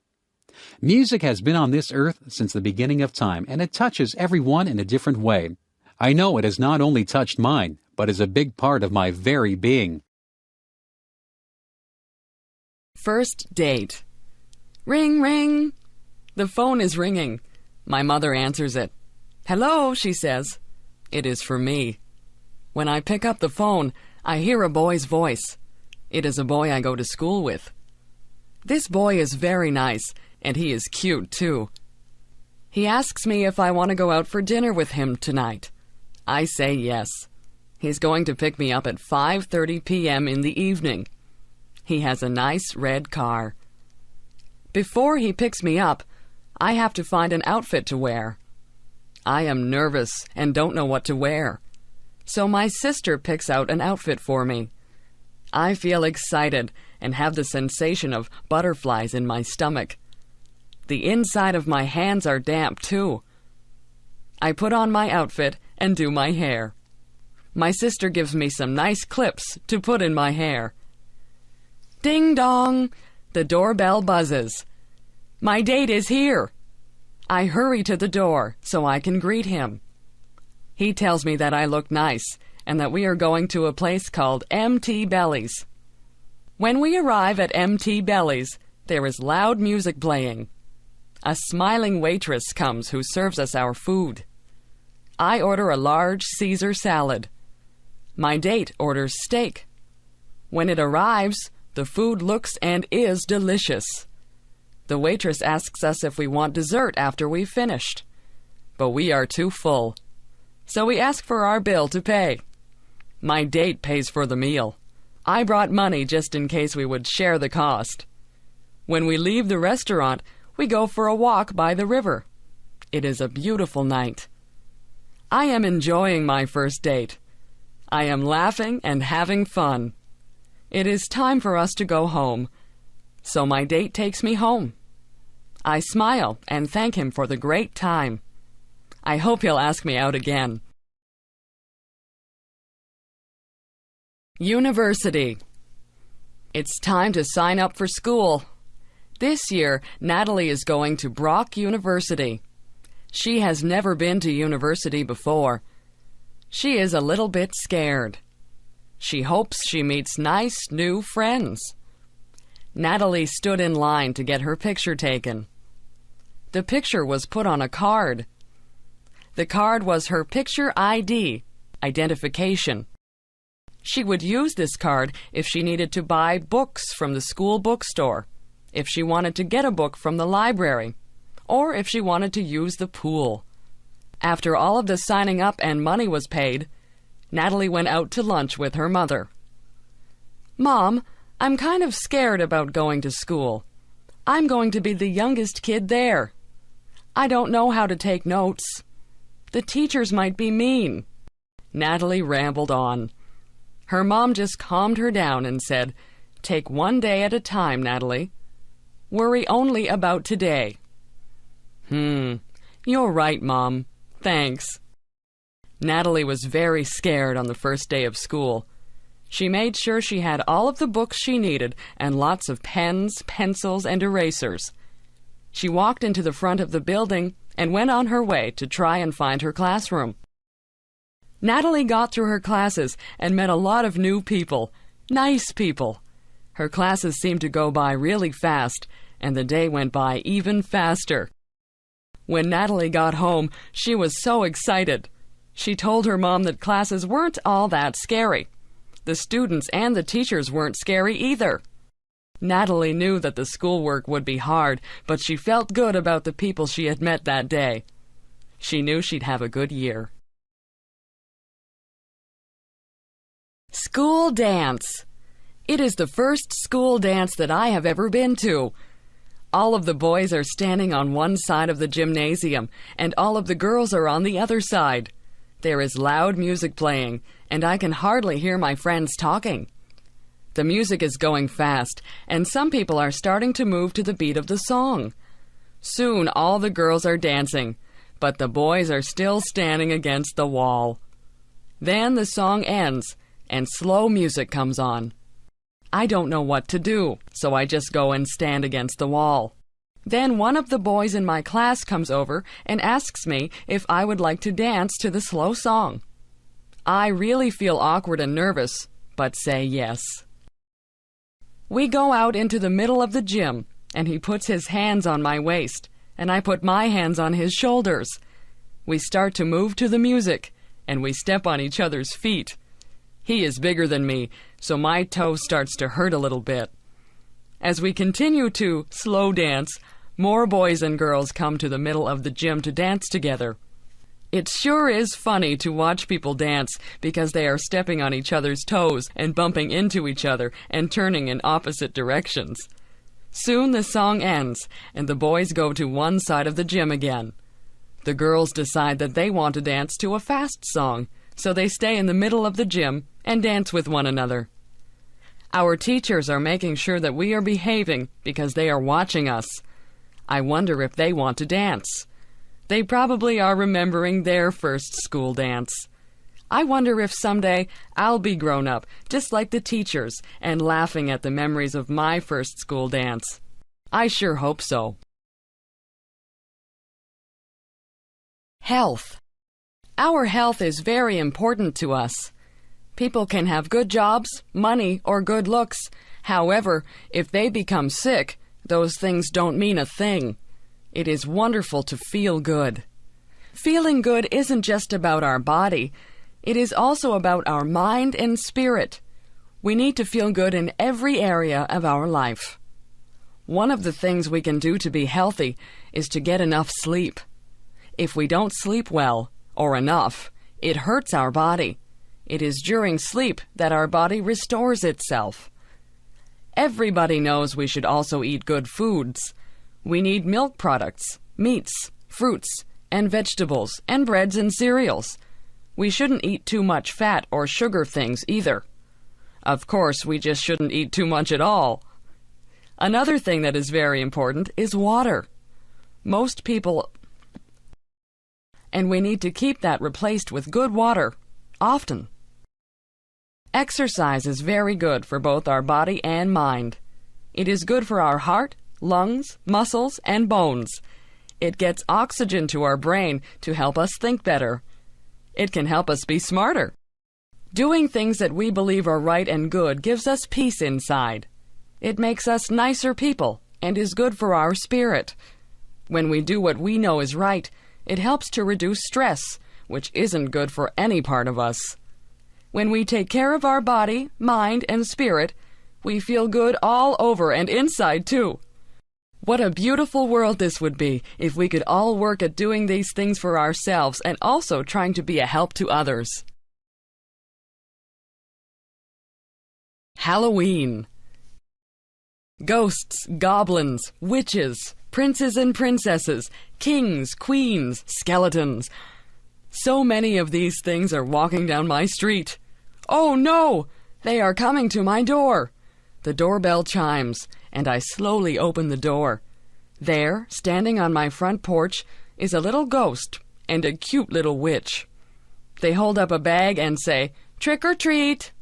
Music has been on this earth since the beginning of time, and it touches everyone in a different way. I know it has not only touched mine, but is a big part of my very being. First date. Ring, ring. The phone is ringing. My mother answers it. Hello, she says. It is for me. When I pick up the phone, I hear a boy's voice. It is a boy I go to school with. This boy is very nice, and he is cute, too. He asks me if I want to go out for dinner with him tonight. I say yes. He's going to pick me up at 5:30 p.m. in the evening. He has a nice red car. Before he picks me up, I have to find an outfit to wear. I am nervous and don't know what to wear. So my sister picks out an outfit for me. I feel excited and have the sensation of butterflies in my stomach. The inside of my hands are damp, too. I put on my outfit and do my hair. My sister gives me some nice clips to put in my hair. Ding dong! The doorbell buzzes. My date is here. I hurry to the door so I can greet him. He tells me that I look nice and that we are going to a place called MT Belly's. When we arrive at MT Belly's, there is loud music playing. A smiling waitress comes who serves us our food. I order a large Caesar salad. My date orders steak. When it arrives, the food looks and is delicious. The waitress asks us if we want dessert after we've finished. But we are too full. So we ask for our bill to pay. My date pays for the meal. I brought money just in case we would share the cost. When we leave the restaurant, we go for a walk by the river. It is a beautiful night. I am enjoying my first date. I am laughing and having fun. It is time for us to go home. So my date takes me home. I smile and thank him for the great time. I hope he'll ask me out again. University. It's time to sign up for school. This year, Natalie is going to Brock University. She has never been to university before. She is a little bit scared. She hopes she meets nice new friends. Natalie stood in line to get her picture taken. The picture was put on a card. The card was her picture ID, identification. She would use this card if she needed to buy books from the school bookstore, if she wanted to get a book from the library, or if she wanted to use the pool. After all of the signing up and money was paid, Natalie went out to lunch with her mother. Mom, I'm kind of scared about going to school. I'm going to be the youngest kid there. I don't know how to take notes. The teachers might be mean. Natalie rambled on. Her mom just calmed her down and said, "Take one day at a time, Natalie. Worry only about today." You're right, Mom. Thanks. Natalie was very scared on the first day of school. She made sure she had all of the books she needed and lots of pens, pencils, and erasers. She walked into the front of the building and went on her way to try and find her classroom. Natalie got through her classes and met a lot of new people, nice people. Her classes seemed to go by really fast, and the day went by even faster. When Natalie got home, she was so excited. She told her mom that classes weren't all that scary. The students and the teachers weren't scary either. Natalie knew that the schoolwork would be hard, but she felt good about the people she had met that day. She knew she'd have a good year. School dance. It is the first school dance that I have ever been to. All of the boys are standing on one side of the gymnasium, and all of the girls are on the other side. There is loud music playing, and I can hardly hear my friends talking. The music is going fast, and some people are starting to move to the beat of the song. Soon all the girls are dancing, but the boys are still standing against the wall. Then the song ends, and slow music comes on. I don't know what to do, so I just go and stand against the wall. Then one of the boys in my class comes over and asks me if I would like to dance to the slow song. I really feel awkward and nervous, but say yes. We go out into the middle of the gym, and he puts his hands on my waist, and I put my hands on his shoulders. We start to move to the music, and we step on each other's feet. He is bigger than me, so my toe starts to hurt a little bit. As we continue to slow dance, more boys and girls come to the middle of the gym to dance together. It sure is funny to watch people dance because they are stepping on each other's toes and bumping into each other and turning in opposite directions. Soon the song ends, and the boys go to one side of the gym again. The girls decide that they want to dance to a fast song, so they stay in the middle of the gym and dance with one another. Our teachers are making sure that we are behaving because they are watching us. I wonder if they want to dance. They probably are remembering their first school dance. I wonder if someday I'll be grown up, just like the teachers, and laughing at the memories of my first school dance. I sure hope so. Health. Our health is very important to us. People can have good jobs, money, or good looks. However, if they become sick, those things don't mean a thing. It is wonderful to feel good. Feeling good isn't just about our body. It is also about our mind and spirit. We need to feel good in every area of our life. One of the things we can do to be healthy is to get enough sleep. If we don't sleep well, or enough, it hurts our body. It is during sleep that our body restores itself. Everybody knows we should also eat good foods. We need milk products, meats, fruits, and vegetables, and breads and cereals. We shouldn't eat too much fat or sugar things either. Of course, we just shouldn't eat too much at all. Another thing that is very important is water. Most people... And we need to keep that replaced with good water, often. Exercise is very good for both our body and mind. It is good for our heart, lungs, muscles, and bones. It gets oxygen to our brain to help us think better. It can help us be smarter. Doing things that we believe are right and good gives us peace inside. It makes us nicer people and is good for our spirit. When we do what we know is right, it helps to reduce stress, which isn't good for any part of us. When we take care of our body, mind, and spirit, we feel good all over and inside too. What a beautiful world this would be if we could all work at doing these things for ourselves and also trying to be a help to others. Halloween. Ghosts, goblins, witches, princes and princesses, kings, queens, skeletons. So many of these things are walking down my street. Oh no! They are coming to my door. The doorbell chimes, and I slowly open the door. There, standing on my front porch, is a little ghost, and a cute little witch. They hold up a bag and say, "Trick or treat."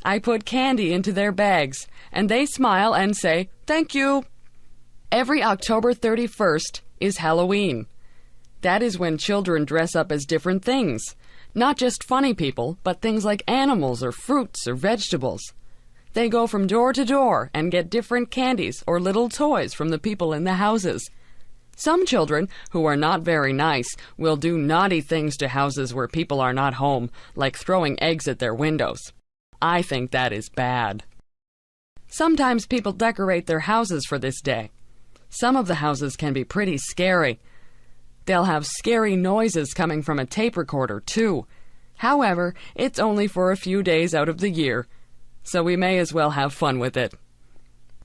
I put candy into their bags, and they smile and say, "Thank you." Every October 31st is Halloween. That is when children dress up as different things. Not just funny people, but things like animals or fruits or vegetables. They go from door to door and get different candies or little toys from the people in the houses. Some children, who are not very nice, will do naughty things to houses where people are not home, like throwing eggs at their windows. I think that is bad. Sometimes people decorate their houses for this day. Some of the houses can be pretty scary. They'll have scary noises coming from a tape recorder, too. However, it's only for a few days out of the year, so we may as well have fun with it.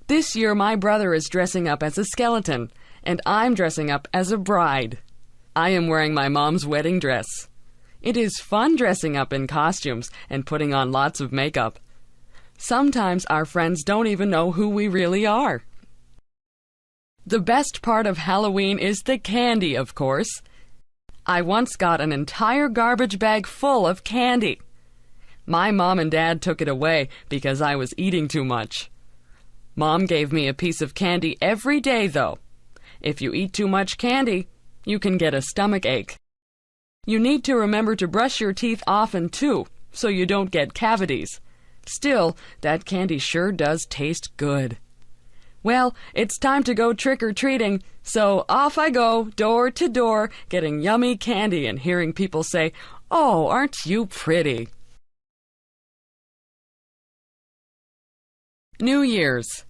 This year my brother is dressing up as a skeleton, and I'm dressing up as a bride. I am wearing my mom's wedding dress. It is fun dressing up in costumes and putting on lots of makeup. Sometimes our friends don't even know who we really are. The best part of Halloween is the candy, of course. I once got an entire garbage bag full of candy. My mom and dad took it away because I was eating too much. Mom gave me a piece of candy every day, though. If you eat too much candy, you can get a stomach ache. You need to remember to brush your teeth often, too, so you don't get cavities. Still, that candy sure does taste good. Well, it's time to go trick-or-treating, so off I go, door to door, getting yummy candy and hearing people say, "Oh, aren't you pretty?" New Year's.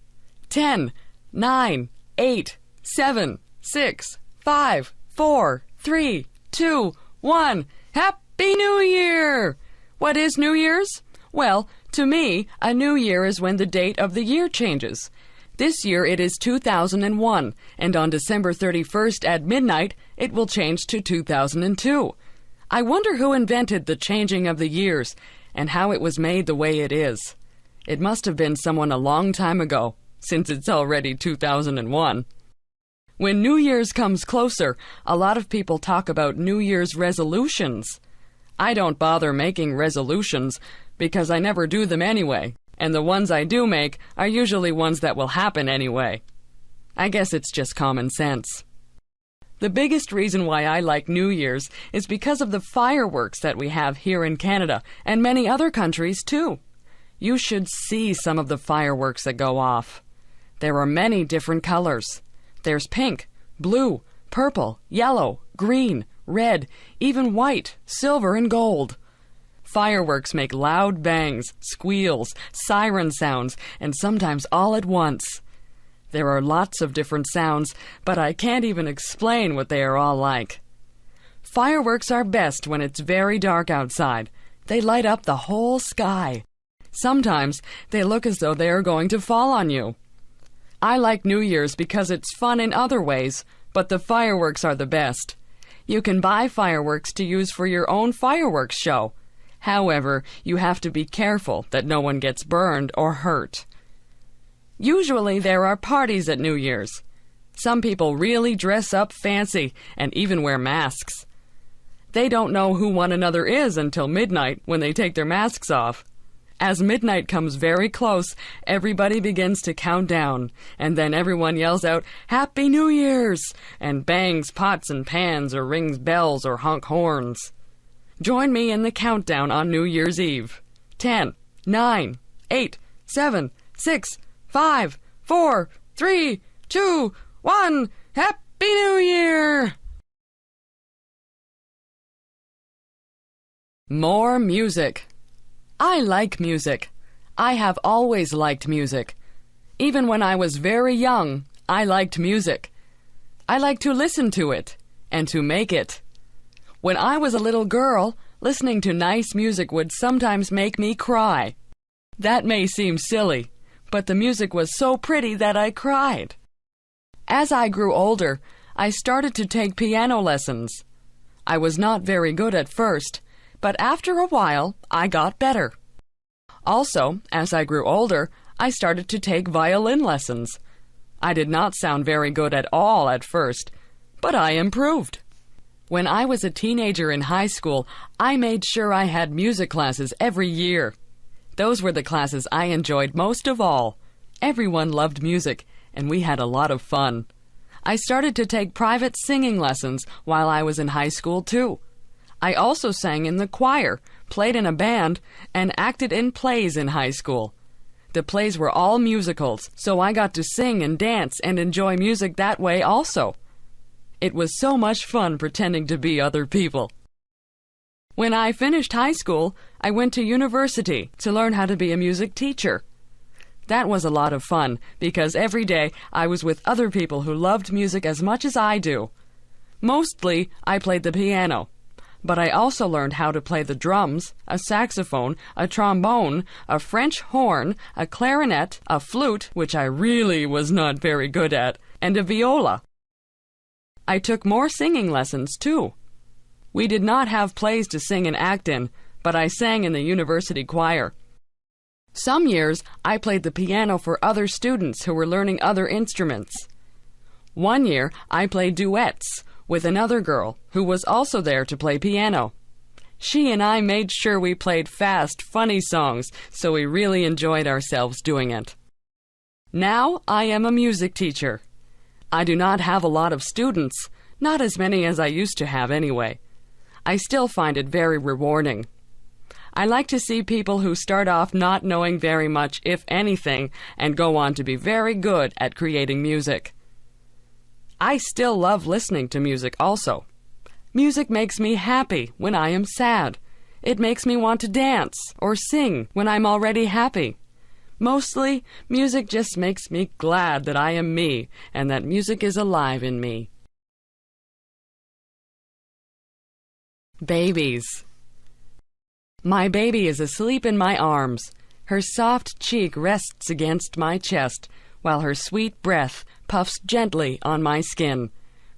10, 9, 8, 7, 6, 5, 4, 3, 2, 1. Happy New Year! What is New Year's? Well, to me, a new year is when the date of the year changes. This year it is 2001, and on December 31st at midnight, it will change to 2002. I wonder who invented the changing of the years, and how it was made the way it is. It must have been someone a long time ago, since it's already 2001. When New Year's comes closer, a lot of people talk about New Year's resolutions. I don't bother making resolutions, because I never do them anyway. And the ones I do make are usually ones that will happen anyway. I guess it's just common sense. The biggest reason why I like New Year's is because of the fireworks that we have here in Canada and many other countries too. You should see some of the fireworks that go off. There are many different colors. There's pink, blue, purple, yellow, green, red, even white, silver, and gold. Fireworks make loud bangs, squeals, siren sounds, and sometimes all at once. There are lots of different sounds, but I can't even explain what they are all like. Fireworks are best when it's very dark outside. They light up the whole sky. Sometimes they look as though they are going to fall on you. I like New Year's because it's fun in other ways, but the fireworks are the best. You can buy fireworks to use for your own fireworks show. However, you have to be careful that no one gets burned or hurt. Usually there are parties at New Year's. Some people really dress up fancy and even wear masks. They don't know who one another is until midnight when they take their masks off. As midnight comes very close, everybody begins to count down, and then everyone yells out, "Happy New Year's!" and bangs pots and pans or rings bells or honk horns. Join me in the countdown on New Year's Eve. 10, 9, 8, 7, 6, 5, 4, 3, 2, 1. Happy New Year! More music. I like music. I have always liked music. Even when I was very young, I liked music. I like to listen to it and to make it. When I was a little girl, listening to nice music would sometimes make me cry. That may seem silly, but the music was so pretty that I cried. As I grew older, I started to take piano lessons. I was not very good at first, but after a while, I got better. Also, as I grew older, I started to take violin lessons. I did not sound very good at all at first, but I improved. When I was a teenager in high school, I made sure I had music classes every year. Those were the classes I enjoyed most of all. Everyone loved music, and we had a lot of fun. I started to take private singing lessons while I was in high school, too. I also sang in the choir, played in a band, and acted in plays in high school. The plays were all musicals, so I got to sing and dance and enjoy music that way also. It was so much fun pretending to be other people. When I finished high school, I went to university to learn how to be a music teacher. That was a lot of fun because every day I was with other people who loved music as much as I do. Mostly, I played the piano, but I also learned how to play the drums, a saxophone, a trombone, a French horn, a clarinet, a flute, which I really was not very good at, and a viola. I took more singing lessons, too. We did not have plays to sing and act in, but I sang in the university choir. Some years, I played the piano for other students who were learning other instruments. One year, I played duets with another girl who was also there to play piano. She and I made sure we played fast, funny songs, so we really enjoyed ourselves doing it. Now, I am a music teacher. I do not have a lot of students, not as many as I used to have anyway. I still find it very rewarding. I like to see people who start off not knowing very much, if anything, and go on to be very good at creating music. I still love listening to music also. Music makes me happy when I am sad. It makes me want to dance or sing when I'm already happy. Mostly, music just makes me glad that I am me and that music is alive in me. Babies. My baby is asleep in my arms. Her soft cheek rests against my chest, while her sweet breath puffs gently on my skin.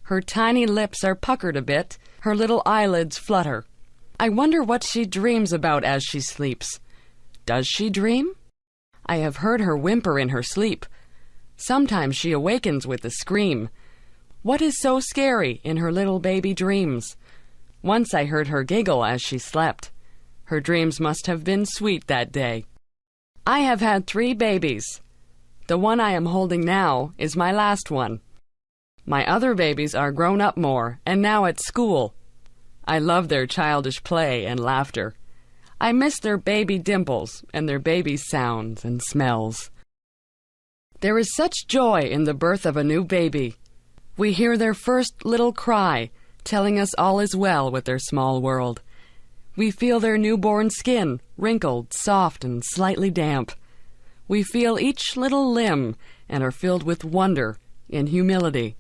Her tiny lips are puckered a bit, her little eyelids flutter. I wonder what she dreams about as she sleeps. Does she dream? I have heard her whimper in her sleep. Sometimes she awakens with a scream. What is so scary in her little baby dreams? Once I heard her giggle as she slept. Her dreams must have been sweet that day. I have had 3 babies. The one I am holding now is my last one. My other babies are grown up more and now at school. I love their childish play and laughter. I miss their baby dimples and their baby sounds and smells. There is such joy in the birth of a new baby. We hear their first little cry, telling us all is well with their small world. We feel their newborn skin, wrinkled, soft, and slightly damp. We feel each little limb and are filled with wonder and humility.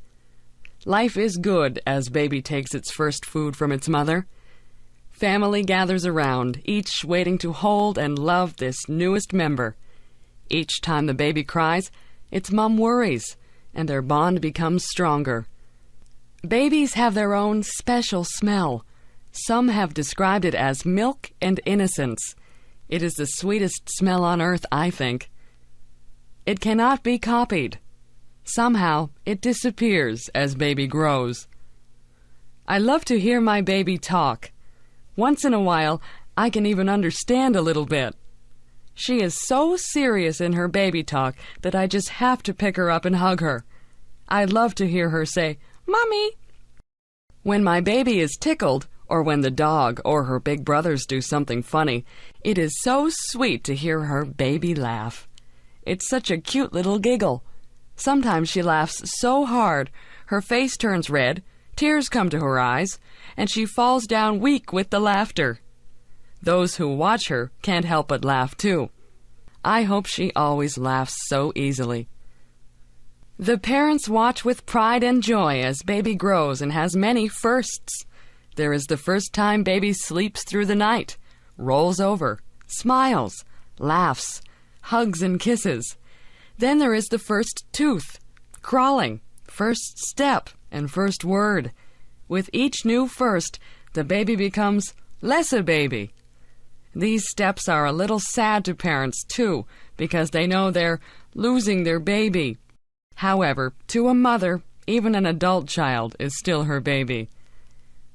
Life is good as baby takes its first food from its mother. Family gathers around, each waiting to hold and love this newest member. Each time the baby cries, its mom worries, and their bond becomes stronger. Babies have their own special smell. Some have described it as milk and innocence. It is the sweetest smell on earth, I think. It cannot be copied. Somehow, it disappears as baby grows. I love to hear my baby talk. Once in a while, I can even understand a little bit. She is so serious in her baby talk that I just have to pick her up and hug her. I love to hear her say, "Mommy." When my baby is tickled, or when the dog or her big brothers do something funny, it is so sweet to hear her baby laugh. It's such a cute little giggle. Sometimes she laughs so hard, her face turns red, tears come to her eyes, and she falls down weak with the laughter. Those who watch her can't help but laugh too. I hope she always laughs so easily. The parents watch with pride and joy as baby grows and has many firsts. There is the first time baby sleeps through the night, rolls over, smiles, laughs, hugs and kisses. Then there is the first tooth, crawling, first step, and first word. With each new first, the baby becomes less a baby. These steps are a little sad to parents, too, because they know they're losing their baby. However, to a mother, even an adult child is still her baby.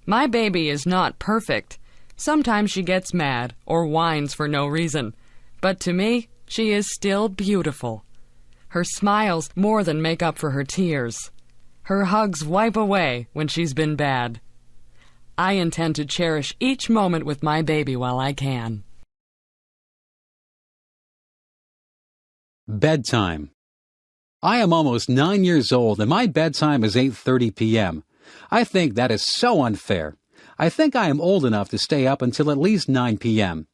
My baby is not perfect. Sometimes she gets mad or whines for no reason. But to me, she is still beautiful. Her smiles more than make up for her tears. Her hugs wipe away when she's been bad. I intend to cherish each moment with my baby while I can. Bedtime. I am almost 9 years old and my bedtime is 8:30 p.m. I think that is so unfair. I think I am old enough to stay up until at least 9 p.m.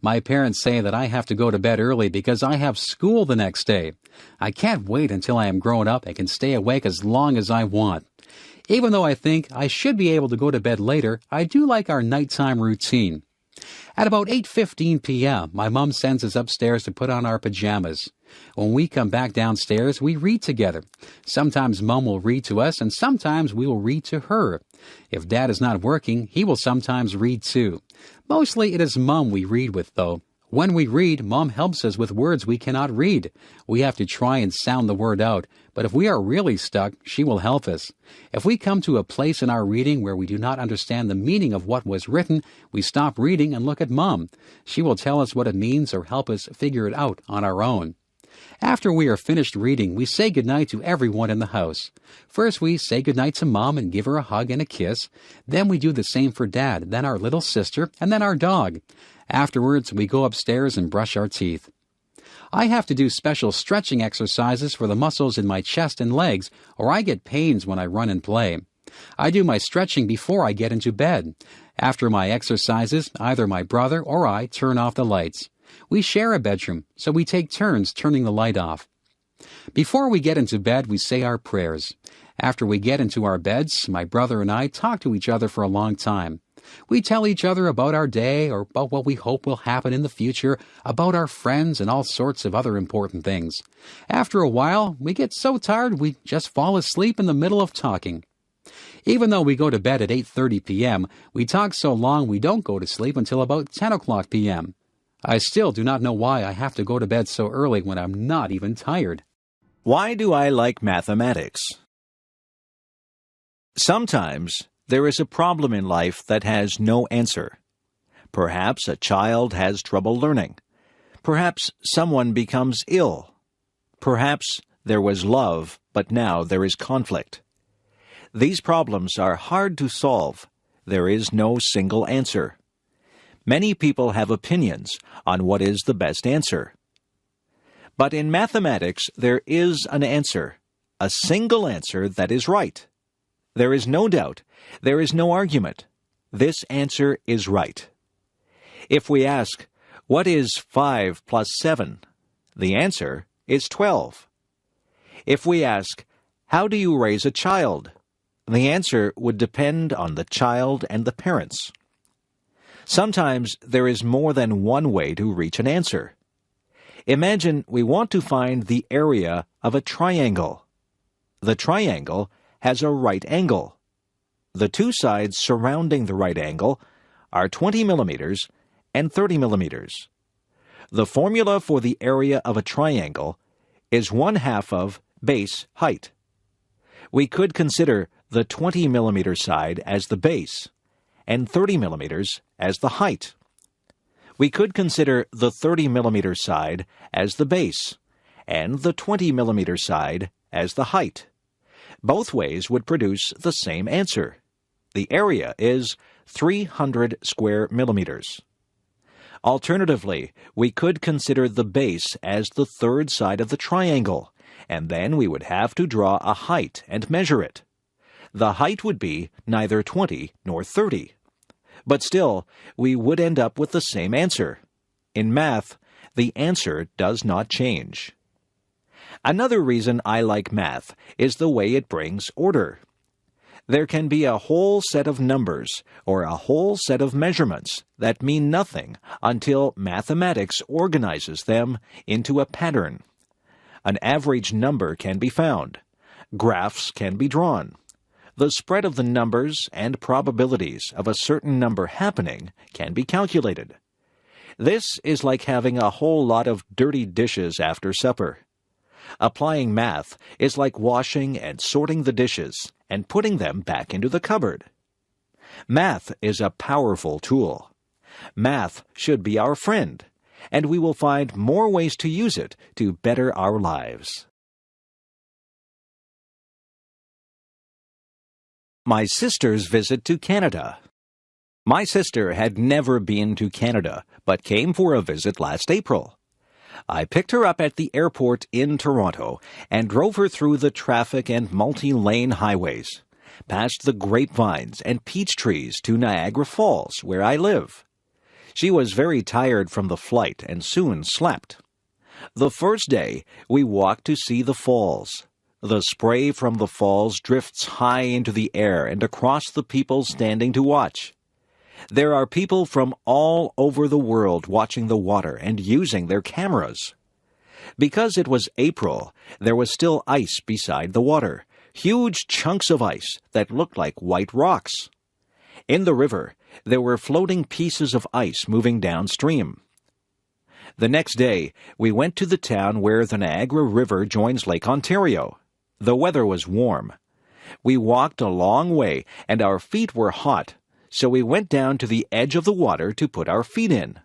My parents say that I have to go to bed early because I have school the next day. I can't wait until I am grown up and can stay awake as long as I want. Even though I think I should be able to go to bed later, I do like our nighttime routine. At about 8:15 p.m., my mom sends us upstairs to put on our pajamas. When we come back downstairs, we read together. Sometimes Mom will read to us, and sometimes we will read to her. If Dad is not working, he will sometimes read too. Mostly it is Mom we read with, though. When we read, Mom helps us with words we cannot read. We have to try and sound the word out, but if we are really stuck, she will help us. If we come to a place in our reading where we do not understand the meaning of what was written, we stop reading and look at Mom. She will tell us what it means or help us figure it out on our own. After we are finished reading, we say goodnight to everyone in the house. First, we say goodnight to Mom and give her a hug and a kiss. Then we do the same for Dad, then our little sister, and then our dog. Afterwards, we go upstairs and brush our teeth. I have to do special stretching exercises for the muscles in my chest and legs, or I get pains when I run and play. I do my stretching before I get into bed. After my exercises, either my brother or I turn off the lights. We share a bedroom, so we take turns turning the light off. Before we get into bed, we say our prayers. After we get into our beds, my brother and I talk to each other for a long time. We tell each other about our day or about what we hope will happen in the future, about our friends and all sorts of other important things. After a while, we get so tired we just fall asleep in the middle of talking. Even though we go to bed at 8:30 p.m., we talk so long we don't go to sleep until about 10 o'clock p.m. I still do not know why I have to go to bed so early when I'm not even tired. Why do I like mathematics? Sometimes there is a problem in life that has no answer. Perhaps a child has trouble learning. Perhaps someone becomes ill. Perhaps there was love, but now there is conflict. These problems are hard to solve. There is no single answer. Many people have opinions on what is the best answer. But in mathematics, there is an answer, a single answer that is right. There is no doubt. There is no argument. This answer is right. If we ask, what is 5 plus 7? The answer is 12. If we ask, how do you raise a child? The answer would depend on the child and the parents. Sometimes there is more than one way to reach an answer. Imagine we want to find the area of a triangle. The triangle has a right angle. The two sides surrounding the right angle are 20 millimeters and 30 millimeters. The formula for the area of a triangle is 1/2 of base height. We could consider the 20 millimeter side as the base and 30 millimeters as the height. We could consider the 30 millimeter side as the base and the 20 millimeter side as the height. Both ways would produce the same answer. The area is 300 square millimeters. Alternatively, we could consider the base as the third side of the triangle, and then we would have to draw a height and measure it. The height would be neither 20 nor 30. But still, we would end up with the same answer. In math, the answer does not change. Another reason I like math is the way it brings order. There can be a whole set of numbers or a whole set of measurements that mean nothing until mathematics organizes them into a pattern. An average number can be found. Graphs can be drawn. The spread of the numbers and probabilities of a certain number happening can be calculated. This is like having a whole lot of dirty dishes after supper. Applying math is like washing and sorting the dishes and putting them back into the cupboard. Math is a powerful tool. Math should be our friend, and we will find more ways to use it to better our lives. My sister's visit to Canada. My sister had never been to Canada, but came for a visit last April. I picked her up at the airport in Toronto and drove her through the traffic and multi-lane highways, past the grapevines and peach trees to Niagara Falls, where I live. She was very tired from the flight and soon slept. The first day, we walked to see the falls. The spray from the falls drifts high into the air and across the people standing to watch. There are people from all over the world watching the water and using their cameras. Because it was April, there was still ice beside the water, huge chunks of ice that looked like white rocks. In the river, there were floating pieces of ice moving downstream. The next day, we went to the town where the Niagara River joins Lake Ontario. The weather was warm. We walked a long way, and our feet were hot, so we went down to the edge of the water to put our feet in.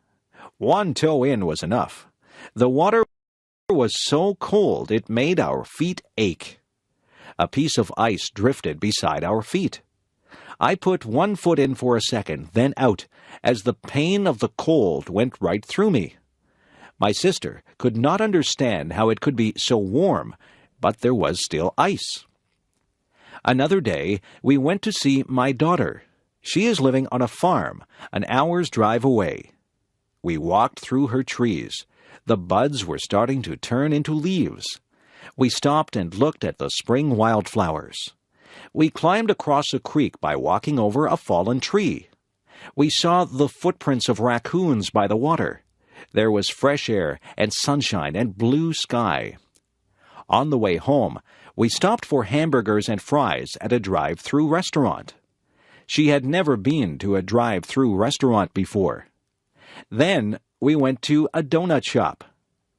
One toe in was enough. The water was so cold it made our feet ache. A piece of ice drifted beside our feet. I put one foot in for a second, then out, as the pain of the cold went right through me. My sister could not understand how it could be so warm, but there was still ice. Another day, we went to see my daughter. She is living on a farm, an hour's drive away. We walked through her trees. The buds were starting to turn into leaves. We stopped and looked at the spring wildflowers. We climbed across a creek by walking over a fallen tree. We saw the footprints of raccoons by the water. There was fresh air and sunshine and blue sky. On the way home, we stopped for hamburgers and fries at a drive-through restaurant. She had never been to a drive-through restaurant before. Then we went to a donut shop.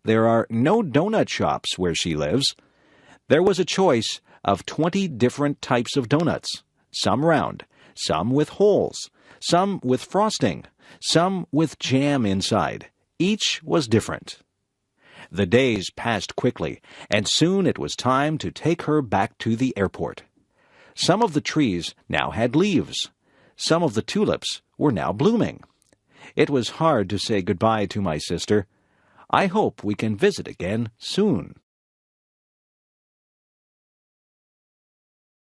There are no donut shops where she lives. There was a choice of 20 different types of donuts, some round, some with holes, some with frosting, some with jam inside. Each was different. The days passed quickly, and soon it was time to take her back to the airport. Some of the trees now had leaves. Some of the tulips were now blooming. It was hard to say goodbye to my sister. I hope we can visit again soon.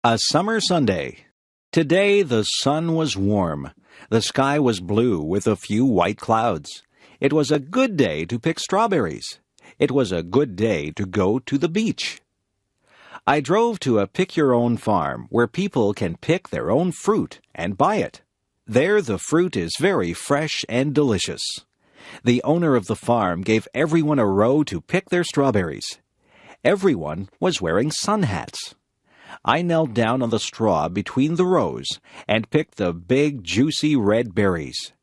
A summer Sunday. Today the sun was warm. The sky was blue with a few white clouds. It was a good day to pick strawberries. It was a good day to go to the beach. I drove to a pick-your-own farm where people can pick their own fruit and buy it. There the fruit is very fresh and delicious. The owner of the farm gave everyone a row to pick their strawberries. Everyone was wearing sun hats. I knelt down on the straw between the rows and picked the big, juicy red berries.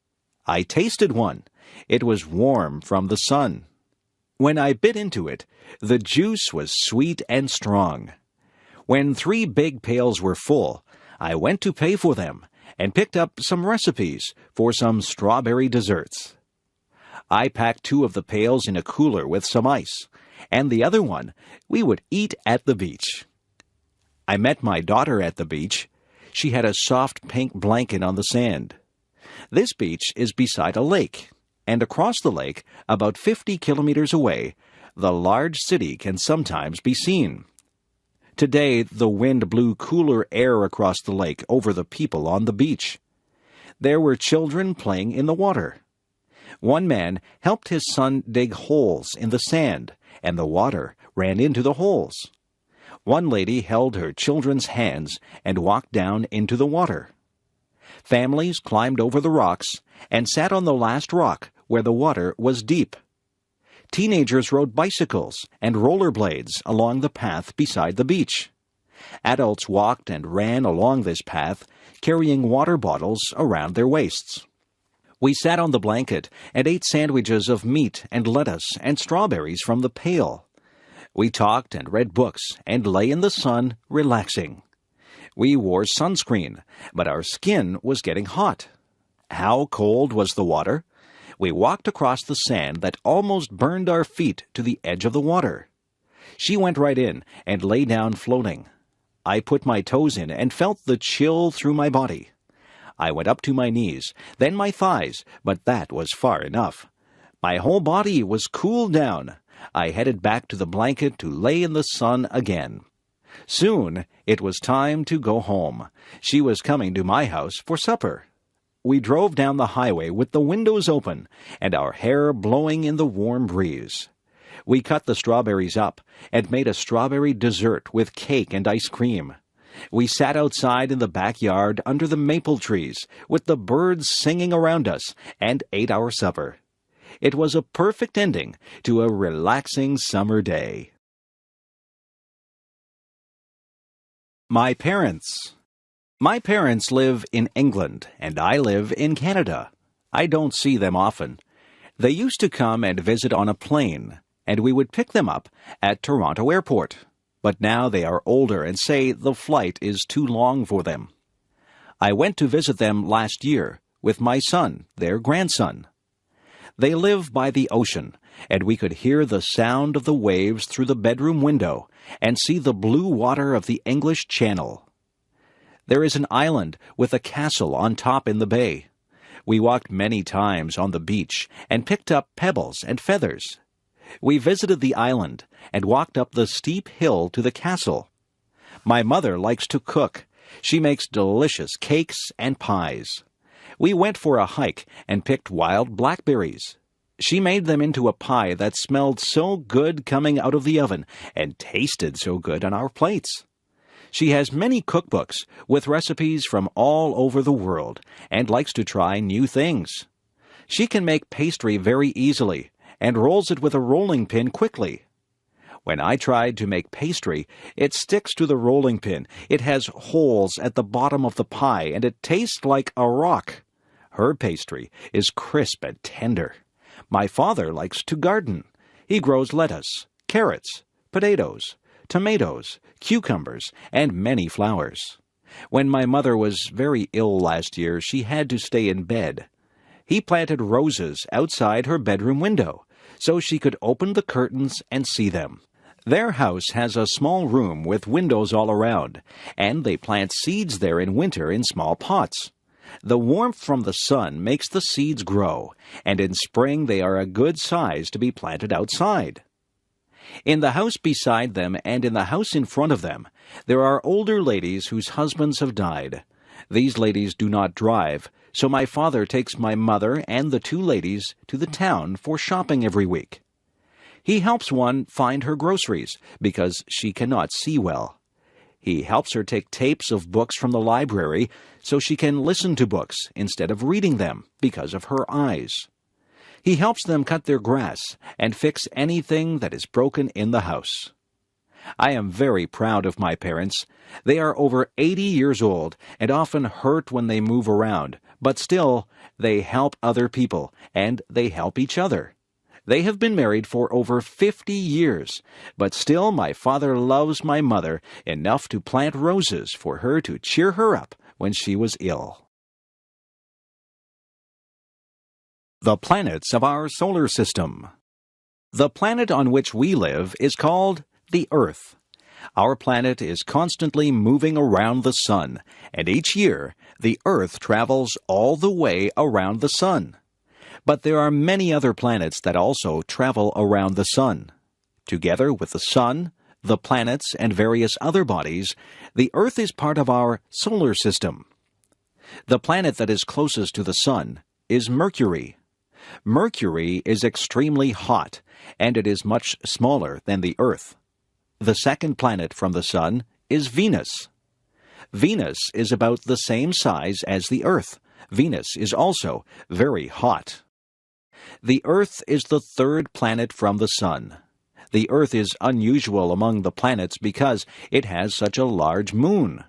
I tasted one. It was warm from the sun. When I bit into it, the juice was sweet and strong. When 3 big pails were full, I went to pay for them and picked up some recipes for some strawberry desserts. I packed 2 of the pails in a cooler with some ice, and the other one we would eat at the beach. I met my daughter at the beach. She had a soft pink blanket on the sand. This beach is beside a lake, and across the lake, about 50 kilometers away, the large city can sometimes be seen. Today, the wind blew cooler air across the lake over the people on the beach. There were children playing in the water. One man helped his son dig holes in the sand, and the water ran into the holes. One lady held her children's hands and walked down into the water. Families climbed over the rocks and sat on the last rock where the water was deep. Teenagers rode bicycles and rollerblades along the path beside the beach. Adults walked and ran along this path, carrying water bottles around their waists. We sat on the blanket and ate sandwiches of meat and lettuce and strawberries from the pail. We talked and read books and lay in the sun, relaxing. We wore sunscreen, but our skin was getting hot. How cold was the water? We walked across the sand that almost burned our feet to the edge of the water. She went right in and lay down floating. I put my toes in and felt the chill through my body. I went up to my knees, then my thighs, but that was far enough. My whole body was cooled down. I headed back to the blanket to lay in the sun again. Soon it was time to go home. She was coming to my house for supper. We drove down the highway with the windows open and our hair blowing in the warm breeze. We cut the strawberries up and made a strawberry dessert with cake and ice cream. We sat outside in the backyard under the maple trees with the birds singing around us and ate our supper. It was a perfect ending to a relaxing summer day. My parents. My parents live in England, and I live in Canada. I don't see them often. They used to come and visit on a plane, and we would pick them up at Toronto Airport. But now they are older and say the flight is too long for them. I went to visit them last year with my son, their grandson. They live by the ocean, and we could hear the sound of the waves through the bedroom window and see the blue water of the English Channel. There is an island with a castle on top in the bay. We walked many times on the beach and picked up pebbles and feathers. We visited the island and walked up the steep hill to the castle. My mother likes to cook. She makes delicious cakes and pies. We went for a hike and picked wild blackberries. She made them into a pie that smelled so good coming out of the oven and tasted so good on our plates. She has many cookbooks with recipes from all over the world and likes to try new things. She can make pastry very easily and rolls it with a rolling pin quickly. When I tried to make pastry, it sticks to the rolling pin. It has holes at the bottom of the pie, and it tastes like a rock. Her pastry is crisp and tender. My father likes to garden. He grows lettuce, carrots, potatoes, tomatoes, cucumbers, and many flowers. When my mother was very ill last year, she had to stay in bed. He planted roses outside her bedroom window, so she could open the curtains and see them. Their house has a small room with windows all around, and they plant seeds there in winter in small pots. The warmth from the sun makes the seeds grow, and in spring they are a good size to be planted outside. In the house beside them and in the house in front of them, there are older ladies whose husbands have died. These ladies do not drive, so my father takes my mother and the two ladies to the town for shopping every week. He helps one find her groceries because she cannot see well. He helps her take tapes of books from the library so she can listen to books instead of reading them because of her eyes. He helps them cut their grass and fix anything that is broken in the house. I am very proud of my parents. They are over 80 years old and often hurt when they move around, but still, they help other people and they help each other. They have been married for over 50 years, but still my father loves my mother enough to plant roses for her to cheer her up when she was ill. The planets of our solar system. The planet on which we live is called the Earth. Our planet is constantly moving around the sun, and each year the Earth travels all the way around the sun. But there are many other planets that also travel around the sun. Together with the sun, the planets, and various other bodies, the Earth is part of our solar system. The planet that is closest to the sun is Mercury. Mercury is extremely hot, and it is much smaller than the Earth. The second planet from the sun is Venus. Venus is about the same size as the Earth. Venus is also very hot. The Earth is the third planet from the sun. The Earth is unusual among the planets because it has such a large moon.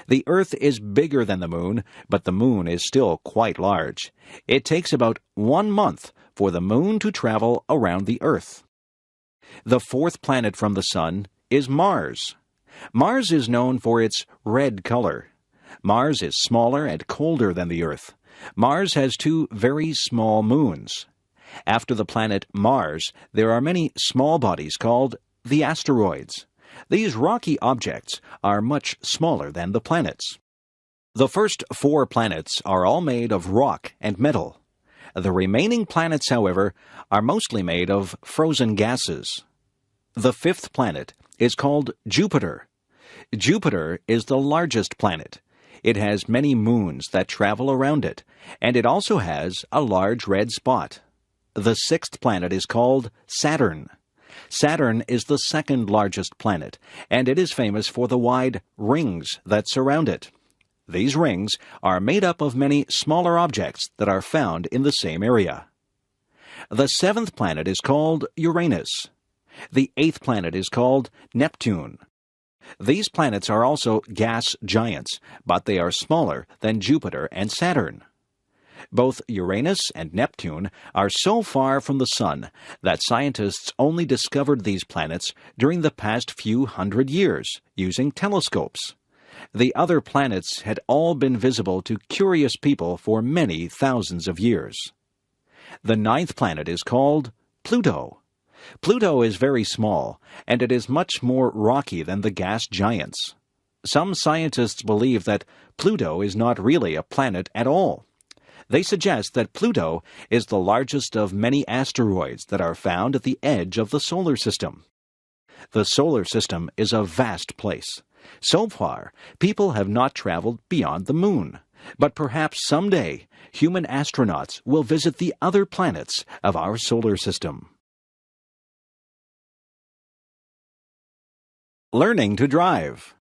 The Earth is bigger than the moon, but the moon is still quite large. It takes about 1 month for the moon to travel around the Earth. The fourth planet from the sun is Mars. Mars is known for its red color. Mars is smaller and colder than the Earth. Mars has 2 very small moons. After the planet Mars, there are many small bodies called the asteroids. These rocky objects are much smaller than the planets. The first 4 planets are all made of rock and metal. The remaining planets, however, are mostly made of frozen gases. The 5th planet is called Jupiter. Jupiter is the largest planet. It has many moons that travel around it, and it also has a large red spot. The 6th planet is called Saturn. Saturn is the 2nd largest planet, and it is famous for the wide rings that surround it. These rings are made up of many smaller objects that are found in the same area. The 7th planet is called Uranus. The 8th planet is called Neptune. These planets are also gas giants, but they are smaller than Jupiter and Saturn. Both Uranus and Neptune are so far from the Sun that scientists only discovered these planets during the past few hundred years using telescopes. The other planets had all been visible to curious people for many thousands of years. The 9th planet is called Pluto. Pluto is very small, and it is much more rocky than the gas giants. Some scientists believe that Pluto is not really a planet at all. They suggest that Pluto is the largest of many asteroids that are found at the edge of the solar system. The solar system is a vast place. So far, people have not traveled beyond the moon, but perhaps someday human astronauts will visit the other planets of our solar system. Learning to drive.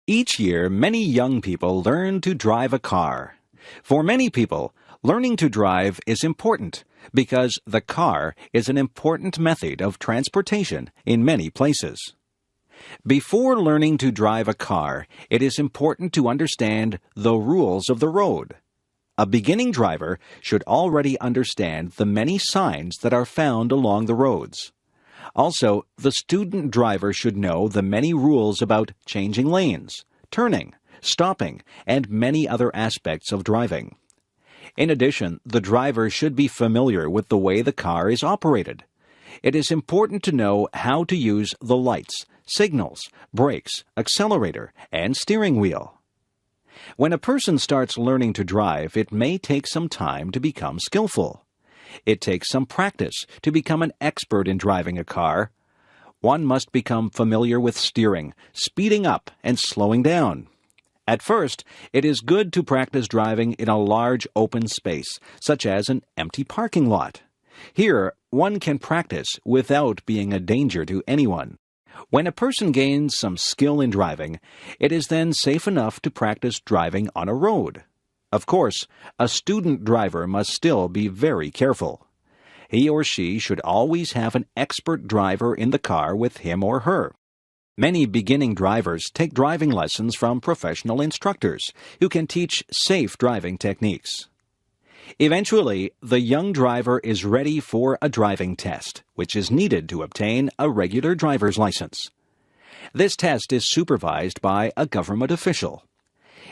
Each year, many young people learn to drive a car. For many people, learning to drive is important because the car is an important method of transportation in many places. Before learning to drive a car, it is important to understand the rules of the road. A beginning driver should already understand the many signs that are found along the roads. Also, the student driver should know the many rules about changing lanes, turning, stopping, and many other aspects of driving. In addition, the driver should be familiar with the way the car is operated. It is important to know how to use the lights, signals, brakes, accelerator, and steering wheel. When a person starts learning to drive, it may take some time to become skillful. It takes some practice to become an expert in driving a car. One must become familiar with steering, speeding up, and slowing down. At first, it is good to practice driving in a large open space, such as an empty parking lot. Here, one can practice without being a danger to anyone. When a person gains some skill in driving, it is then safe enough to practice driving on a road. Of course, a student driver must still be very careful. He or she should always have an expert driver in the car with him or her. Many beginning drivers take driving lessons from professional instructors who can teach safe driving techniques. Eventually, the young driver is ready for a driving test, which is needed to obtain a regular driver's license. This test is supervised by a government official.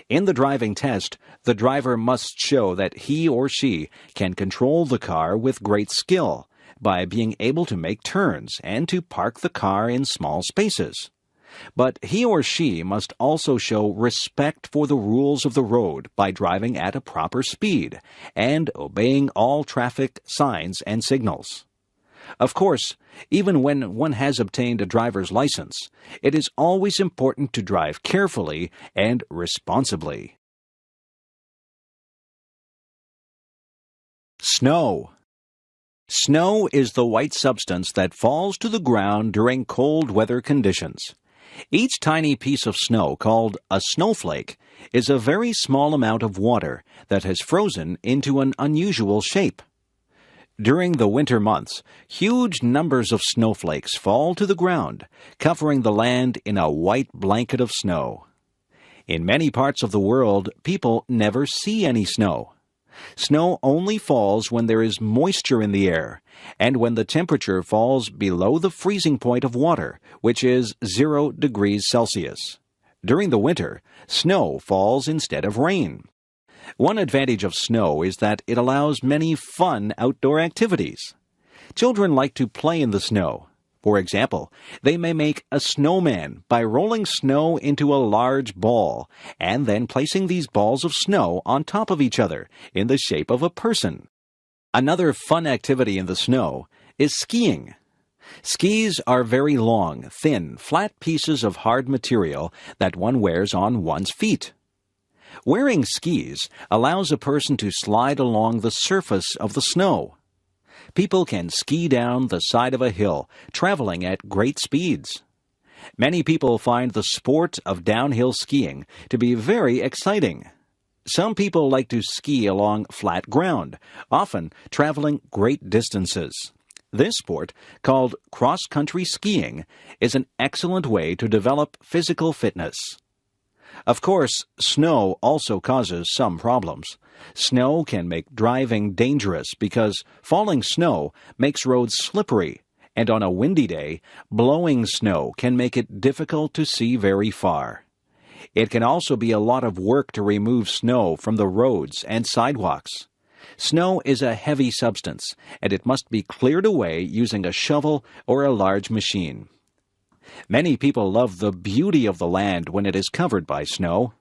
In the driving test, the driver must show that he or she can control the car with great skill by being able to make turns and to park the car in small spaces. But he or she must also show respect for the rules of the road by driving at a proper speed and obeying all traffic signs and signals. Of course, even when one has obtained a driver's license, it is always important to drive carefully and responsibly. Snow. Snow is the white substance that falls to the ground during cold weather conditions. Each tiny piece of snow, called a snowflake, is a very small amount of water that has frozen into an unusual shape. During the winter months, huge numbers of snowflakes fall to the ground, covering the land in a white blanket of snow. In many parts of the world, people never see any snow. Snow only falls when there is moisture in the air, and when the temperature falls below the freezing point of water, which is 0 degrees Celsius. During the winter, snow falls instead of rain. One advantage of snow is that it allows many fun outdoor activities. Children like to play in the snow. For example, they may make a snowman by rolling snow into a large ball and then placing these balls of snow on top of each other in the shape of a person. Another fun activity in the snow is skiing. Skis are very long, thin, flat pieces of hard material that one wears on one's feet. Wearing skis allows a person to slide along the surface of the snow. People can ski down the side of a hill, traveling at great speeds. Many people find the sport of downhill skiing to be very exciting. Some people like to ski along flat ground, often traveling great distances. This sport, called cross-country skiing, is an excellent way to develop physical fitness. Of course, snow also causes some problems. Snow can make driving dangerous because falling snow makes roads slippery, and on a windy day, blowing snow can make it difficult to see very far. It can also be a lot of work to remove snow from the roads and sidewalks. Snow is a heavy substance, and it must be cleared away using a shovel or a large machine. Many people love the beauty of the land when it is covered by snow.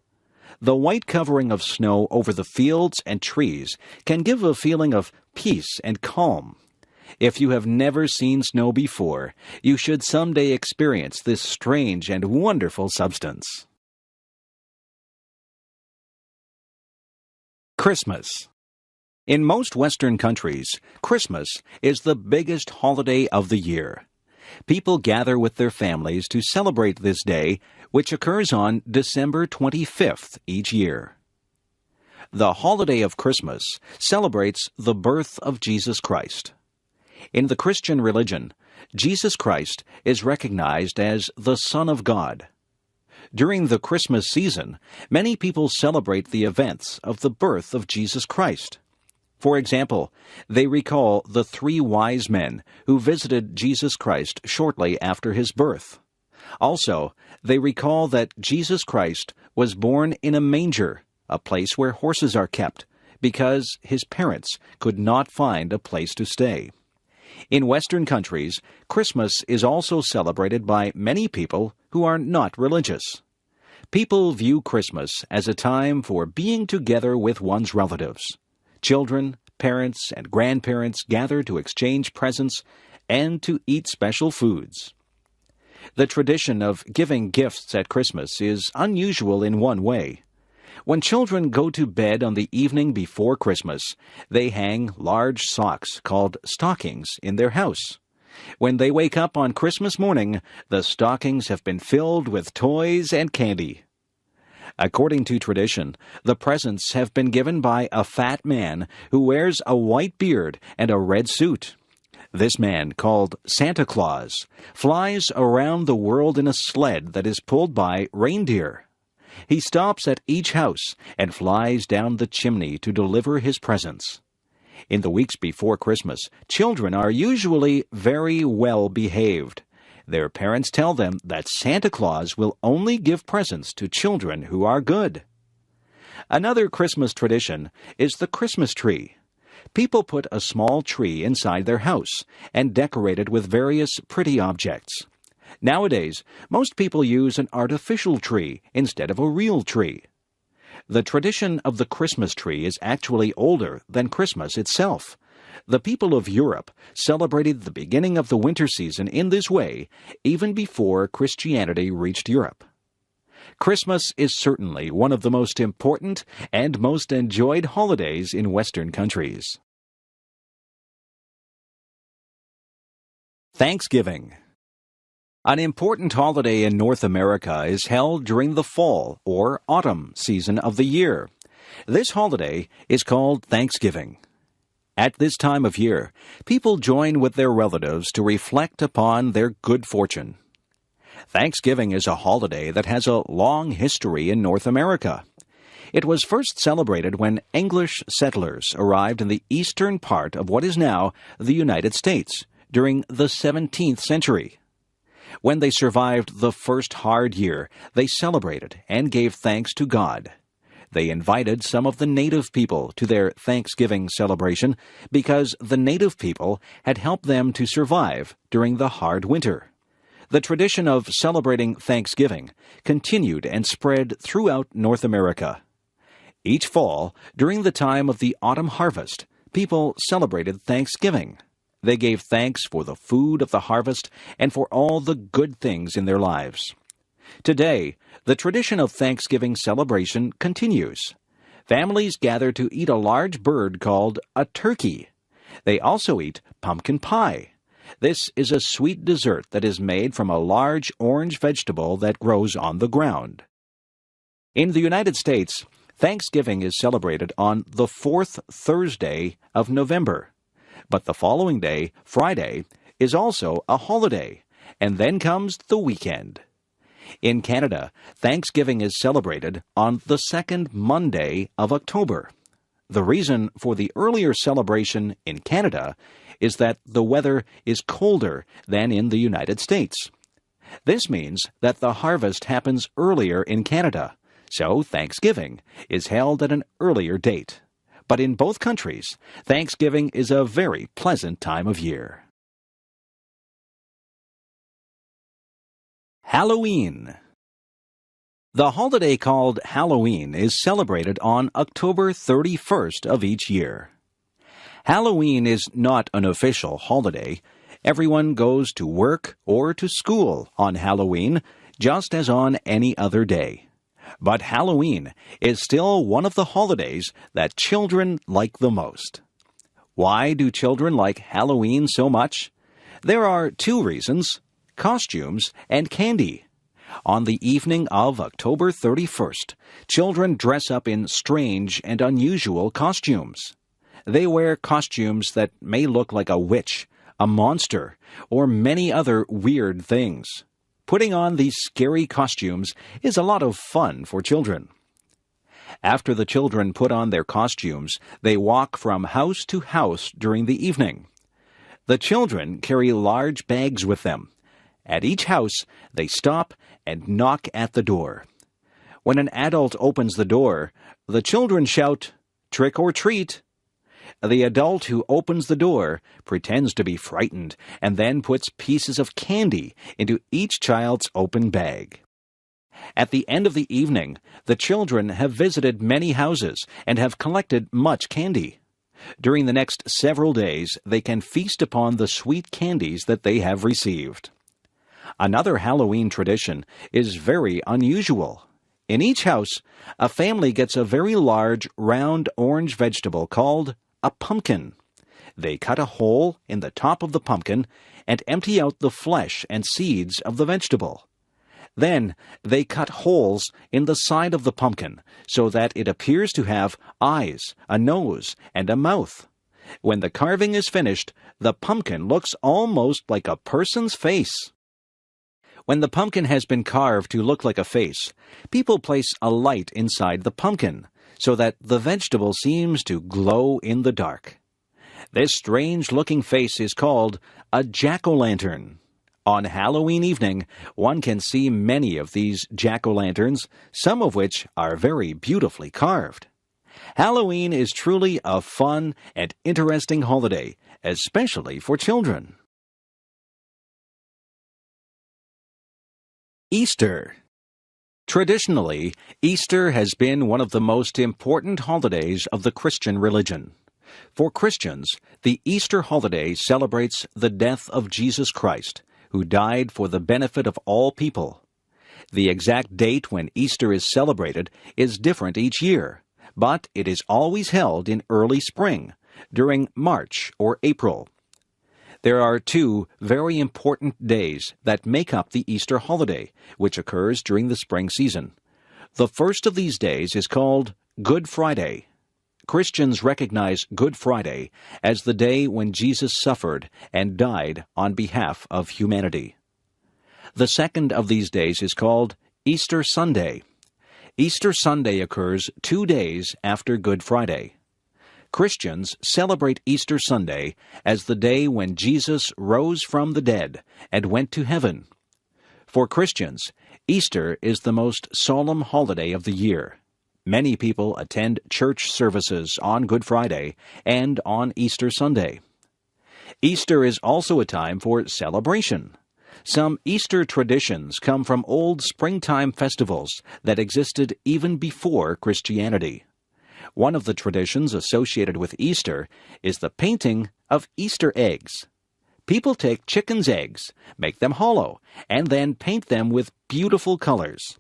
The white covering of snow over the fields and trees can give a feeling of peace and calm. If you have never seen snow before, you should someday experience this strange and wonderful substance. Christmas. In most Western countries, Christmas is the biggest holiday of the year. People gather with their families to celebrate this day, which occurs on December 25th each year. The holiday of Christmas celebrates the birth of Jesus Christ. In the Christian religion, Jesus Christ is recognized as the Son of God. During the Christmas season, many people celebrate the events of the birth of Jesus Christ. For example, they recall the 3 wise men who visited Jesus Christ shortly after his birth. Also, they recall that Jesus Christ was born in a manger, a place where horses are kept, because his parents could not find a place to stay. In Western countries, Christmas is also celebrated by many people who are not religious. People view Christmas as a time for being together with one's relatives. Children, parents, and grandparents gather to exchange presents and to eat special foods. The tradition of giving gifts at Christmas is unusual in one way. When children go to bed on the evening before Christmas, they hang large socks called stockings in their house. When they wake up on Christmas morning, the stockings have been filled with toys and candy. According to tradition, the presents have been given by a fat man who wears a white beard and a red suit. This man, called Santa Claus, flies around the world in a sled that is pulled by reindeer. He stops at each house and flies down the chimney to deliver his presents. In the weeks before Christmas, children are usually very well behaved. Their parents tell them that Santa Claus will only give presents to children who are good. Another Christmas tradition is the Christmas tree. People put a small tree inside their house and decorate it with various pretty objects. Nowadays, most people use an artificial tree instead of a real tree. The tradition of the Christmas tree is actually older than Christmas itself. The people of Europe celebrated the beginning of the winter season in this way even before Christianity reached Europe. Christmas is certainly one of the most important and most enjoyed holidays in Western countries. Thanksgiving. An important holiday in North America is held during the fall or autumn season of the year. This holiday is called Thanksgiving. At this time of year, people join with their relatives to reflect upon their good fortune. Thanksgiving is a holiday that has a long history in North America. It was first celebrated when English settlers arrived in the eastern part of what is now the United States during the 17th century. When they survived the first hard year, they celebrated and gave thanks to God. They invited some of the native people to their Thanksgiving celebration because the native people had helped them to survive during the hard winter. The tradition of celebrating Thanksgiving continued and spread throughout North America. Each fall, during the time of the autumn harvest, people celebrated Thanksgiving. They gave thanks for the food of the harvest and for all the good things in their lives. Today, the tradition of Thanksgiving celebration continues. Families gather to eat a large bird called a turkey. They also eat pumpkin pie. This is a sweet dessert that is made from a large orange vegetable that grows on the ground. In the United States, Thanksgiving is celebrated on the fourth Thursday of November. But the following day, Friday, is also a holiday, and then comes the weekend. In Canada, Thanksgiving is celebrated on the second Monday of October. The reason for the earlier celebration in Canada is that the weather is colder than in the United States. This means that the harvest happens earlier in Canada, so Thanksgiving is held at an earlier date. But in both countries, Thanksgiving is a very pleasant time of year. Halloween. The holiday called Halloween is celebrated on October 31st of each year. Halloween is not an official holiday. Everyone goes to work or to school on Halloween, just as on any other day. But Halloween is still one of the holidays that children like the most. Why do children like Halloween so much? There are two reasons: costumes and candy. On the evening of October 31st, children dress up in strange and unusual costumes. They wear costumes that may look like a witch, a monster, or many other weird things. Putting on these scary costumes is a lot of fun for children. After the children put on their costumes, they walk from house to house during the evening. The children carry large bags with them. At each house, they stop and knock at the door. When an adult opens the door, the children shout, "Trick or treat!" The adult who opens the door pretends to be frightened and then puts pieces of candy into each child's open bag. At the end of the evening, the children have visited many houses and have collected much candy. During the next several days, they can feast upon the sweet candies that they have received. Another Halloween tradition is very unusual. In each house, a family gets a very large, round orange vegetable called a pumpkin. They cut a hole in the top of the pumpkin and empty out the flesh and seeds of the vegetable. Then they cut holes in the side of the pumpkin so that it appears to have eyes, a nose, and a mouth. When the carving is finished, the pumpkin looks almost like a person's face. When the pumpkin has been carved to look like a face, people place a light inside the pumpkin so that the vegetable seems to glow in the dark. This strange-looking face is called a jack-o'-lantern. On Halloween evening, one can see many of these jack-o'-lanterns, some of which are very beautifully carved. Halloween is truly a fun and interesting holiday, especially for children. Easter. Traditionally, Easter has been one of the most important holidays of the Christian religion. For Christians, the Easter holiday celebrates the death of Jesus Christ, who died for the benefit of all people. The exact date when Easter is celebrated is different each year, but it is always held in early spring, during March or April. There are two very important days that make up the Easter holiday, which occurs during the spring season. The first of these days is called Good Friday. Christians recognize Good Friday as the day when Jesus suffered and died on behalf of humanity. The second of these days is called Easter Sunday. Easter Sunday occurs 2 days after Good Friday. Christians celebrate Easter Sunday as the day when Jesus rose from the dead and went to heaven. For Christians, Easter is the most solemn holiday of the year. Many people attend church services on Good Friday and on Easter Sunday. Easter is also a time for celebration. Some Easter traditions come from old springtime festivals that existed even before Christianity. One of the traditions associated with Easter is the painting of Easter eggs. People take chicken's eggs, make them hollow, and then paint them with beautiful colors.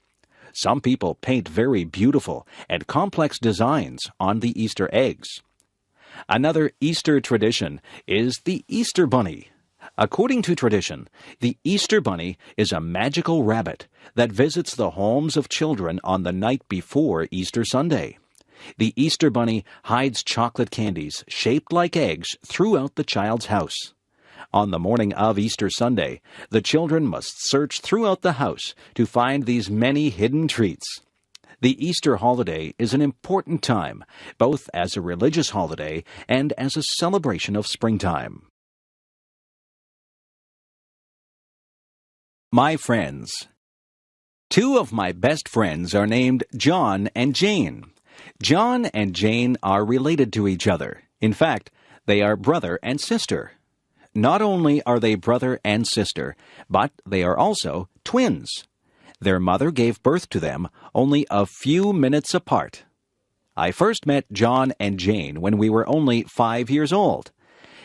Some people paint very beautiful and complex designs on the Easter eggs. Another Easter tradition is the Easter Bunny. According to tradition, the Easter Bunny is a magical rabbit that visits the homes of children on the night before Easter Sunday. The Easter Bunny hides chocolate candies shaped like eggs throughout the child's house. On the morning of Easter Sunday, the children must search throughout the house to find these many hidden treats. The Easter holiday is an important time, both as a religious holiday and as a celebration of springtime. My friends. 2 of my best friends are named John and Jane. John and Jane are related to each other. In fact, they are brother and sister. Not only are they brother and sister, but they are also twins. Their mother gave birth to them only a few minutes apart. I first met John and Jane when we were only 5 years old.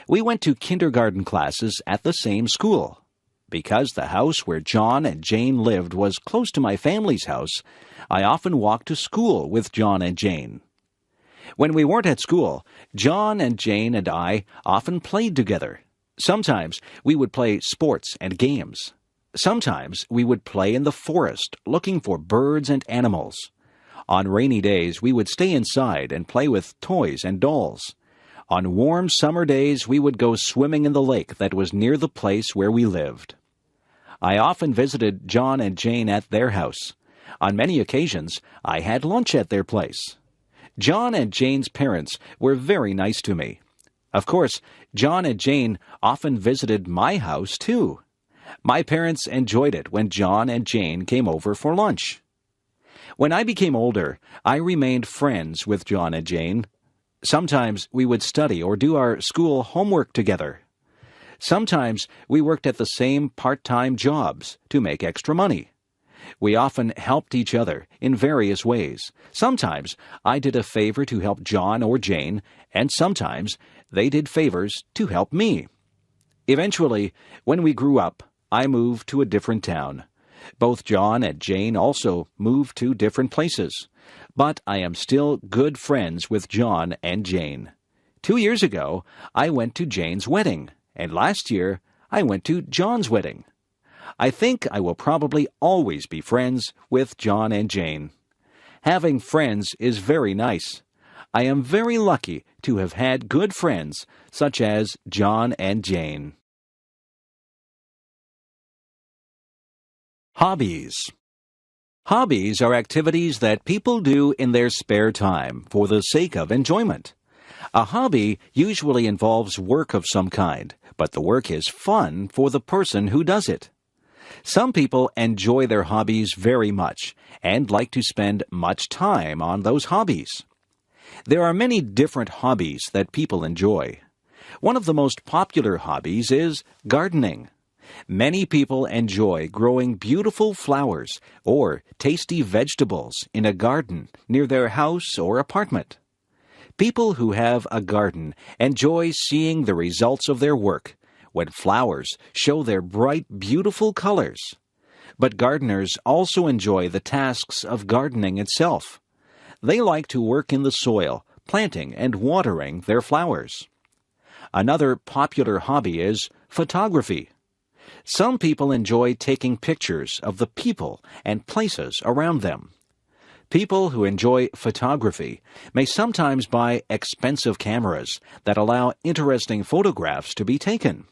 We went to kindergarten classes at the same school. Because the house where John and Jane lived was close to my family's house, I often walked to school with John and Jane. When we weren't at school, John and Jane and I often played together. Sometimes we would play sports and games. Sometimes we would play in the forest looking for birds and animals. On rainy days, we would stay inside and play with toys and dolls. On warm summer days, we would go swimming in the lake that was near the place where we lived. I often visited John and Jane at their house. On many occasions, I had lunch at their place. John and Jane's parents were very nice to me. Of course, John and Jane often visited my house, too. My parents enjoyed it when John and Jane came over for lunch. When I became older, I remained friends with John and Jane. Sometimes we would study or do our school homework together. Sometimes we worked at the same part-time jobs to make extra money. We often helped each other in various ways. Sometimes I did a favor to help John or Jane, and sometimes they did favors to help me. Eventually, when we grew up, I moved to a different town. Both John and Jane also moved to different places. But I am still good friends with John and Jane. 2 years ago, I went to Jane's wedding, and last year, I went to John's wedding. I think I will probably always be friends with John and Jane. Having friends is very nice. I am very lucky to have had good friends such as John and Jane. Hobbies. Hobbies are activities that people do in their spare time for the sake of enjoyment. A hobby usually involves work of some kind, but the work is fun for the person who does it. Some people enjoy their hobbies very much and like to spend much time on those hobbies. There are many different hobbies that people enjoy. One of the most popular hobbies is gardening. Many people enjoy growing beautiful flowers or tasty vegetables in a garden near their house or apartment. People who have a garden enjoy seeing the results of their work when flowers show their bright, beautiful colors. But gardeners also enjoy the tasks of gardening itself. They like to work in the soil, planting and watering their flowers. Another popular hobby is photography. Some people enjoy taking pictures of the people and places around them. People who enjoy photography may sometimes buy expensive cameras that allow interesting photographs to be taken.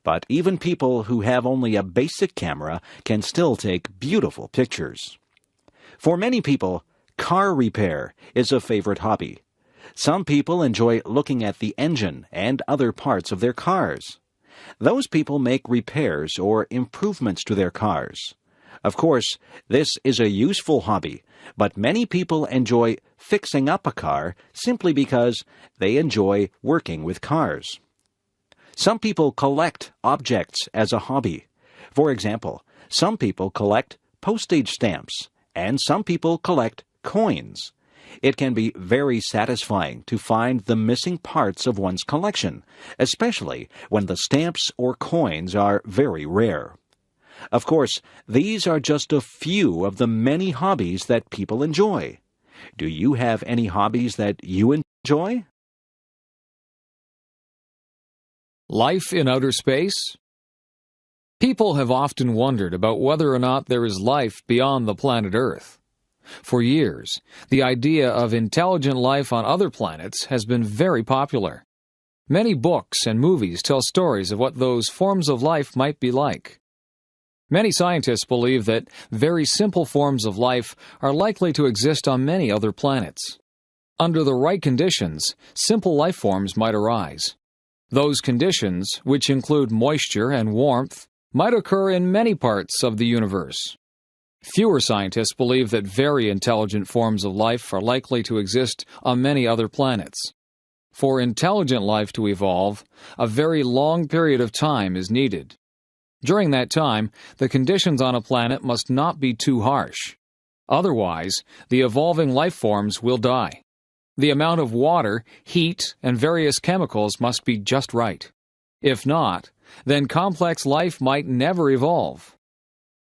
But even people who have only a basic camera can still take beautiful pictures. For many people, Car repair is a favorite hobby. Some people enjoy looking at the engine and other parts of their cars. Those people make repairs or improvements to their cars. Of course, this is a useful hobby, but many people enjoy fixing up a car simply because they enjoy working with cars. Some people collect objects as a hobby. For example, some people collect postage stamps, and some people collect coins. It can be very satisfying to find the missing parts of one's collection, especially when the stamps or coins are very rare. Of course, these are just a few of the many hobbies that people enjoy. Do you have any hobbies that you enjoy? Life in outer space? People have often wondered about whether or not there is life beyond the planet Earth. For years, the idea of intelligent life on other planets has been very popular. Many books and movies tell stories of what those forms of life might be like. Many scientists believe that very simple forms of life are likely to exist on many other planets. Under the right conditions, simple life forms might arise. Those conditions, which include moisture and warmth, might occur in many parts of the universe. Fewer scientists believe that very intelligent forms of life are likely to exist on many other planets. For intelligent life to evolve, a very long period of time is needed. During that time, the conditions on a planet must not be too harsh. Otherwise, the evolving life forms will die. The amount of water, heat, and various chemicals must be just right. If not, then complex life might never evolve.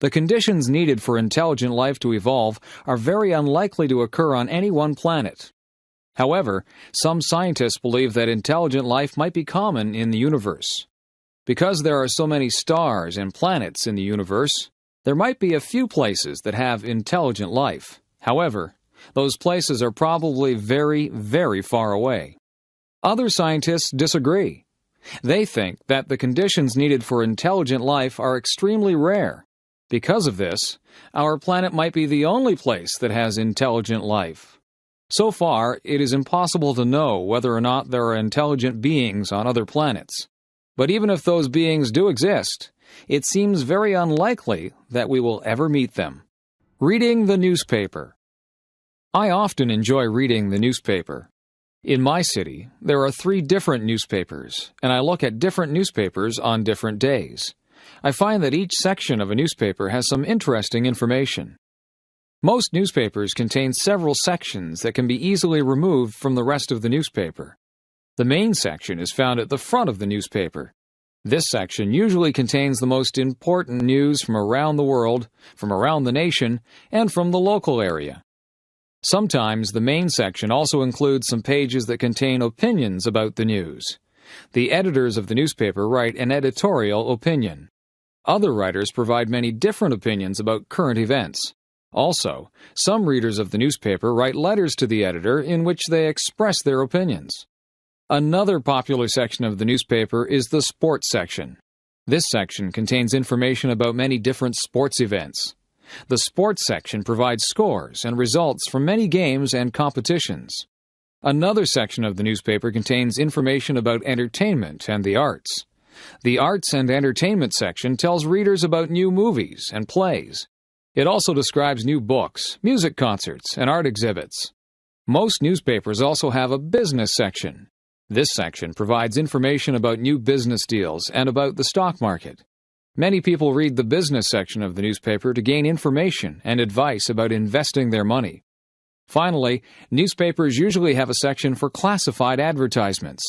The conditions needed for intelligent life to evolve are very unlikely to occur on any one planet. However, some scientists believe that intelligent life might be common in the universe. Because there are so many stars and planets in the universe, there might be a few places that have intelligent life. However, those places are probably very, very far away. Other scientists disagree. They think that the conditions needed for intelligent life are extremely rare. Because of this, our planet might be the only place that has intelligent life. So far, it is impossible to know whether or not there are intelligent beings on other planets. But even if those beings do exist, it seems very unlikely that we will ever meet them. Reading the newspaper. I often enjoy reading the newspaper. In my city, there are 3 different newspapers, and I look at different newspapers on different days. I find that each section of a newspaper has some interesting information. Most newspapers contain several sections that can be easily removed from the rest of the newspaper. The main section is found at the front of the newspaper. This section usually contains the most important news from around the world, from around the nation, and from the local area. Sometimes the main section also includes some pages that contain opinions about the news. The editors of the newspaper write an editorial opinion. Other writers provide many different opinions about current events. Also, some readers of the newspaper write letters to the editor in which they express their opinions. Another popular section of the newspaper is the sports section. This section contains information about many different sports events. The sports section provides scores and results from many games and competitions. Another section of the newspaper contains information about entertainment and the arts. The arts and entertainment section tells readers about new movies and plays. It also describes new books, music concerts, and art exhibits. Most newspapers also have a business section. This section provides information about new business deals and about the stock market. Many people read the business section of the newspaper to gain information and advice about investing their money. Finally, newspapers usually have a section for classified advertisements.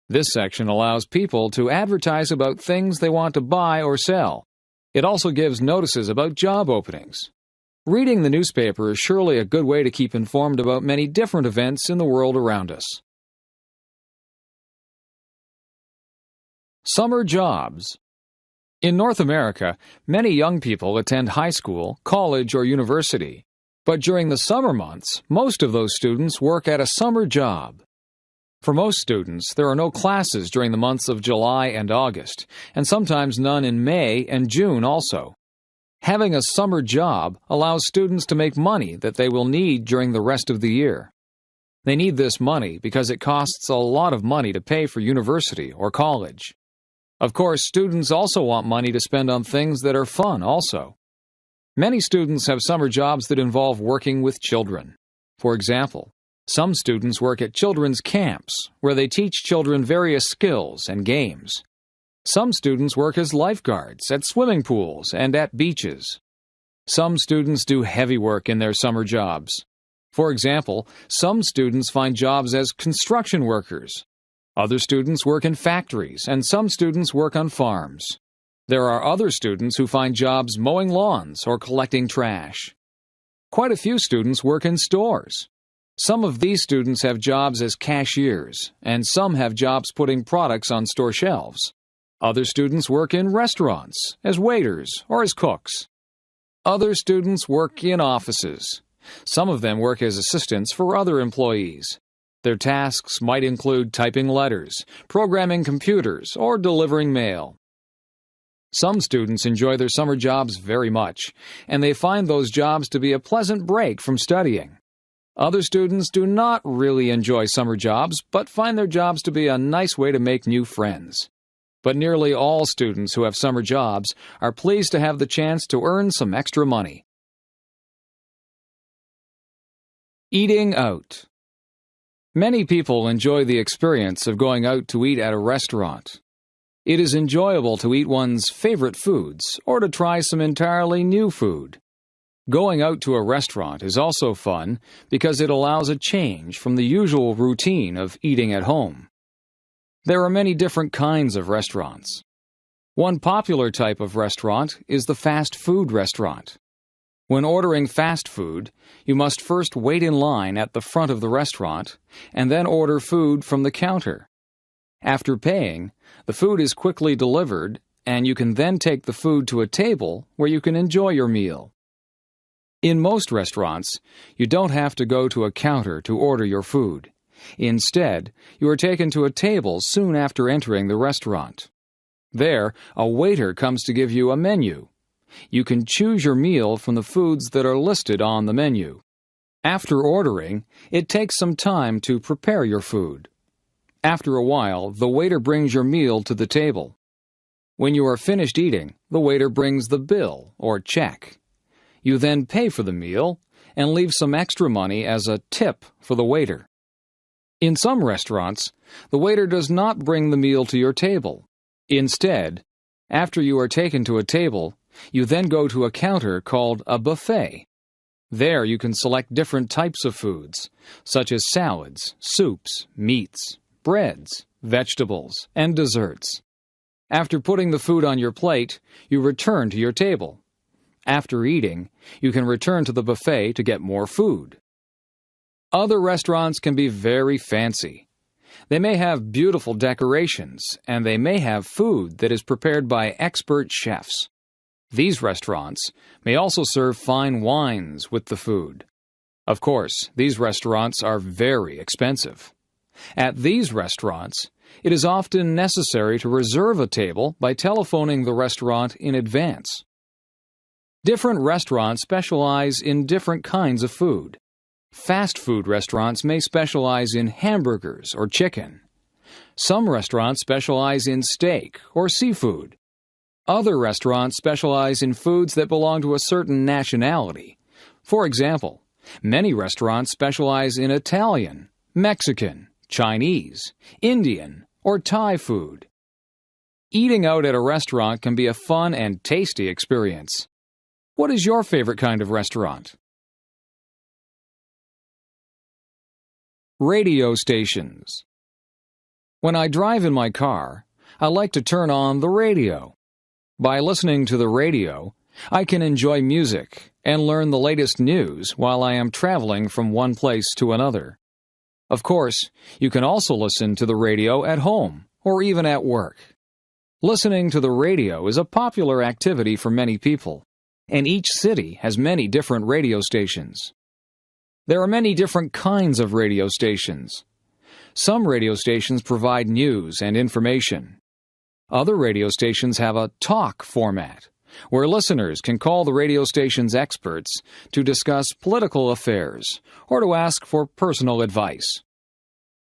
This section allows people to advertise about things they want to buy or sell. It also gives notices about job openings. Reading the newspaper is surely a good way to keep informed about many different events in the world around us. Summer jobs. In North America, many young people attend high school, college, or university. But during the summer months, most of those students work at a summer job. For most students, there are no classes during the months of July and August, and sometimes none in May and June also. Having a summer job allows students to make money that they will need during the rest of the year. They need this money because it costs a lot of money to pay for university or college. Of course, students also want money to spend on things that are fun also. Many students have summer jobs that involve working with children. For example, some students work at children's camps, where they teach children various skills and games. Some students work as lifeguards at swimming pools and at beaches. Some students do heavy work in their summer jobs. For example, some students find jobs as construction workers. Other students work in factories, and some students work on farms. There are other students who find jobs mowing lawns or collecting trash. Quite a few students work in stores. Some of these students have jobs as cashiers, and some have jobs putting products on store shelves. Other students work in restaurants, as waiters or as cooks. Other students work in offices. Some of them work as assistants for other employees. Their tasks might include typing letters, programming computers, or delivering mail. Some students enjoy their summer jobs very much, and they find those jobs to be a pleasant break from studying. Other students do not really enjoy summer jobs, but find their jobs to be a nice way to make new friends. But nearly all students who have summer jobs are pleased to have the chance to earn some extra money. Eating out. Many people enjoy the experience of going out to eat at a restaurant. It is enjoyable to eat one's favorite foods or to try some entirely new food. Going out to a restaurant is also fun because it allows a change from the usual routine of eating at home. There are many different kinds of restaurants. One popular type of restaurant is the fast food restaurant. When ordering fast food, you must first wait in line at the front of the restaurant and then order food from the counter. After paying, the food is quickly delivered, and you can then take the food to a table where you can enjoy your meal. In most restaurants, you don't have to go to a counter to order your food. Instead, you are taken to a table soon after entering the restaurant. There, a waiter comes to give you a menu. You can choose your meal from the foods that are listed on the menu. After ordering, it takes some time to prepare your food. After a while, the waiter brings your meal to the table. When you are finished eating, the waiter brings the bill or check. You then pay for the meal and leave some extra money as a tip for the waiter. In some restaurants, the waiter does not bring the meal to your table. Instead, after you are taken to a table, you then go to a counter called a buffet. There you can select different types of foods, such as salads, soups, meats, breads, vegetables, and desserts. After putting the food on your plate, you return to your table. After eating, you can return to the buffet to get more food. Other restaurants can be very fancy. They may have beautiful decorations, and they may have food that is prepared by expert chefs. These restaurants may also serve fine wines with the food. Of course, these restaurants are very expensive. At these restaurants, it is often necessary to reserve a table by telephoning the restaurant in advance. Different restaurants specialize in different kinds of food. Fast food restaurants may specialize in hamburgers or chicken. Some restaurants specialize in steak or seafood. Other restaurants specialize in foods that belong to a certain nationality. For example, many restaurants specialize in Italian, Mexican, Chinese, Indian, or Thai food. Eating out at a restaurant can be a fun and tasty experience. What is your favorite kind of restaurant? Radio stations. When I drive in my car, I like to turn on the radio. By listening to the radio, I can enjoy music and learn the latest news while I am traveling from one place to another. Of course, you can also listen to the radio at home or even at work. Listening to the radio is a popular activity for many people, and each city has many different radio stations. There are many different kinds of radio stations. Some radio stations provide news and information. Other radio stations have a talk format, where listeners can call the radio station's experts to discuss political affairs or to ask for personal advice.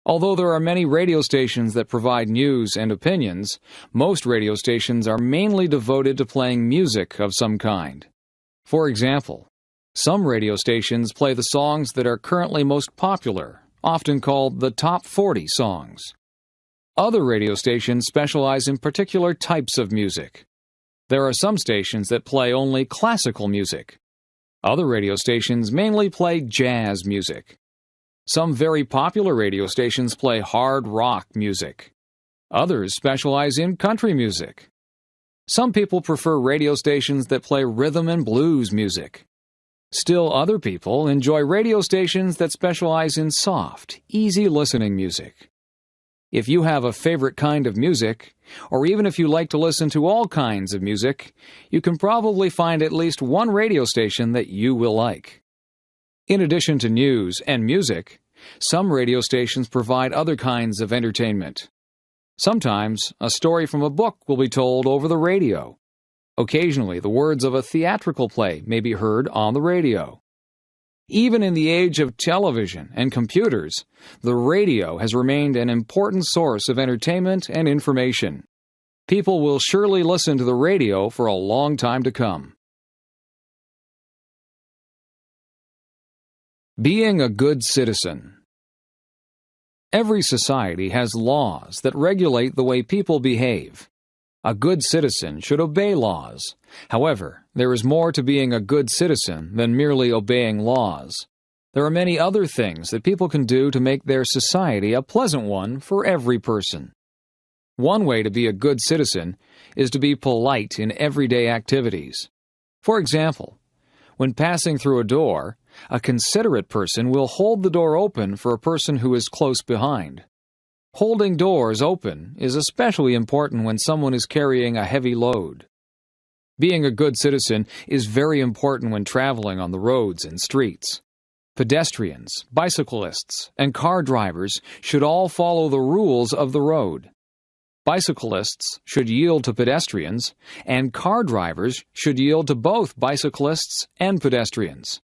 Although there are many radio stations that provide news and opinions, most radio stations are mainly devoted to playing music of some kind. For example, some radio stations play the songs that are currently most popular, often called the top 40 songs. Other radio stations specialize in particular types of music. There are some stations that play only classical music. Other radio stations mainly play jazz music. Some very popular radio stations play hard rock music. Others specialize in country music. Some people prefer radio stations that play rhythm and blues music. Still other people enjoy radio stations that specialize in soft, easy listening music. If you have a favorite kind of music, or even if you like to listen to all kinds of music, you can probably find at least one radio station that you will like. In addition to news and music, some radio stations provide other kinds of entertainment. Sometimes, a story from a book will be told over the radio. Occasionally, the words of a theatrical play may be heard on the radio. Even in the age of television and computers, the radio has remained an important source of entertainment and information. People will surely listen to the radio for a long time to come. Being a good citizen. Every society has laws that regulate the way people behave. A good citizen should obey laws. However, there is more to being a good citizen than merely obeying laws. There are many other things that people can do to make their society a pleasant one for every person. One way to be a good citizen is to be polite in everyday activities. For example, when passing through a door, a considerate person will hold the door open for a person who is close behind. Holding doors open is especially important when someone is carrying a heavy load. Being a good citizen is very important when traveling on the roads and streets. Pedestrians, bicyclists, and car drivers should all follow the rules of the road. Bicyclists should yield to pedestrians, and car drivers should yield to both bicyclists and pedestrians.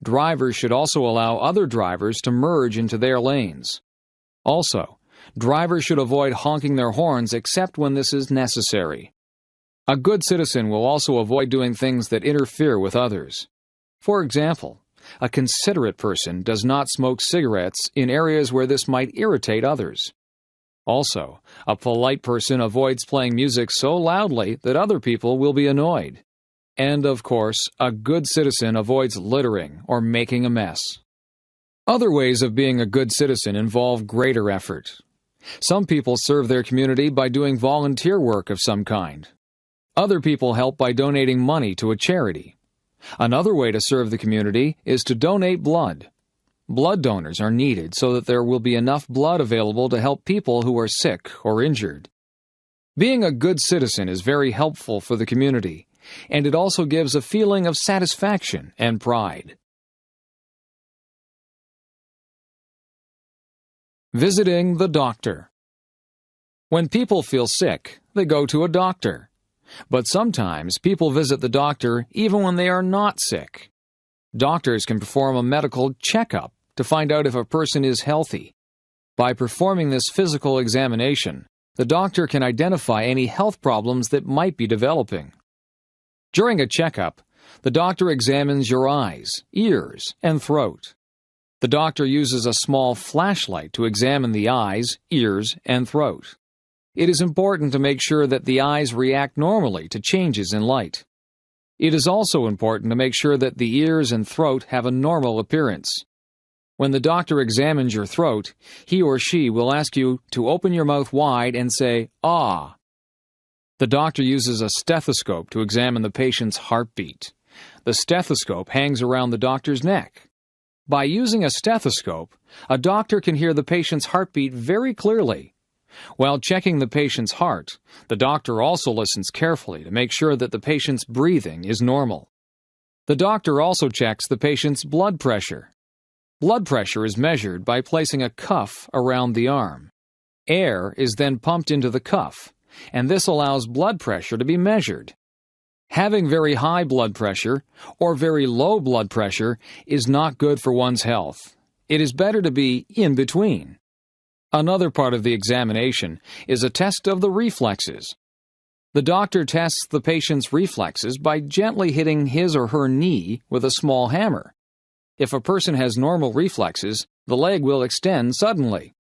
Drivers should also allow other drivers to merge into their lanes. Also, drivers should avoid honking their horns except when this is necessary. A good citizen will also avoid doing things that interfere with others. For example, a considerate person does not smoke cigarettes in areas where this might irritate others. Also, a polite person avoids playing music so loudly that other people will be annoyed. And, of course, a good citizen avoids littering or making a mess. Other ways of being a good citizen involve greater effort. Some people serve their community by doing volunteer work of some kind. Other people help by donating money to a charity. Another way to serve the community is to donate blood. Blood donors are needed so that there will be enough blood available to help people who are sick or injured. Being a good citizen is very helpful for the community, and it also gives a feeling of satisfaction and pride. Visiting the doctor. When people feel sick, they go to a doctor. But sometimes people visit the doctor even when they are not sick. Doctors can perform a medical checkup to find out if a person is healthy. By performing this physical examination, the doctor can identify any health problems that might be developing. During a checkup, the doctor examines your eyes, ears, and throat. The doctor uses a small flashlight to examine the eyes, ears, and throat. It is important to make sure that the eyes react normally to changes in light. It is also important to make sure that the ears and throat have a normal appearance. When the doctor examines your throat, he or she will ask you to open your mouth wide and say, "Ah." The doctor uses a stethoscope to examine the patient's heartbeat. The stethoscope hangs around the doctor's neck. By using a stethoscope, a doctor can hear the patient's heartbeat very clearly. While checking the patient's heart, the doctor also listens carefully to make sure that the patient's breathing is normal. The doctor also checks the patient's blood pressure. Blood pressure is measured by placing a cuff around the arm. Air is then pumped into the cuff, and this allows blood pressure to be measured. Having very high blood pressure or very low blood pressure is not good for one's health. It is better to be in between. Another part of the examination is a test of the reflexes. The doctor tests the patient's reflexes by gently hitting his or her knee with a small hammer. If a person has normal reflexes, the leg will extend suddenly.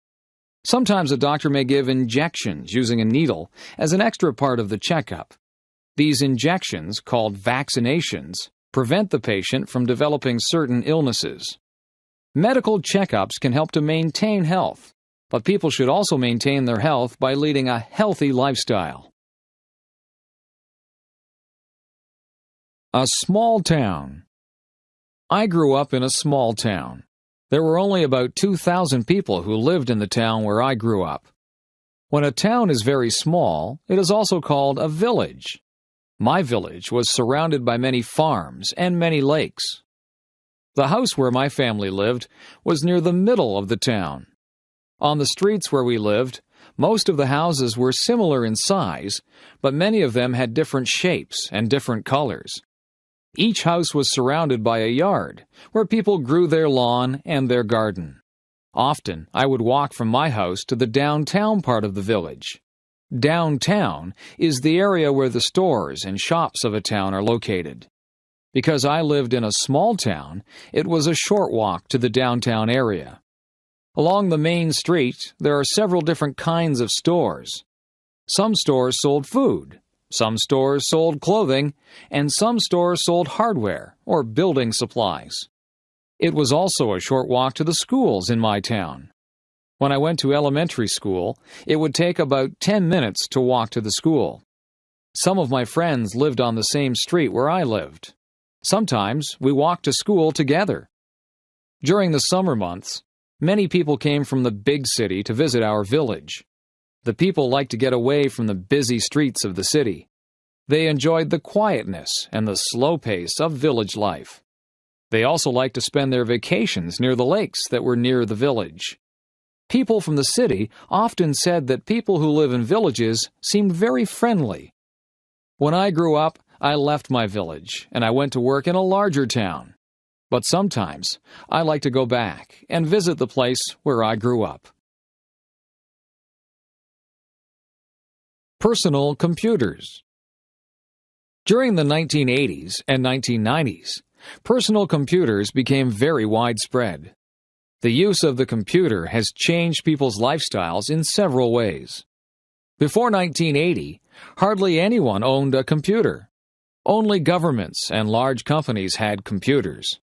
Sometimes a doctor may give injections using a needle as an extra part of the checkup. These injections, called vaccinations, prevent the patient from developing certain illnesses. Medical checkups can help to maintain health, but people should also maintain their health by leading a healthy lifestyle. A small town. I grew up in a small town. There were only about 2,000 people who lived in the town where I grew up. When a town is very small, it is also called a village. My village was surrounded by many farms and many lakes. The house where my family lived was near the middle of the town. On the streets where we lived, most of the houses were similar in size, but many of them had different shapes and different colors. Each house was surrounded by a yard, where people grew their lawn and their garden. Often, I would walk from my house to the downtown part of the village. Downtown is the area where the stores and shops of a town are located. Because I lived in a small town, it was a short walk to the downtown area. Along the main street, there are several different kinds of stores. Some stores sold food. Some stores sold clothing, and some stores sold hardware or building supplies. It was also a short walk to the schools in my town. When I went to elementary school, it would take about 10 minutes to walk to the school. Some of my friends lived on the same street where I lived. Sometimes we walked to school together. During the summer months, many people came from the big city to visit our village. The people liked to get away from the busy streets of the city. They enjoyed the quietness and the slow pace of village life. They also liked to spend their vacations near the lakes that were near the village. People from the city often said that people who live in villages seemed very friendly. When I grew up, I left my village and I went to work in a larger town. But sometimes I like to go back and visit the place where I grew up. Personal computers. During the 1980s and 1990s, personal computers became very widespread. The use of the computer has changed people's lifestyles in several ways. Before 1980, hardly anyone owned a computer. Only governments and large companies had computers.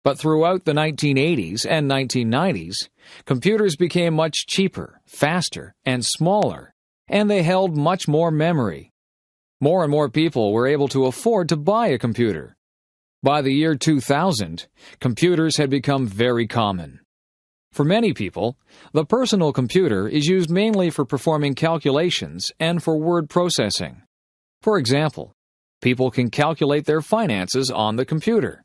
But throughout the 1980s and 1990s, computers became much cheaper, faster, and smaller, and they held much more memory. More and more people were able to afford to buy a computer. By the year 2000, computers had become very common. For many people, the personal computer is used mainly for performing calculations and for word processing. For example, people can calculate their finances on the computer.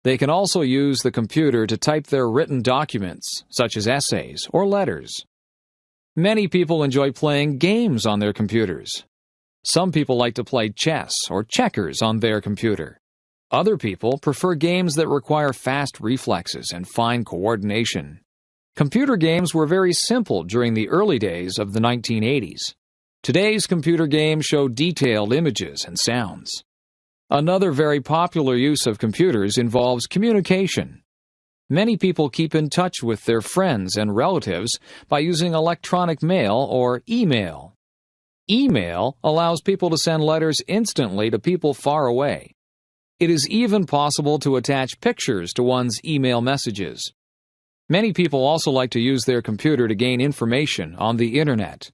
They can also use the computer to type their written documents, such as essays or letters. Many people enjoy playing games on their computers. Some people like to play chess or checkers on their computer. Other people prefer games that require fast reflexes and fine coordination. Computer games were very simple during the early days of the 1980s. Today's computer games show detailed images and sounds. Another very popular use of computers involves communication. Many people keep in touch with their friends and relatives by using electronic mail or email. Email allows people to send letters instantly to people far away. It is even possible to attach pictures to one's email messages. Many people also like to use their computer to gain information on the Internet.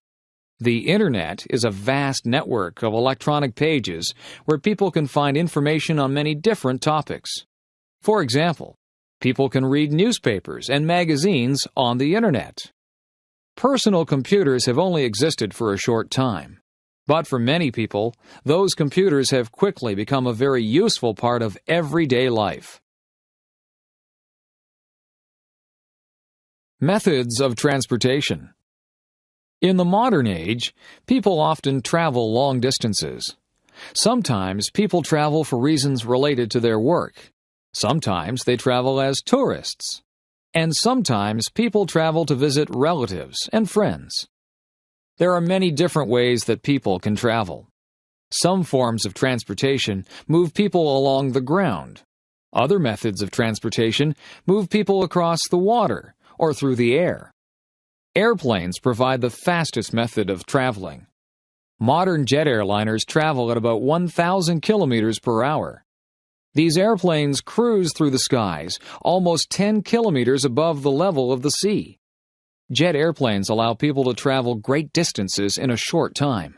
The Internet is a vast network of electronic pages where people can find information on many different topics. For example, people can read newspapers and magazines on the Internet. Personal computers have only existed for a short time. But for many people, those computers have quickly become a very useful part of everyday life. Methods of transportation. In the modern age, people often travel long distances. Sometimes people travel for reasons related to their work. Sometimes they travel as tourists. And sometimes people travel to visit relatives and friends. There are many different ways that people can travel. Some forms of transportation move people along the ground. Other methods of transportation move people across the water or through the air. Airplanes provide the fastest method of traveling. Modern jet airliners travel at about 1,000 kilometers per hour. These airplanes cruise through the skies almost 10 kilometers above the level of the sea. Jet airplanes allow people to travel great distances in a short time.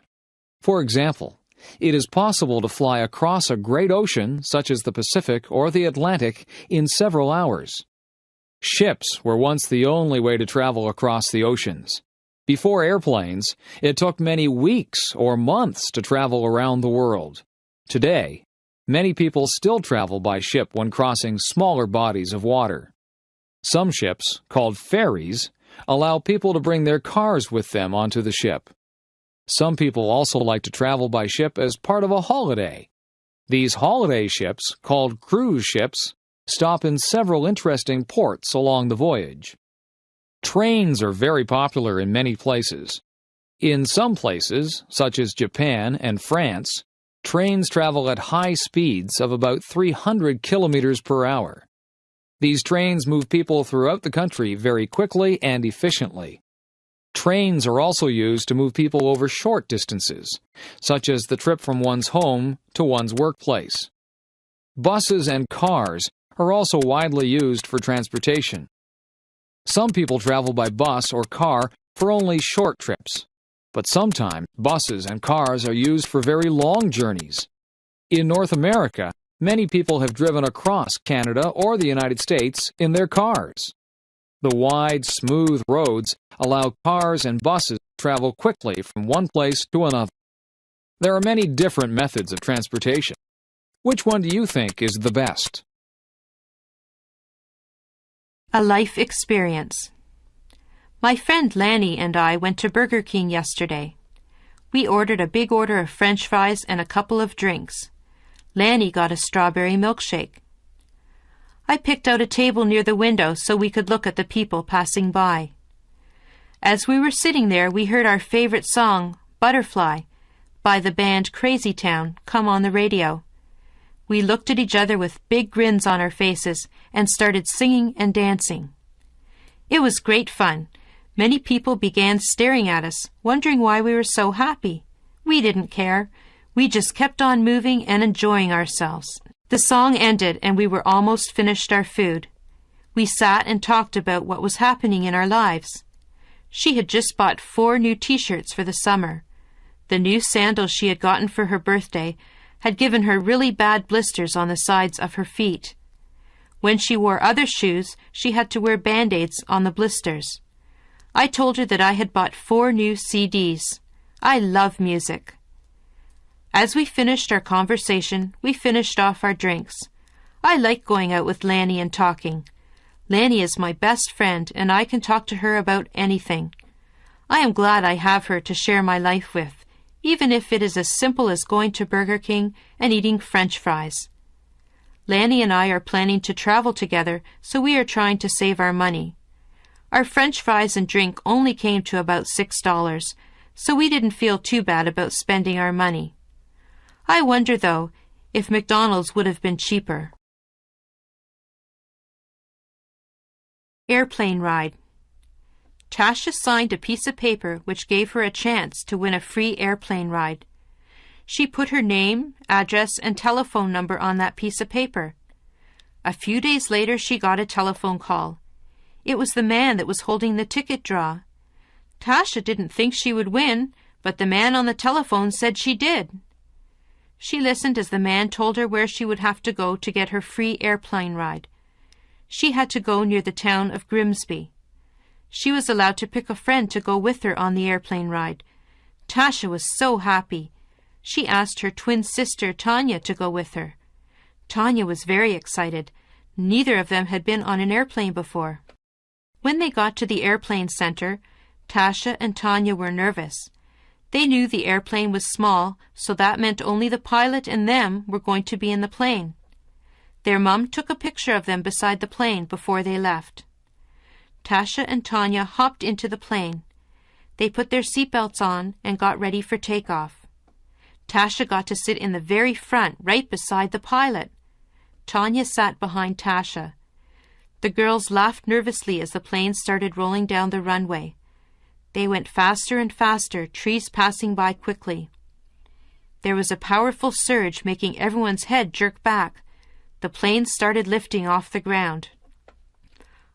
For example, it is possible to fly across a great ocean, such as the Pacific or the Atlantic, in several hours. Ships were once the only way to travel across the oceans. Before airplanes, it took many weeks or months to travel around the world. Today, many people still travel by ship when crossing smaller bodies of water. Some ships, called ferries, allow people to bring their cars with them onto the ship. Some people also like to travel by ship as part of a holiday. These holiday ships, called cruise ships, stop in several interesting ports along the voyage. Trains are very popular in many places. In some places, such as Japan and France, trains travel at high speeds of about 300 kilometers per hour. These trains move people throughout the country very quickly and efficiently. Trains are also used to move people over short distances, such as the trip from one's home to one's workplace. Buses and cars are also widely used for transportation. Some people travel by bus or car for only short trips, but sometimes buses and cars are used for very long journeys. In North America, many people have driven across Canada or the United States in their cars. The wide, smooth roads allow cars and buses to travel quickly from one place to another. There are many different methods of transportation. Which one do you think is the best? A life experience. My friend Lanny and I went to Burger King yesterday. We ordered a big order of French fries and a couple of drinks. Lanny got a strawberry milkshake. I picked out a table near the window so we could look at the people passing by. As we were sitting there, we heard our favorite song, Butterfly, by the band Crazy Town, come on the radio. We looked at each other with big grins on our faces and started singing and dancing. It was great fun. Many people began staring at us, wondering why we were so happy. We didn't care. We just kept on moving and enjoying ourselves. The song ended and we were almost finished our food. We sat and talked about what was happening in our lives. She had just bought 4 new t-shirts for the summer. The new sandals she had gotten for her birthday had given her really bad blisters on the sides of her feet. When she wore other shoes, she had to wear band-aids on the blisters. I told her that I had bought 4 new CDs. I love music. As we finished our conversation, we finished off our drinks. I like going out with Lanny and talking. Lanny is my best friend, and I can talk to her about anything. I am glad I have her to share my life with, even if it is as simple as going to Burger King and eating French fries. Lanny and I are planning to travel together, so we are trying to save our money. Our French fries and drink only came to about $6, so we didn't feel too bad about spending our money. I wonder, though, if McDonald's would have been cheaper. Airplane ride. Tasha signed a piece of paper which gave her a chance to win a free airplane ride. She put her name, address, and telephone number on that piece of paper. A few days later, she got a telephone call. It was the man that was holding the ticket draw. Tasha didn't think she would win, but the man on the telephone said she did. She listened as the man told her where she would have to go to get her free airplane ride. She had to go near the town of Grimsby. She was allowed to pick a friend to go with her on the airplane ride. Tasha was so happy. She asked her twin sister Tanya to go with her. Tanya was very excited. Neither of them had been on an airplane before. When they got to the airplane center, Tasha and Tanya were nervous. They knew the airplane was small, so that meant only the pilot and them were going to be in the plane. Their mum took a picture of them beside the plane before they left. Tasha and Tanya hopped into the plane. They put their seatbelts on and got ready for takeoff. Tasha got to sit in the very front, right beside the pilot. Tanya sat behind Tasha. The girls laughed nervously as the plane started rolling down the runway. They went faster and faster, trees passing by quickly. There was a powerful surge, making everyone's head jerk back. The plane started lifting off the ground.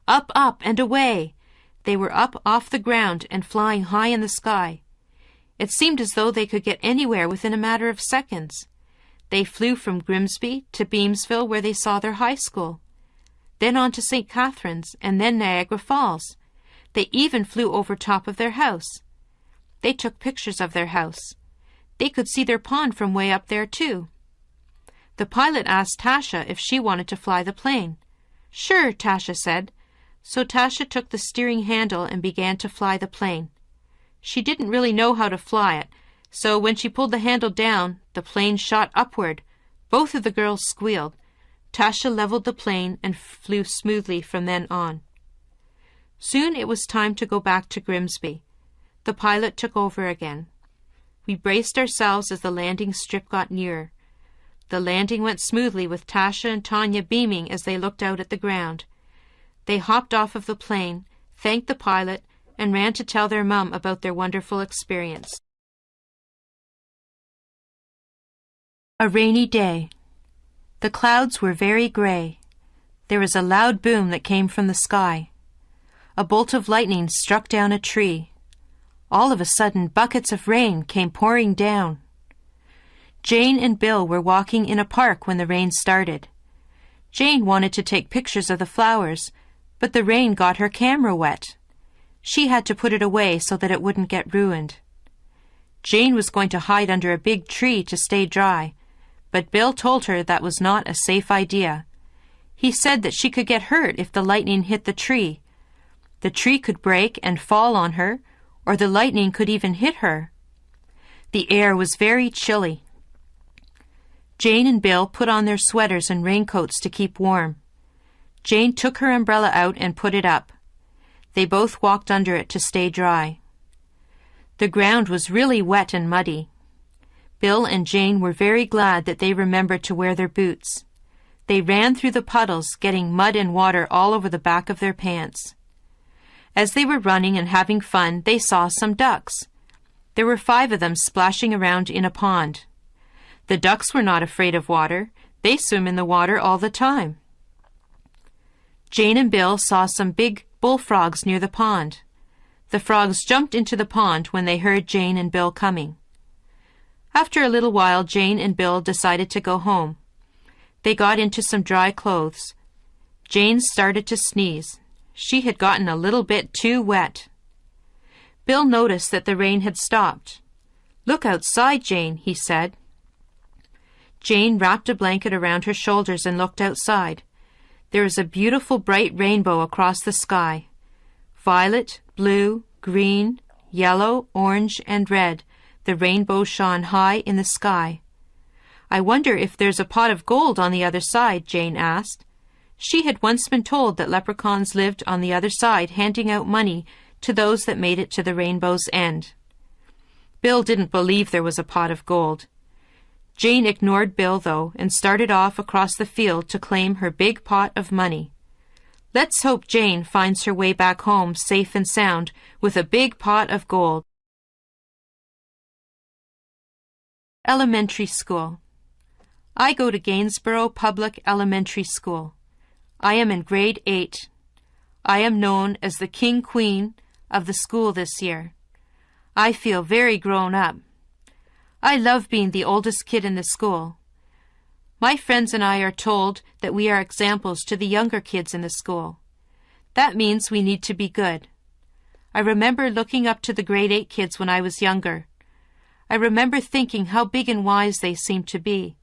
Up, up, and away! They were up off the ground and flying high in the sky. It seemed as though they could get anywhere within a matter of seconds. They flew from Grimsby to Beamsville, where they saw their high school. Then on to St. Catharines, and then Niagara Falls. They even flew over top of their house. They took pictures of their house. They could see their pond from way up there, too. The pilot asked Tasha if she wanted to fly the plane. Sure, Tasha said. So Tasha took the steering handle and began to fly the plane. She didn't really know how to fly it, so when she pulled the handle down, the plane shot upward. Both of the girls squealed. Tasha leveled the plane and flew smoothly from then on. Soon it was time to go back to Grimsby. The pilot took over again. We braced ourselves as the landing strip got nearer. The landing went smoothly with Tasha and Tanya beaming as they looked out at the ground. They hopped off of the plane, thanked the pilot, and ran to tell their mum about their wonderful experience. A rainy day. The clouds were very gray. There was a loud boom that came from the sky. A bolt of lightning struck down a tree. All of a sudden, buckets of rain came pouring down. Jane and Bill were walking in a park when the rain started. Jane wanted to take pictures of the flowers, but the rain got her camera wet. She had to put it away so that it wouldn't get ruined. Jane was going to hide under a big tree to stay dry, but Bill told her that was not a safe idea. He said that she could get hurt if the lightning hit the tree. The tree could break and fall on her, or the lightning could even hit her. The air was very chilly. Jane and Bill put on their sweaters and raincoats to keep warm. Jane took her umbrella out and put it up. They both walked under it to stay dry. The ground was really wet and muddy. Bill and Jane were very glad that they remembered to wear their boots. They ran through the puddles, getting mud and water all over the back of their pants. As they were running and having fun, they saw some ducks. There were 5 of them splashing around in a pond. The ducks were not afraid of water. They swim in the water all the time. Jane and Bill saw some big bullfrogs near the pond. The frogs jumped into the pond when they heard Jane and Bill coming. After a little while, Jane and Bill decided to go home. They got into some dry clothes. Jane started to sneeze. She had gotten a little bit too wet. Bill noticed that the rain had stopped. "Look outside, Jane," he said. Jane wrapped a blanket around her shoulders and looked outside. There was a beautiful bright rainbow across the sky. Violet, blue, green, yellow, orange, and red, the rainbow shone high in the sky. "I wonder if there's a pot of gold on the other side," Jane asked. She had once been told that leprechauns lived on the other side, handing out money to those that made it to the rainbow's end. Bill didn't believe there was a pot of gold. Jane ignored Bill, though, and started off across the field to claim her big pot of money. Let's hope Jane finds her way back home safe and sound with a big pot of gold. Elementary School. I go to Gainsborough Public Elementary School. I am in grade 8. I am known as the King Queen of the school this year. I feel very grown up. I love being the oldest kid in the school. My friends and I are told that we are examples to the younger kids in the school. That means we need to be good. I remember looking up to the grade 8 kids when I was younger. I remember thinking how big and wise they seemed to be.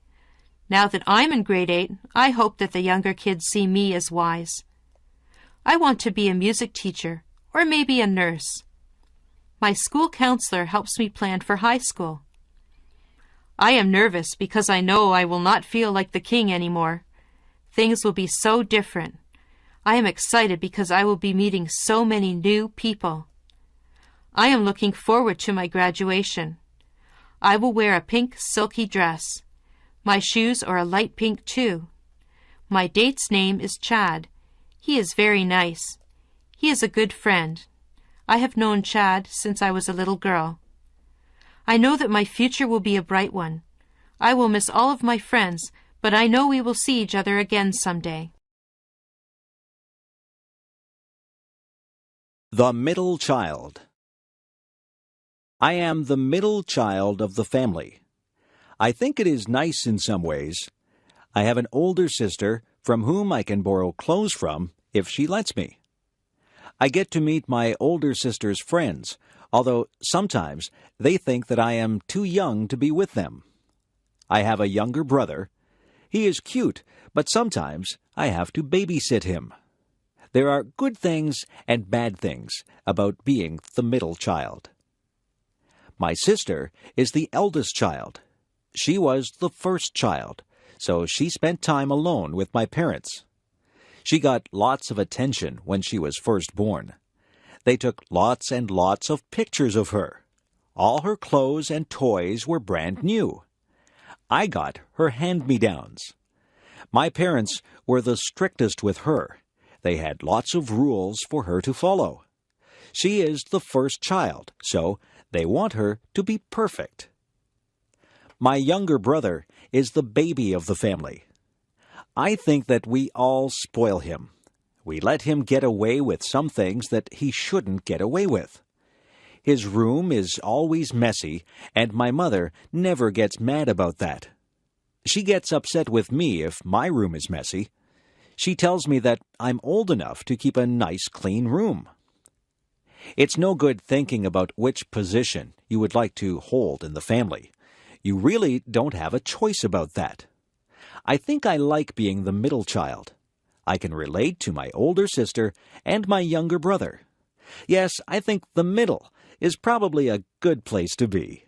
Now that I'm in grade 8, I hope that the younger kids see me as wise. I want to be a music teacher, or maybe a nurse. My school counselor helps me plan for high school. I am nervous because I know I will not feel like the king anymore. Things will be so different. I am excited because I will be meeting so many new people. I am looking forward to my graduation. I will wear a pink silky dress. My shoes are a light pink too. My date's name is Chad. He is very nice. He is a good friend. I have known Chad since I was a little girl. I know that my future will be a bright one. I will miss all of my friends, but I know we will see each other again someday. The middle child. I am the middle child of the family. I think it is nice in some ways. I have an older sister from whom I can borrow clothes from if she lets me. I get to meet my older sister's friends, although sometimes they think that I am too young to be with them. I have a younger brother. He is cute, but sometimes I have to babysit him. There are good things and bad things about being the middle child. My sister is the eldest child. She was the first child, so she spent time alone with my parents. She got lots of attention when she was first born. They took lots and lots of pictures of her. All her clothes and toys were brand new. I got her hand-me-downs. My parents were the strictest with her. They had lots of rules for her to follow. She is the first child, so they want her to be perfect. My younger brother is the baby of the family. I think that we all spoil him. We let him get away with some things that he shouldn't get away with. His room is always messy, and my mother never gets mad about that. She gets upset with me if my room is messy. She tells me that I'm old enough to keep a nice, clean room. It's no good thinking about which position you would like to hold in the family. You really don't have a choice about that. I think I like being the middle child. I can relate to my older sister and my younger brother. Yes, I think the middle is probably a good place to be.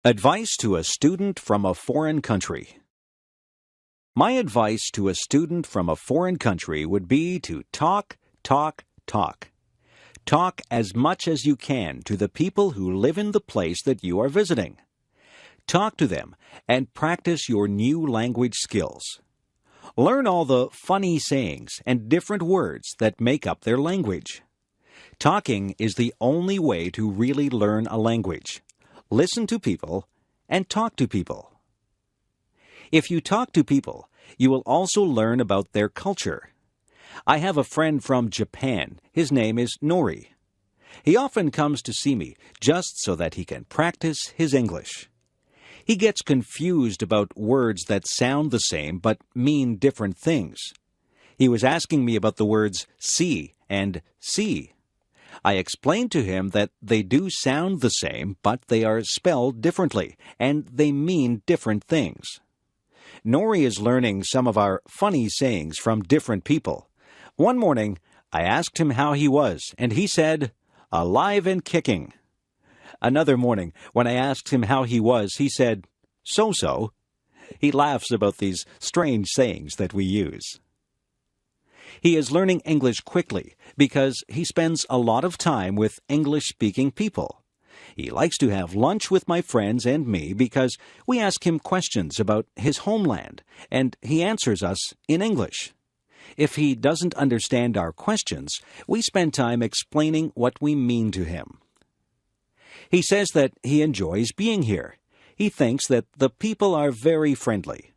Advice to a student from a foreign country. My advice to a student from a foreign country would be to talk, talk, talk. Talk as much as you can to the people who live in the place that you are visiting. Talk to them and practice your new language skills. Learn all the funny sayings and different words that make up their language. Talking is the only way to really learn a language. Listen to people and talk to people. If you talk to people, you will also learn about their culture. I have a friend from Japan. His name is Nori. He often comes to see me just so that he can practice his English. He gets confused about words that sound the same but mean different things. He was asking me about the words see and see. I explained to him that they do sound the same, but they are spelled differently, and they mean different things. Nori is learning some of our funny sayings from different people. One morning, I asked him how he was, and he said, "Alive and kicking." Another morning, when I asked him how he was, he said, "So-so." He laughs about these strange sayings that we use. He is learning English quickly because he spends a lot of time with English-speaking people. He likes to have lunch with my friends and me because we ask him questions about his homeland, and he answers us in English. If he doesn't understand our questions, we spend time explaining what we mean to him. He says that he enjoys being here. He thinks that the people are very friendly.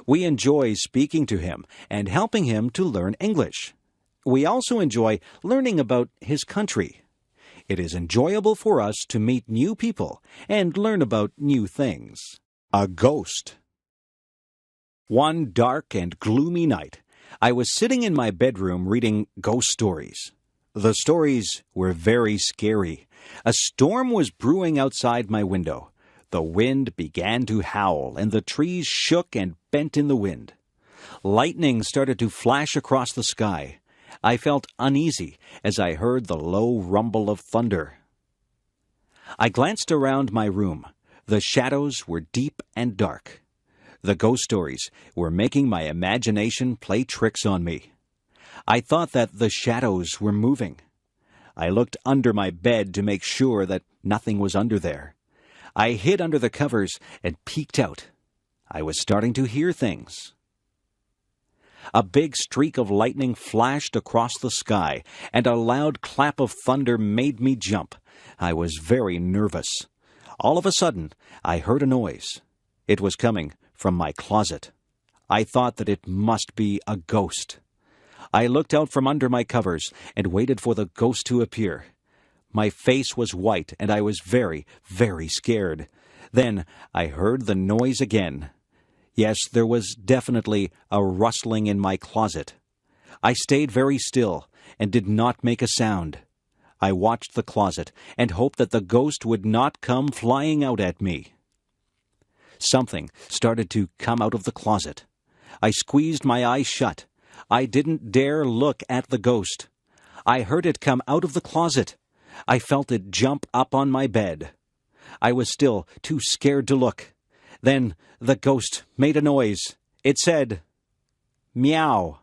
We enjoy speaking to him and helping him to learn English. We also enjoy learning about his country. It is enjoyable for us to meet new people and learn about new things. A ghost. One dark and gloomy night, I was sitting in my bedroom reading ghost stories. The stories were very scary. A storm was brewing outside my window. The wind began to howl, and the trees shook and bent in the wind. Lightning started to flash across the sky. I felt uneasy as I heard the low rumble of thunder. I glanced around my room. The shadows were deep and dark. The ghost stories were making my imagination play tricks on me. I thought that the shadows were moving. I looked under my bed to make sure that nothing was under there. I hid under the covers and peeked out. I was starting to hear things. A big streak of lightning flashed across the sky, and a loud clap of thunder made me jump. I was very nervous. All of a sudden, I heard a noise. It was coming from my closet. I thought that it must be a ghost. I looked out from under my covers and waited for the ghost to appear. My face was white, and I was very, very scared. Then I heard the noise again. Yes, there was definitely a rustling in my closet. I stayed very still and did not make a sound. I watched the closet and hoped that the ghost would not come flying out at me. Something started to come out of the closet. I squeezed my eyes shut. I didn't dare look at the ghost. I heard it come out of the closet. I felt it jump up on my bed. I was still too scared to look. Then the ghost made a noise. It said, "Meow."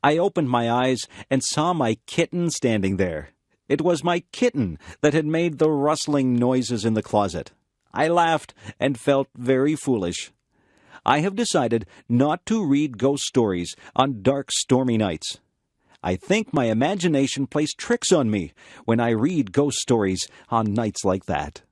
I opened my eyes and saw my kitten standing there. It was my kitten that had made the rustling noises in the closet. I laughed and felt very foolish. I have decided not to read ghost stories on dark, stormy nights. I think my imagination plays tricks on me when I read ghost stories on nights like that.